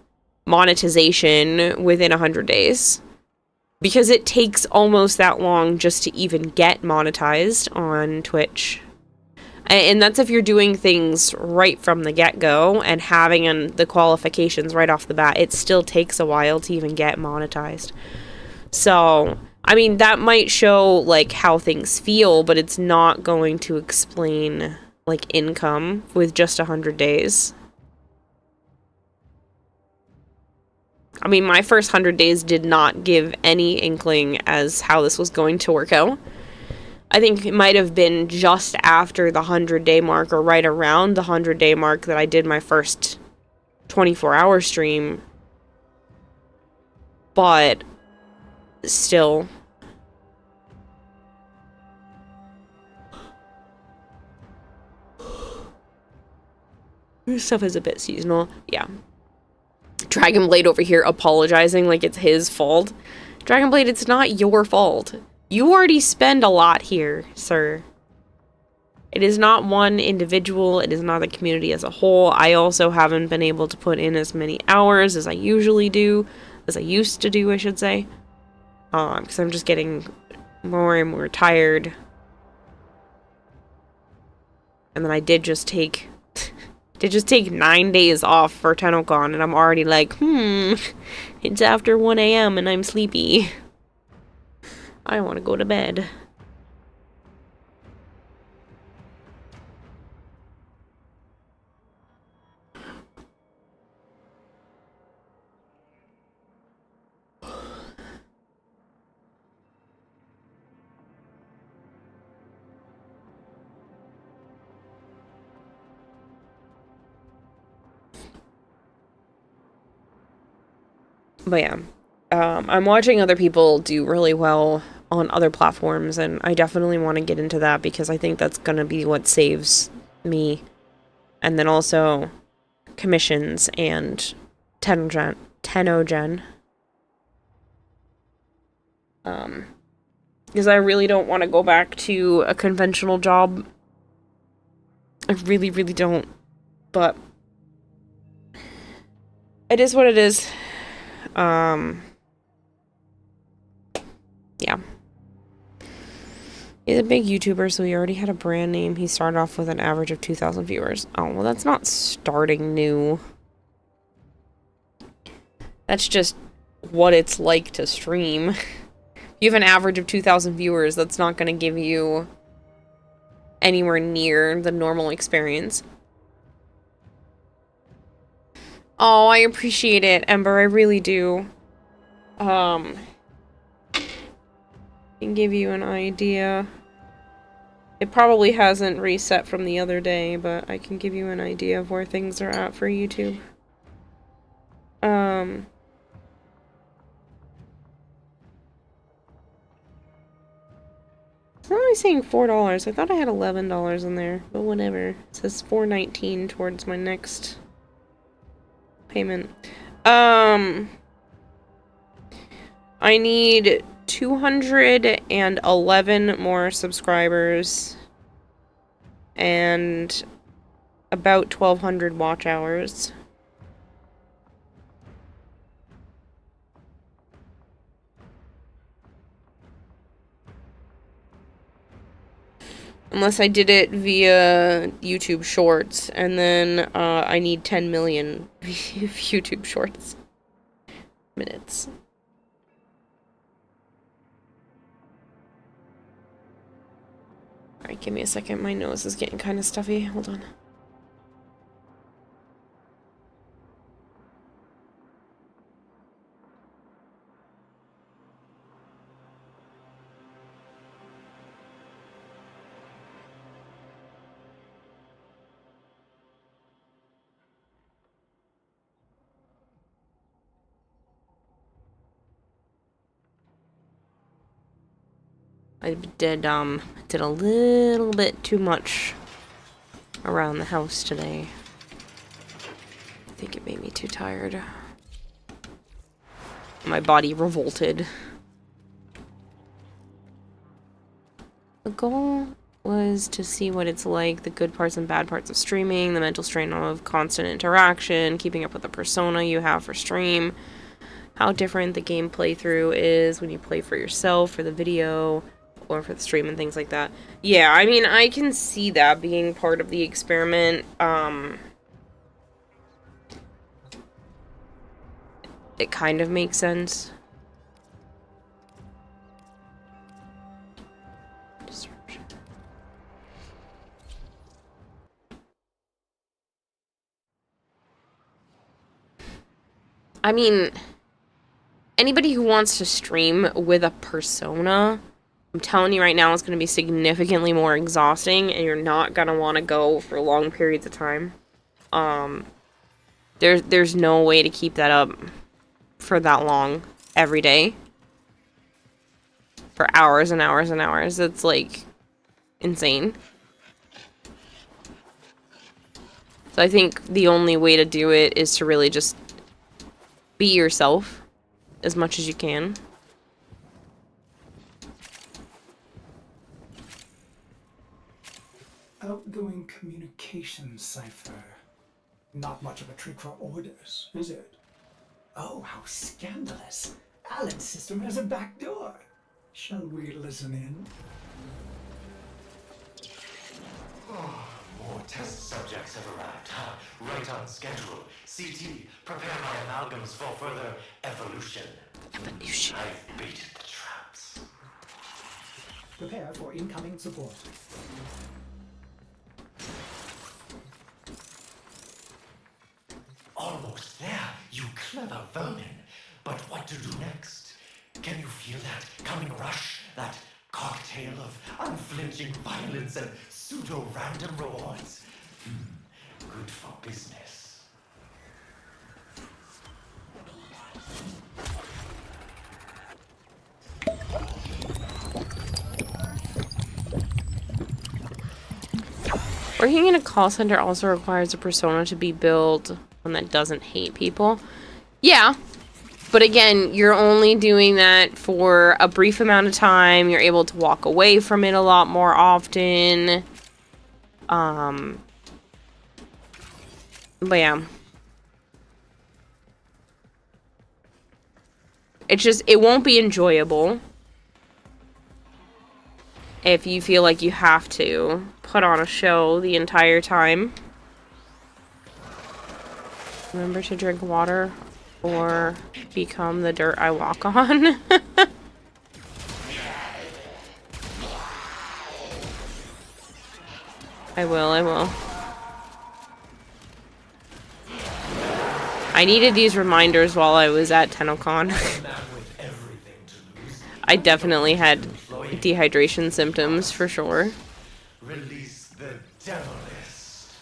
monetization within 100 days. Because it takes almost that long just to even get monetized on Twitch. And that's if you're doing things right from the get-go and having the qualifications right off the bat. It still takes a while to even get monetized. So, I mean, that might show, like, how things feel, but it's not going to explain, like, income with just 100 days. I mean, my first 100 days did not give any inkling as how this was going to work out. I think it might have been just after the 100-day mark or right around the 100-day mark that I did my first 24-hour stream. But still. This stuff is a bit seasonal. Yeah. Dragonblade over here apologizing like it's his fault. Dragonblade, it's not your fault. You already spend a lot here, sir. It is not one individual. It is not the community as a whole. I also haven't been able to put in as many hours as I usually do. As I used to do, I should say. Because I'm just getting more and more tired. And then I did just take 9 days off for TennoCon, and I'm already like, it's after 1 a.m. and I'm sleepy. I want to go to bed. But yeah, I'm watching other people do really well on other platforms, and I definitely want to get into that because I think that's going to be what saves me. And then also commissions and Tennogen. Because I really don't want to go back to a conventional job. I really, really don't. But it is what it is. Yeah. He's a big YouTuber, so he already had a brand name. He started off with an average of 2,000 viewers. Oh, well, that's not starting new. That's just what it's like to stream. You have an average of 2,000 viewers, that's not going to give you anywhere near the normal experience. Oh, I appreciate it, Ember. I really do. I can give you an idea. It probably hasn't reset from the other day, but I can give you an idea of where things are at for YouTube. It's only saying $4. I thought I had $11 in there, but whatever. It says $4.19 towards my next payment. I need 211 more subscribers and about 1,200 watch hours. Unless I did it via YouTube Shorts, and then I need 10 million YouTube Shorts minutes. Alright, give me a second. My nose is getting kind of stuffy. Hold on. I did a little bit too much around the house today. I think it made me too tired. My body revolted. The goal was to see what it's like, the good parts and bad parts of streaming, the mental strain of constant interaction, keeping up with the persona you have for stream, how different the game playthrough is when you play for yourself, for the video, or for the stream and things like that. Yeah, I mean, I can see that being part of the experiment. It kind of makes sense. I mean, anybody who wants to stream with a persona, I'm telling you right now, it's going to be significantly more exhausting, and you're not going to want to go for long periods of time. There's no way to keep that up for that long every day. For hours and hours and hours. It's, like, insane. So I think the only way to do it is to really just be yourself as much as you can. Outgoing communication cipher. Not much of a trick for orders, is it? Oh, how scandalous. Alan's system has a back door. Shall we listen in? More test subjects have arrived. Right on schedule. CT, prepare my amalgams for further evolution. Evolution. I've baited the traps. Prepare for incoming support. Almost there, you clever vermin. But what to do next? Can you feel that coming rush? That cocktail of unflinching violence and pseudo-random rewards? Good for business. Working in a call center also requires a persona to be built, one that doesn't hate people. Yeah. But again, you're only doing that for a brief amount of time. You're able to walk away from it a lot more often. But yeah. It's just, it won't be enjoyable if you feel like you have to put on a show the entire time. Remember to drink water or become the dirt I walk on. I will. I needed these reminders while I was at TennoCon. I definitely had dehydration symptoms for sure. Release the devilist.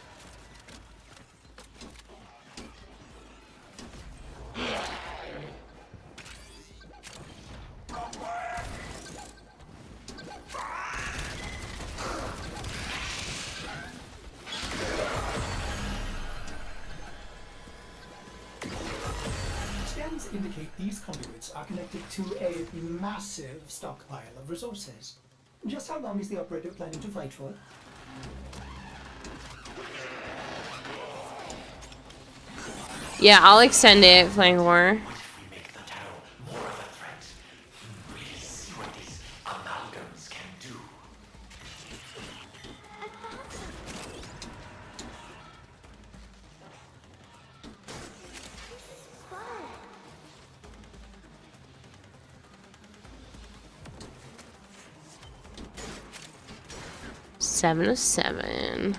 Scans indicate these conduits are connected to a massive stockpile of resources. Just how long is the operator planning to fight for? Yeah, I'll extend it, Flangor. What if we make the town more of a threat? We'll see what these amalgams can do. 7 of 7.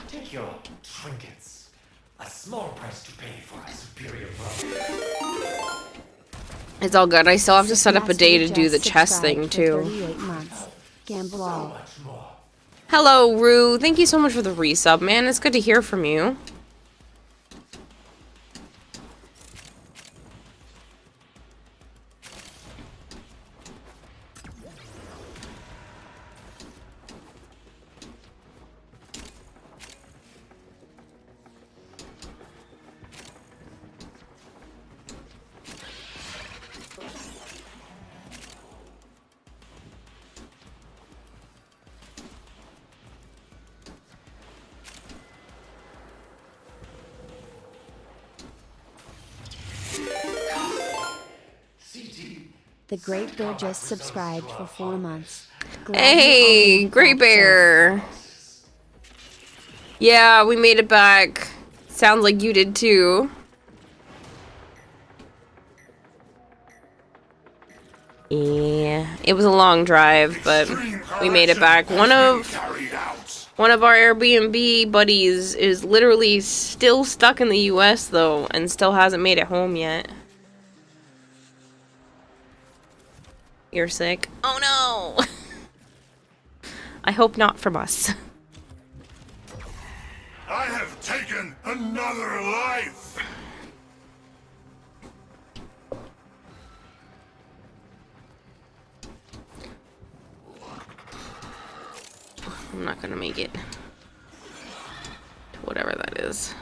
Take your trinkets. A small price to pay for a superior product. It's all good. I still have to set up a day to do the Just chest thing, subscribed for too. 38 months. Gamble all. Hello, Rue. Thank you so much for the resub, man. It's good to hear from you. The Great Bear just subscribed for 4 months. Glad Hey, you're all Great Bear. Yeah, we made it back. Sounds like you did too. Yeah, it was a long drive, but we made it back. One of our Airbnb buddies is literally still stuck in the US though, and still hasn't made it home yet. You're sick? Oh no! I hope not from us. I have taken another life! I'm not gonna make it. To whatever that is.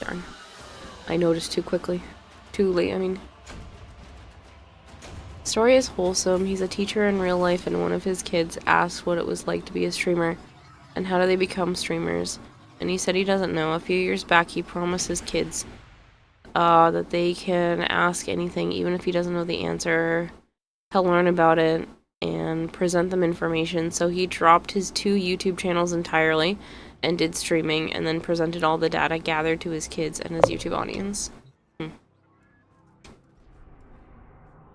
Darn. I noticed too quickly. Too late, I mean. Story is wholesome. He's a teacher in real life, and one of his kids asked what it was like to be a streamer and how do they become streamers. And he said he doesn't know. A few years back, he promised his kids that they can ask anything, even if he doesn't know the answer. He'll learn about it and present them information. So he dropped his 2 YouTube channels entirely and did streaming, and then presented all the data gathered to his kids and his YouTube audience.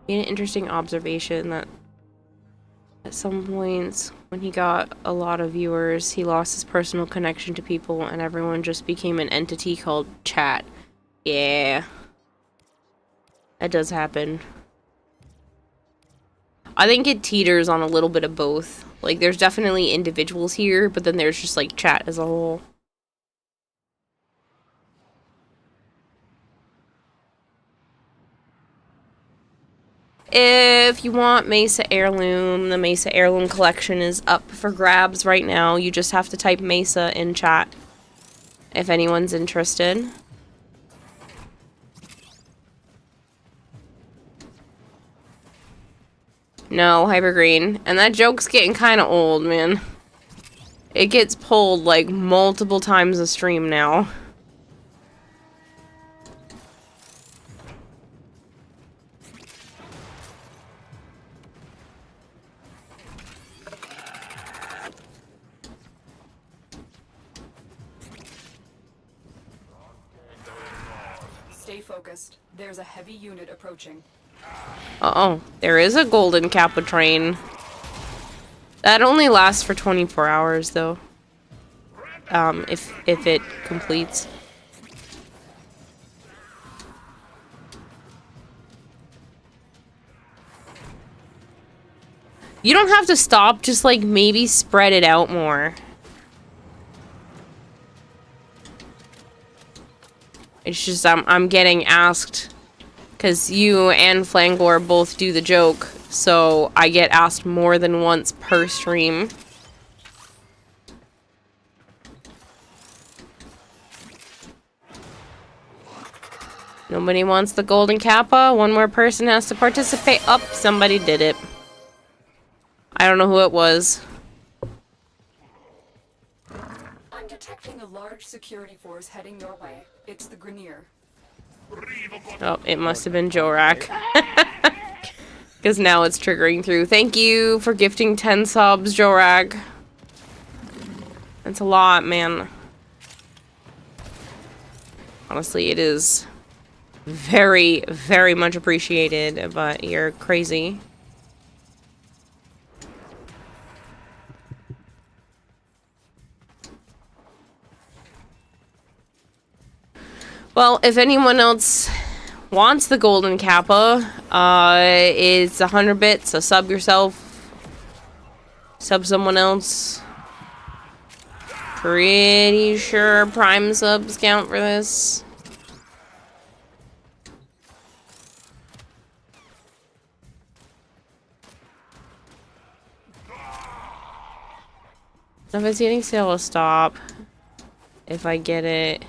An interesting observation that at some points when he got a lot of viewers, he lost his personal connection to people and everyone just became an entity called chat. Yeah. That does happen. I think it teeters on a little bit of both. Like, there's definitely individuals here, but then there's just, like, chat as a whole. If you want Mesa Heirloom, the Mesa Heirloom collection is up for grabs right now. You just have to type Mesa in chat if anyone's interested. No, Hypergreen. And that joke's getting kind of old, man. It gets pulled like multiple times a stream now. Stay focused. There's a heavy unit approaching. Uh-oh. There is a golden Kappa train. That only lasts for 24 hours, though. If it completes. You don't have to stop, just like maybe spread it out more. It's just I'm getting asked because you and Flangor both do the joke, so I get asked more than once per stream. Nobody wants the golden kappa. One more person has to participate. Oh, somebody did it. I don't know who it was. I'm detecting a large security force heading your way. It's the Grenier. Oh, it must have been Jorak. Because now it's triggering through. Thank you for gifting 10 subs, Jorak. That's a lot, man. Honestly, it is very, very much appreciated, but you're crazy. Well, if anyone else wants the golden kappa, it's 100 bits, so sub yourself, sub someone else. Pretty sure Prime subs count for this. If it's getting sale, I'll stop. If I get it,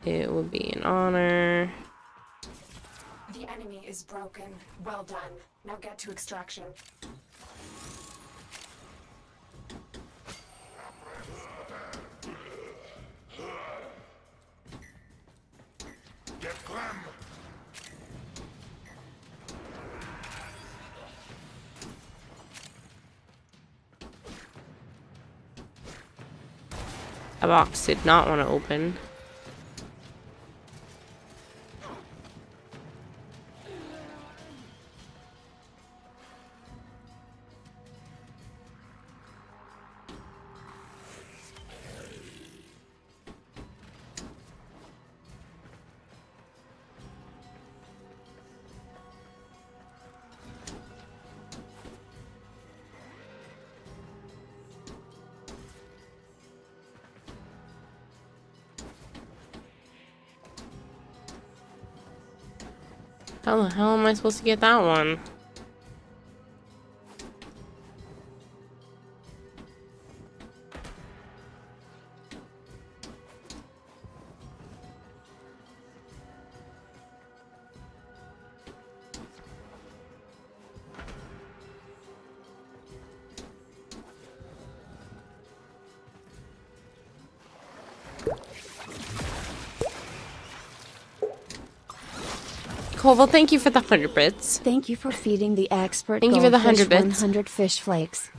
it would be an honor. The enemy is broken. Well done. Now get to extraction. Get Clem! A box did not want to open. How the hell am I supposed to get that one? Koval, thank you for the 100 bits. Thank you for feeding the expert. Thank you for the 100 goldfish bits. 100 fish flakes.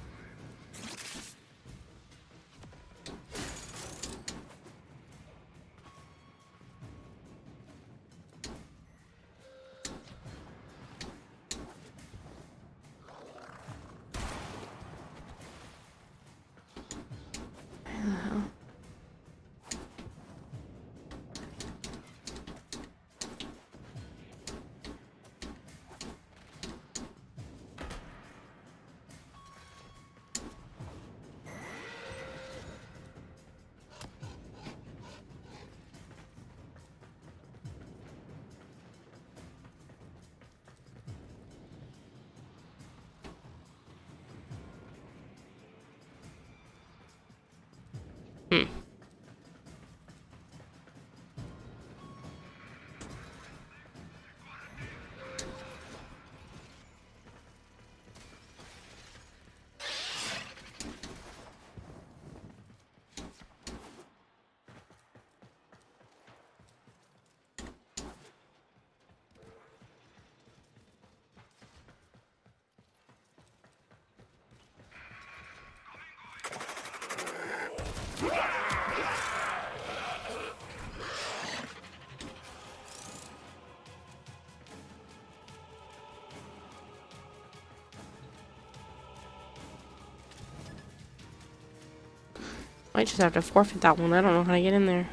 Might just have to forfeit that one. I don't know how to get in there.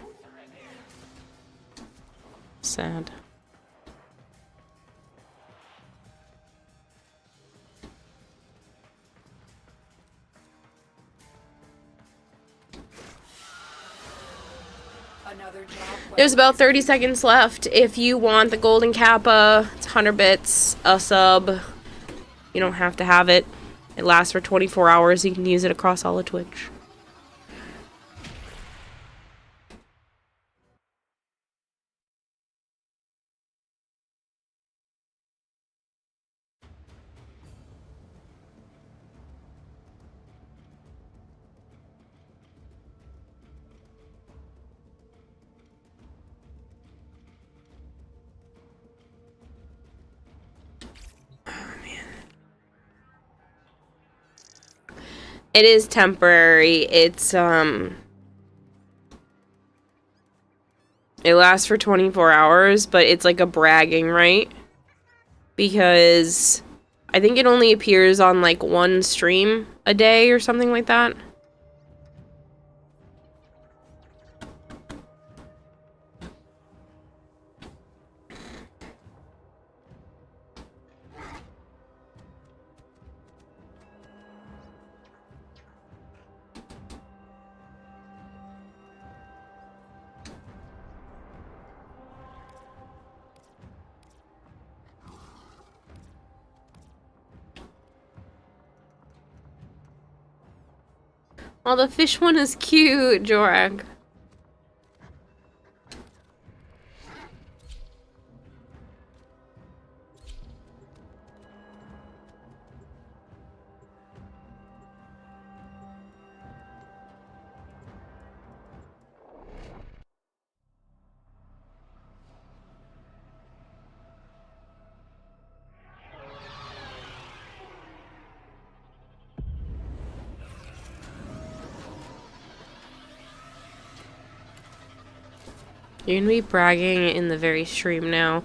Sad. Another job There's about 30 seconds left. If you want the golden kappa, it's 100 bits, a sub. You don't have to have it. It lasts for 24 hours. You can use it across all of Twitch. It is temporary. It lasts for 24 hours, but it's like a bragging right, because I think it only appears on like one stream a day or something like that. Oh, the fish one is cute, Jorag. You're gonna be bragging in the very stream now.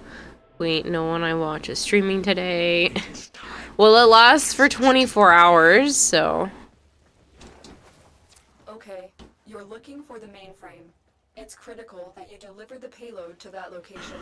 Wait, no one I watch is streaming today. Well, it lasts for 24 hours, so... Okay, you're looking for the mainframe. It's critical that you deliver the payload to that location.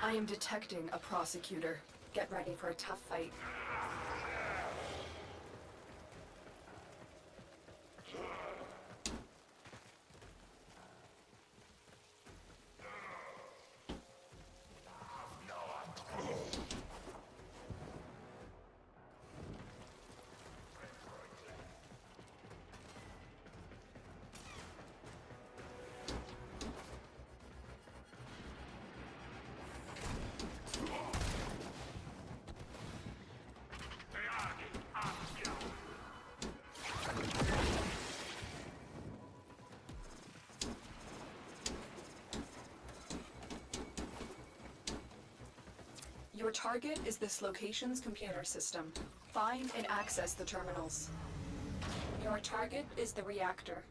I am detecting a prosecutor. Get ready for a tough fight. Your target is this location's computer system. Find and access the terminals. Your target is the reactor.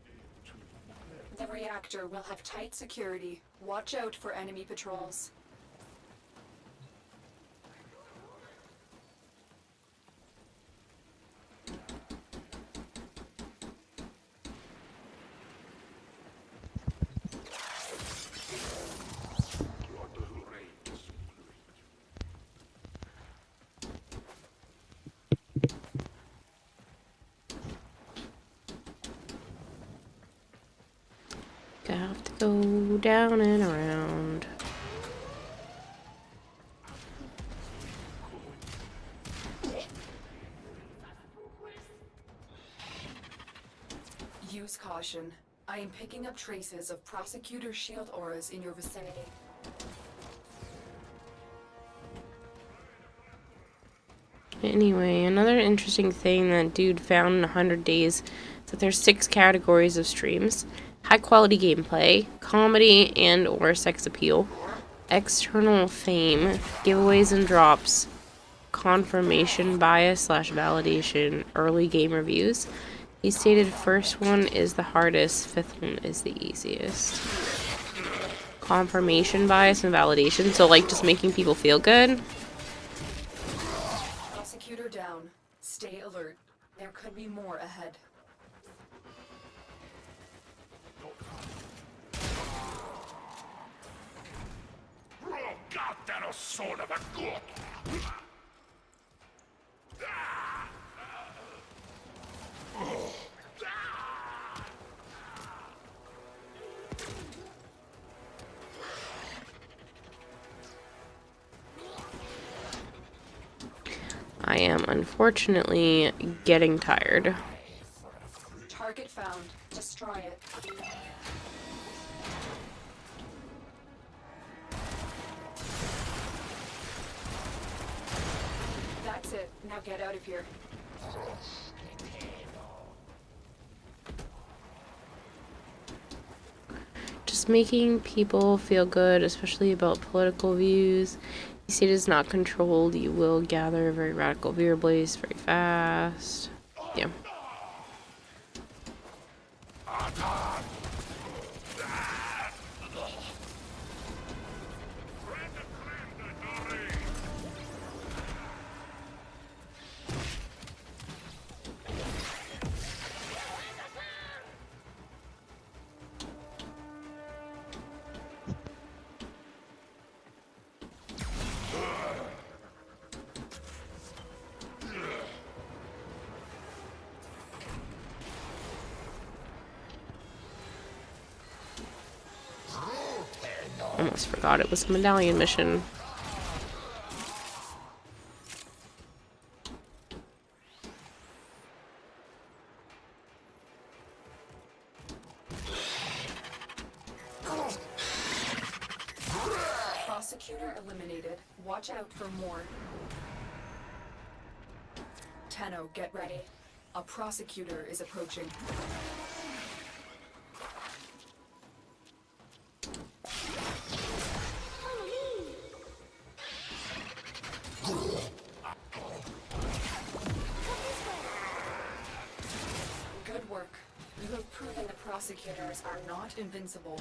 The reactor will have tight security. Watch out for enemy patrols. I have to go down and around. Use caution. I am picking up traces of prosecutor shield auras in your vicinity. Anyway, another interesting thing that dude found in 100 days is that there's 6 categories of streams. High quality gameplay, comedy and or sex appeal, external fame, giveaways and drops, confirmation bias / validation, early game reviews. He stated first one is the hardest, fifth one is the easiest. Confirmation bias and validation, so like just making people feel good. Prosecutor down. Stay alert. There could be more ahead. God, that a son of a good. I am unfortunately getting tired. Target found. Destroy it. That's it. Now get out of here. Just making people feel good, especially about political views. The state is not controlled. You will gather a very radical viewer base very fast. Yeah. Almost forgot it was a medallion mission. Prosecutor eliminated. Watch out for more. Tenno, get ready. A prosecutor is approaching. Good work. You have proven the prosecutors are not invincible.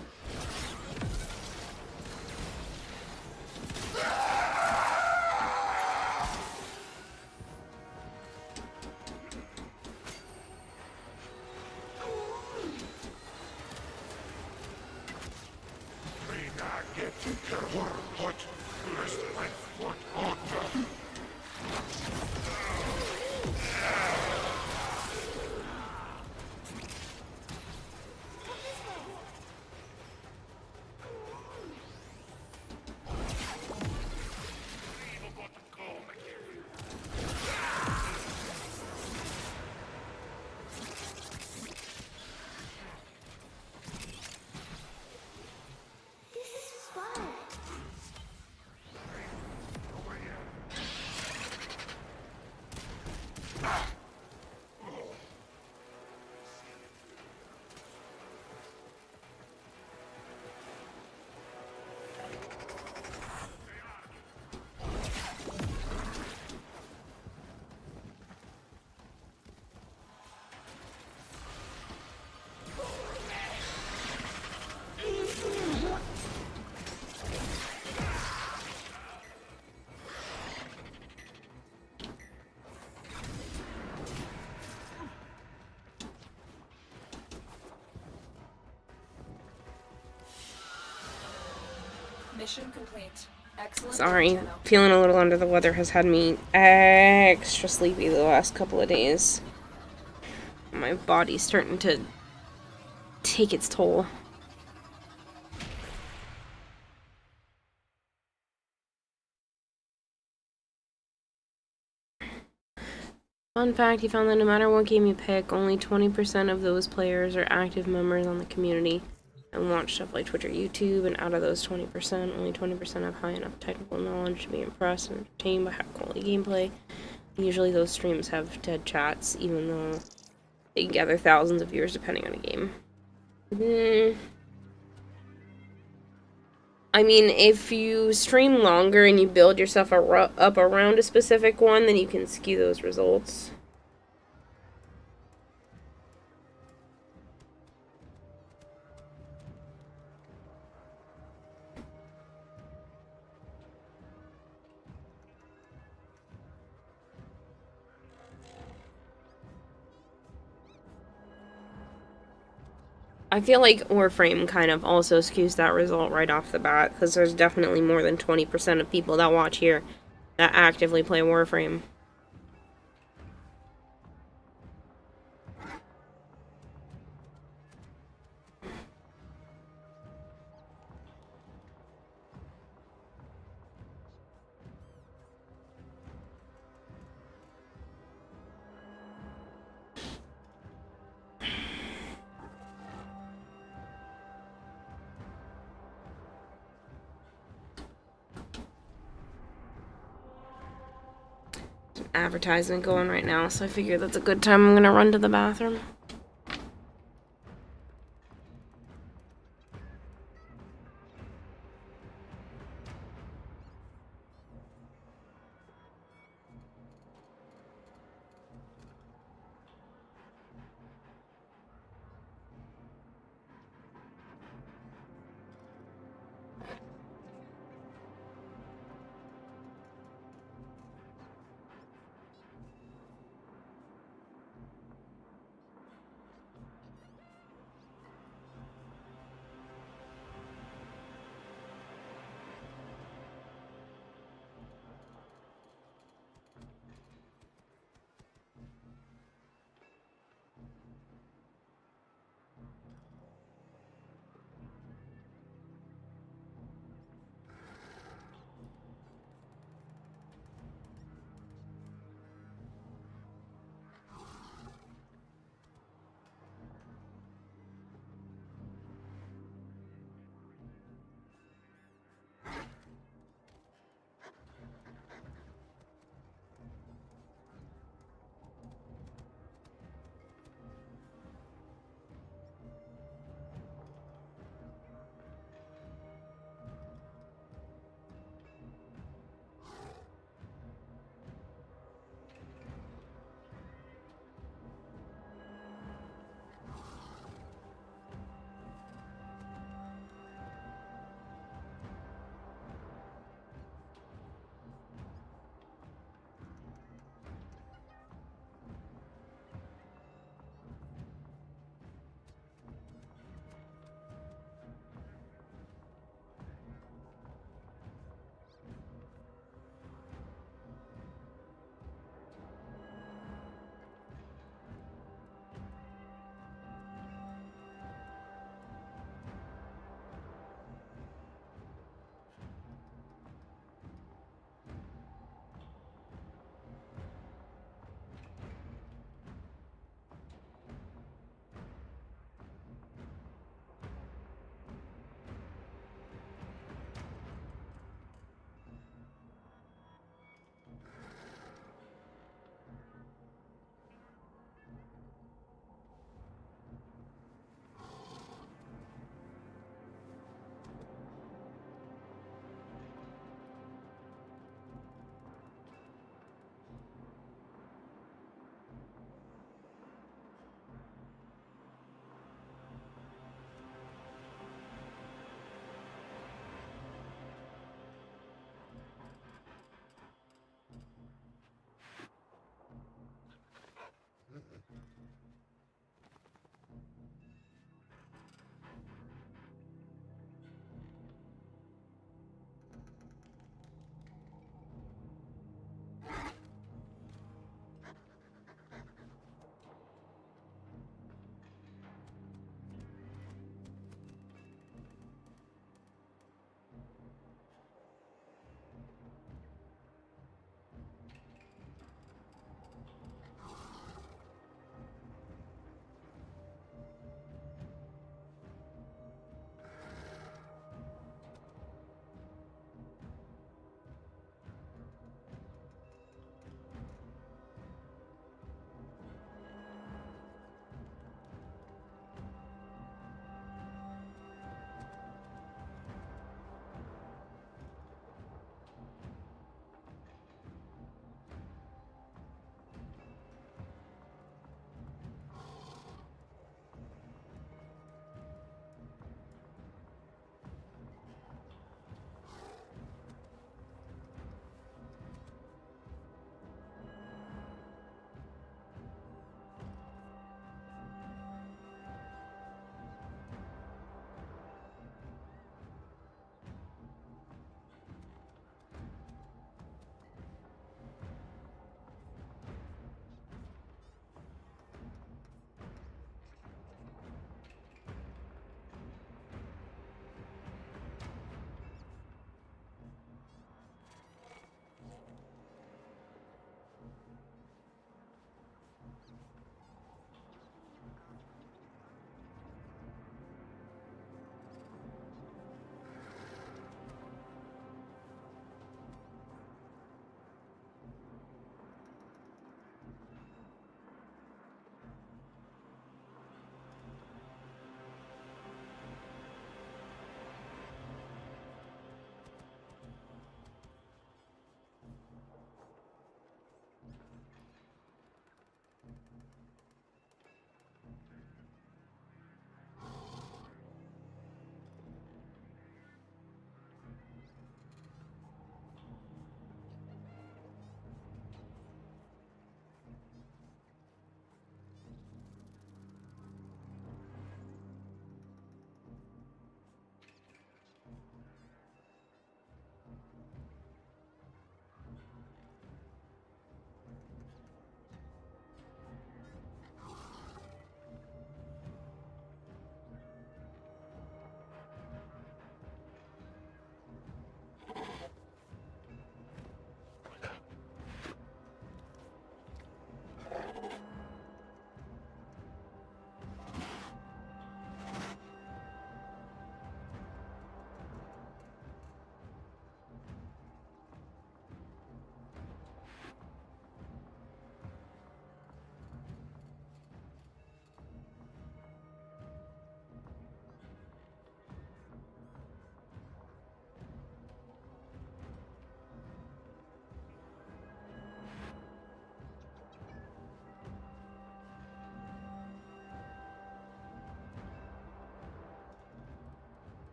Mission complete. Excellent. Sorry, feeling a little under the weather has had me extra sleepy the last couple of days. My body's starting to take its toll. Fun fact, he found that no matter what game you pick, only 20% of those players are active members on the community and watch stuff like Twitch or YouTube, and out of those 20%, only 20% have high enough technical knowledge to be impressed and entertained by high-quality gameplay. Usually those streams have dead chats, even though they gather thousands of viewers depending on a game. I mean, if you stream longer and you build yourself up around a specific one, then you can skew those results. I feel like Warframe kind of also skews that result right off the bat, because there's definitely more than 20% of people that watch here that actively play Warframe. Advertisement going right now, so I figure that's a good time. I'm gonna run to the bathroom.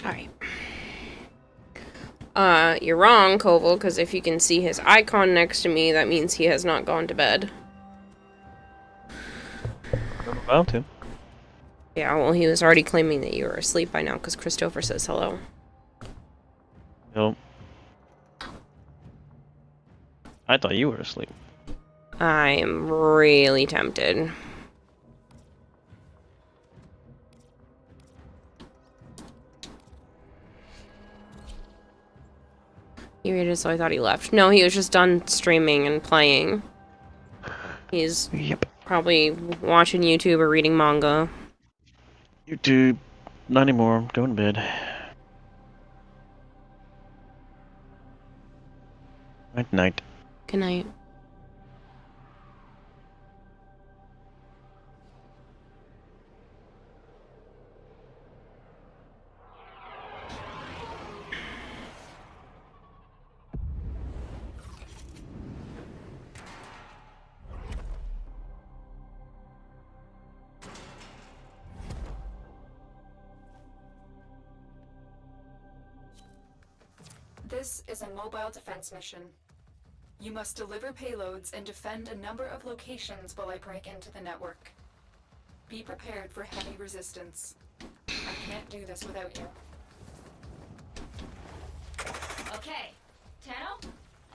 Alright. You're wrong, Koval, because if you can see his icon next to me, that means he has not gone to bed. I'm about to. Yeah, well, he was already claiming that you were asleep by now, because Christopher says hello. Nope. I thought you were asleep. I am really tempted. He read it, so I thought he left. No, he was just done streaming and playing. He's probably watching YouTube or reading manga. YouTube. Not anymore. I'm going to bed. Night night. Good night. This is a mobile defense mission. You must deliver payloads and defend a number of locations while I break into the network. Be prepared for heavy resistance. I can't do this without you. Okay, Tenno,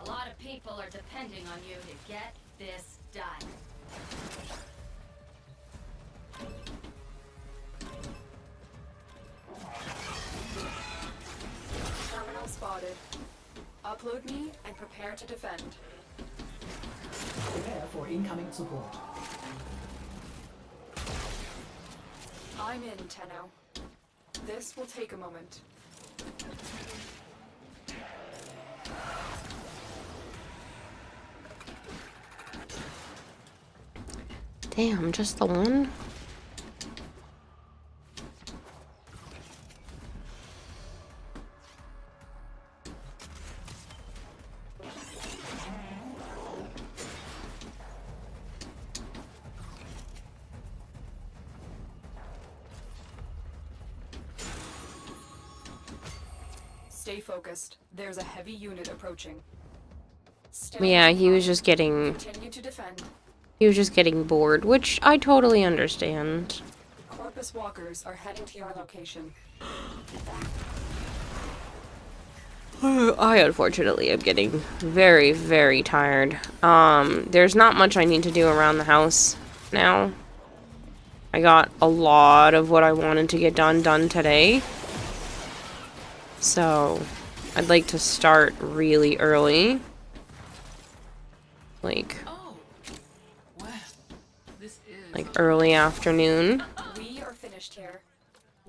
a lot of people are depending on you to get this done. Terminal spotted. Upload me and prepare to defend. Prepare for incoming support. I'm in, Tenno. This will take a moment. Damn, just the one? Stay focused. There's a heavy unit approaching. Yeah, he was just getting... Continue to defend. He was just getting bored, which I totally understand. Corpus walkers are heading to your location. I unfortunately am getting very, very tired. There's not much I need to do around the house now. I got a lot of what I wanted to get done today. So, I'd like to start really early. Like early afternoon. We are finished here.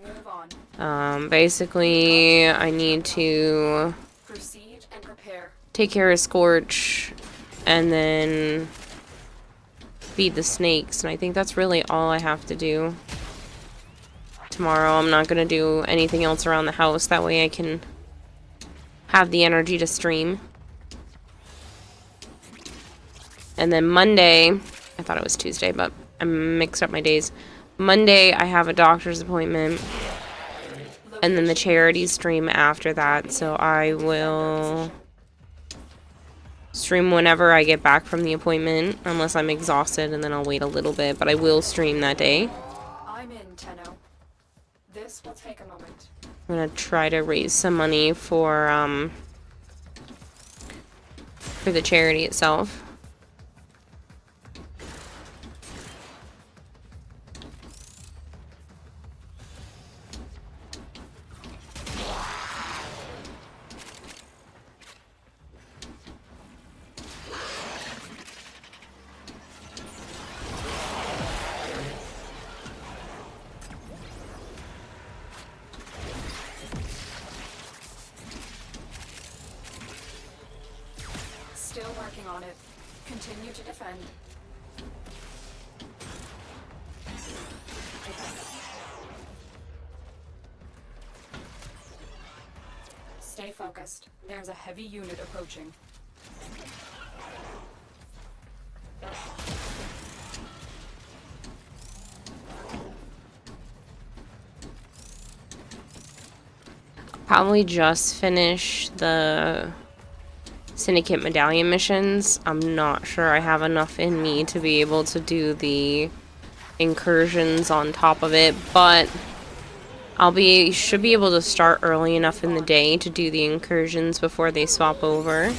Move on. Basically, I need to Proceed and prepare. take care of Scorch, and then feed the snakes, and I think that's really all I have to do. Tomorrow, I'm not gonna do anything else around the house, that way I can have the energy to stream. And then Monday, I thought it was Tuesday, but I mixed up my days. Monday, I have a doctor's appointment, and then the charity stream after that, so I will stream whenever I get back from the appointment, unless I'm exhausted, and then I'll wait a little bit, but I will stream that day. I'm in, Tenno. This will take a moment. I'm gonna try to raise some money for the charity itself. Still working on it. Continue to defend. Stay focused. There's a heavy unit approaching. Probably just finish the Syndicate Medallion missions. I'm not sure I have enough in me to be able to do the incursions on top of it, but should be able to start early enough in the day to do the incursions before they swap over.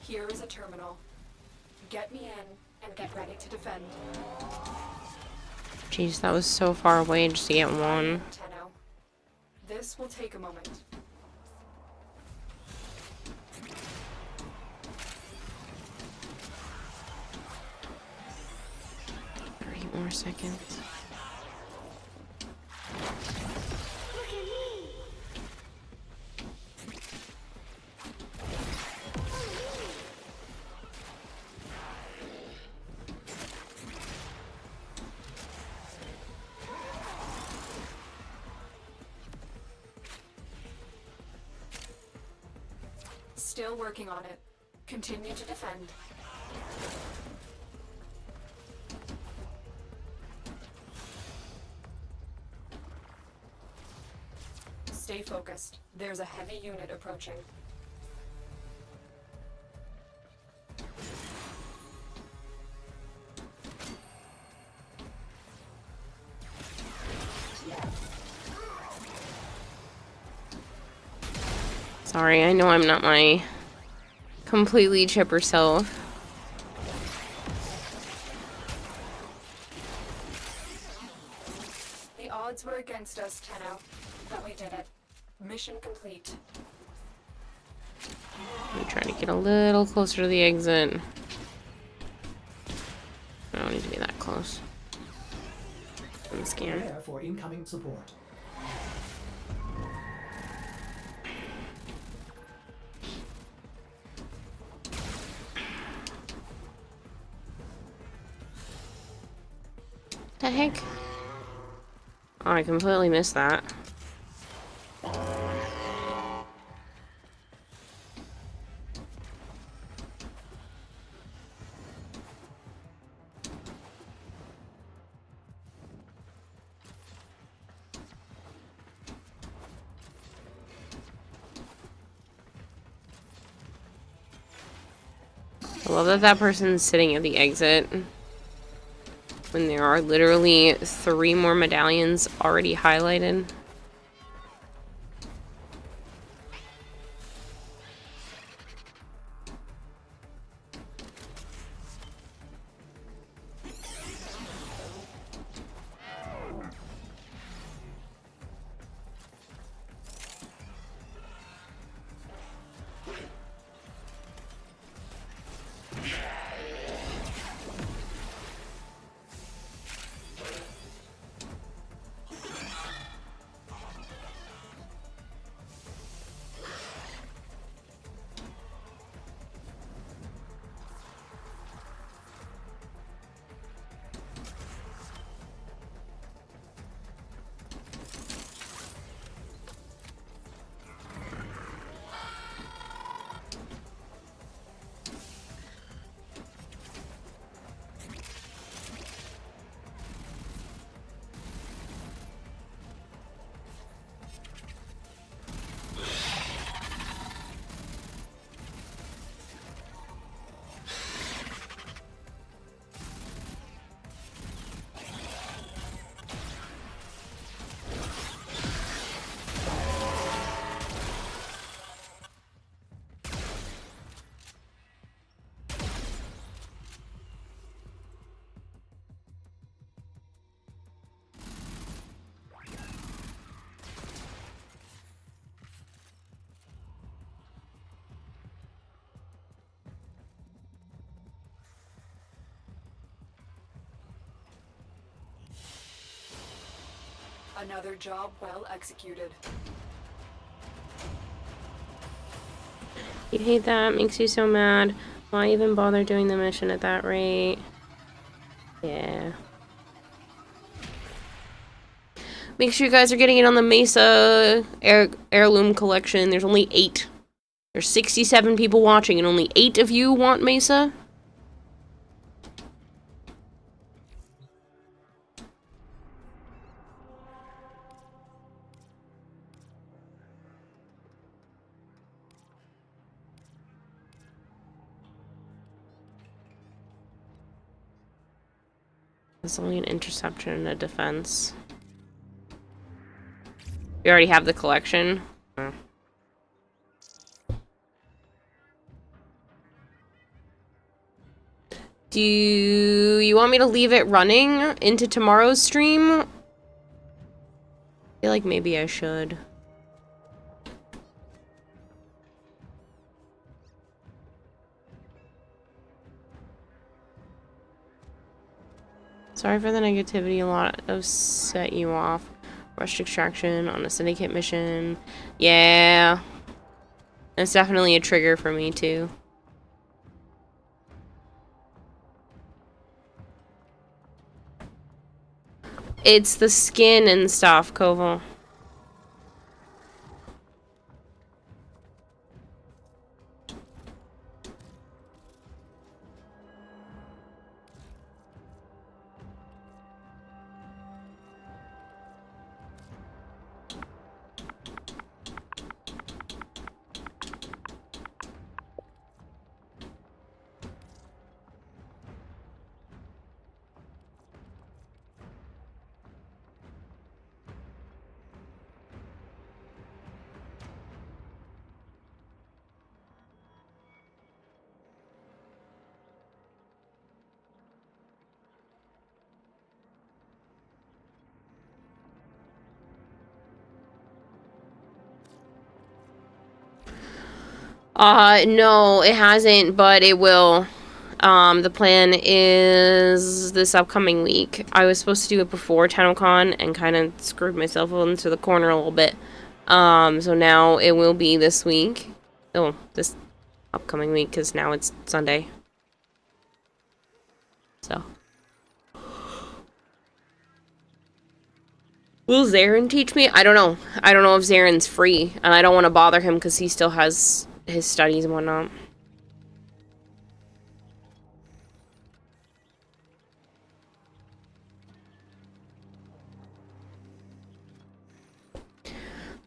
Here is a terminal. Get me in and get ready to defend. Jeez, that was so far away just to get one. Tenno. This will take a moment. 8 more seconds. Still working on it. Continue to defend. Stay focused. There's a heavy unit approaching. Sorry, I know I'm not my completely chipper self. The odds were against us, Tenno, but we did it. Mission complete. I'm trying to get a little closer to the exit. I don't need to be that close. Scan. Prepare for incoming support. The heck? Oh, I completely missed that. I love that that person's sitting at the exit when there are literally 3 more medallions already highlighted. Another job well executed. You hate that, makes you so mad. Why even bother doing the mission at that rate? Yeah. Make sure you guys are getting it on the Mesa heirloom collection. There's only 8. There's 67 people watching and only 8 of you want Mesa? It's only an interception and a defense. We already have the collection. Oh. Do you want me to leave it running into tomorrow's stream? I feel like maybe I should. Sorry for the negativity, a lot of set you off. Rushed extraction on a syndicate mission. Yeah. That's definitely a trigger for me too. It's the skin and stuff, Koval. No, it hasn't, but it will. The plan is this upcoming week. I was supposed to do it before TennoCon and kind of screwed myself into the corner a little bit. So now it will be this week. Oh, this upcoming week, because now it's Sunday. So. Will Zarin teach me? I don't know. I don't know if Zarin's free, and I don't want to bother him because he still has his studies and whatnot.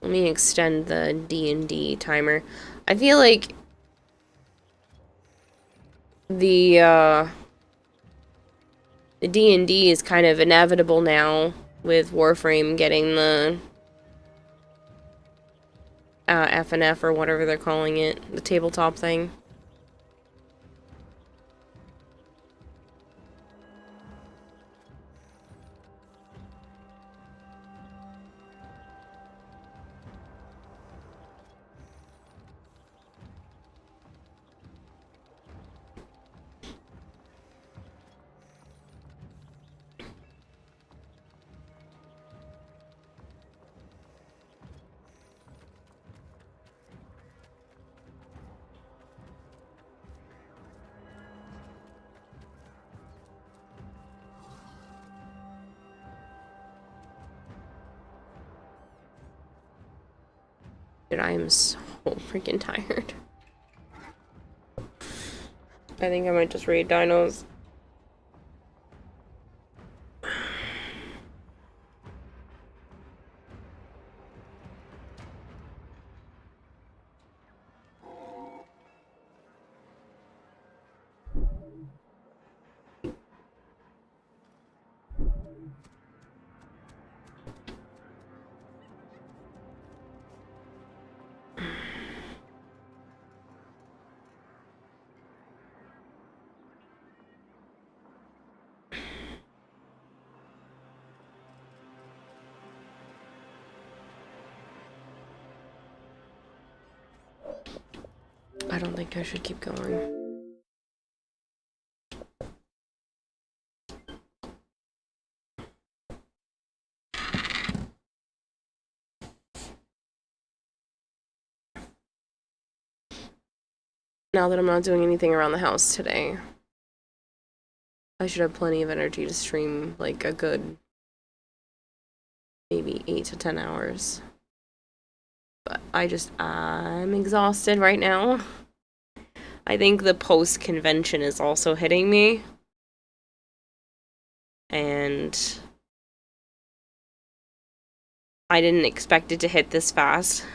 Let me extend the D&D timer. I feel like the D&D is kind of inevitable now with Warframe getting the FNF or whatever they're calling it, the tabletop thing. Dude, I am so freaking tired. I think I might just raid dinos. I don't think I should keep going. now that I'm not doing anything around the house today. I should have plenty of energy to stream like a good maybe 8 to 10 hours. But I'm exhausted right now. I think the post-convention is also hitting me. And I didn't expect it to hit this fast.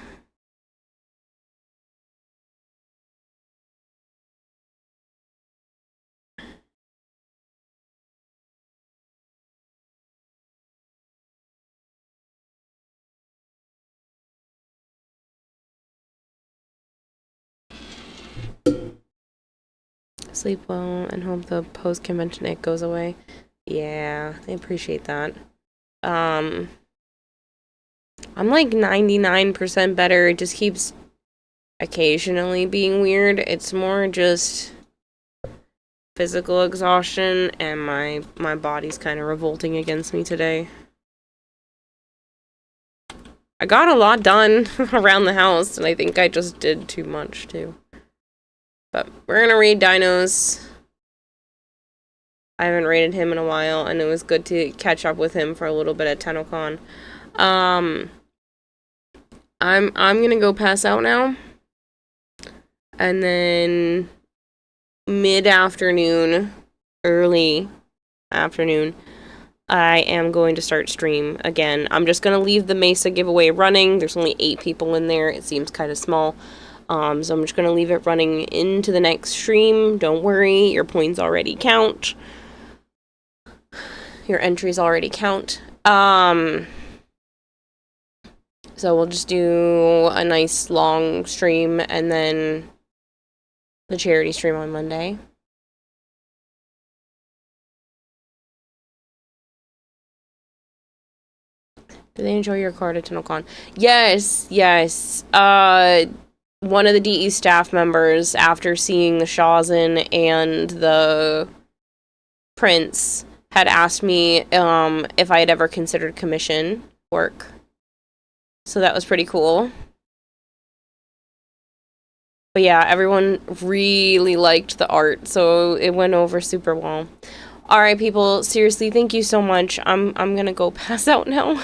Sleep well and hope the post-convention ick goes away. Yeah, I appreciate that. I'm like 99% better. It just keeps occasionally being weird. It's more just physical exhaustion, and my body's kind of revolting against me today. I got a lot done around the house, and I think I just did too much too. But we're gonna raid Dinos. I haven't raided him in a while, and it was good to catch up with him for a little bit at TennoCon. I'm gonna go pass out now, and then mid-afternoon, early afternoon, I am going to start stream again. I'm just gonna leave the Mesa giveaway running. There's only 8 people in there. It seems kind of small. So I'm just gonna leave it running into the next stream. Don't worry, your points already count. Your entries already count. So we'll just do a nice long stream and then the charity stream on Monday. Did they enjoy your card at TennoCon? Yes, yes. One of the DE staff members, after seeing the Shawzin and the Prince, had asked me if I had ever considered commission work. So that was pretty cool. But yeah, everyone really liked the art, so it went over super well. Alright, people, seriously, thank you so much. I'm gonna go pass out now.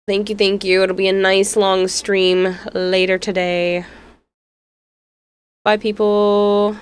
Thank you, thank you. It'll be a nice long stream later today. Bye, people.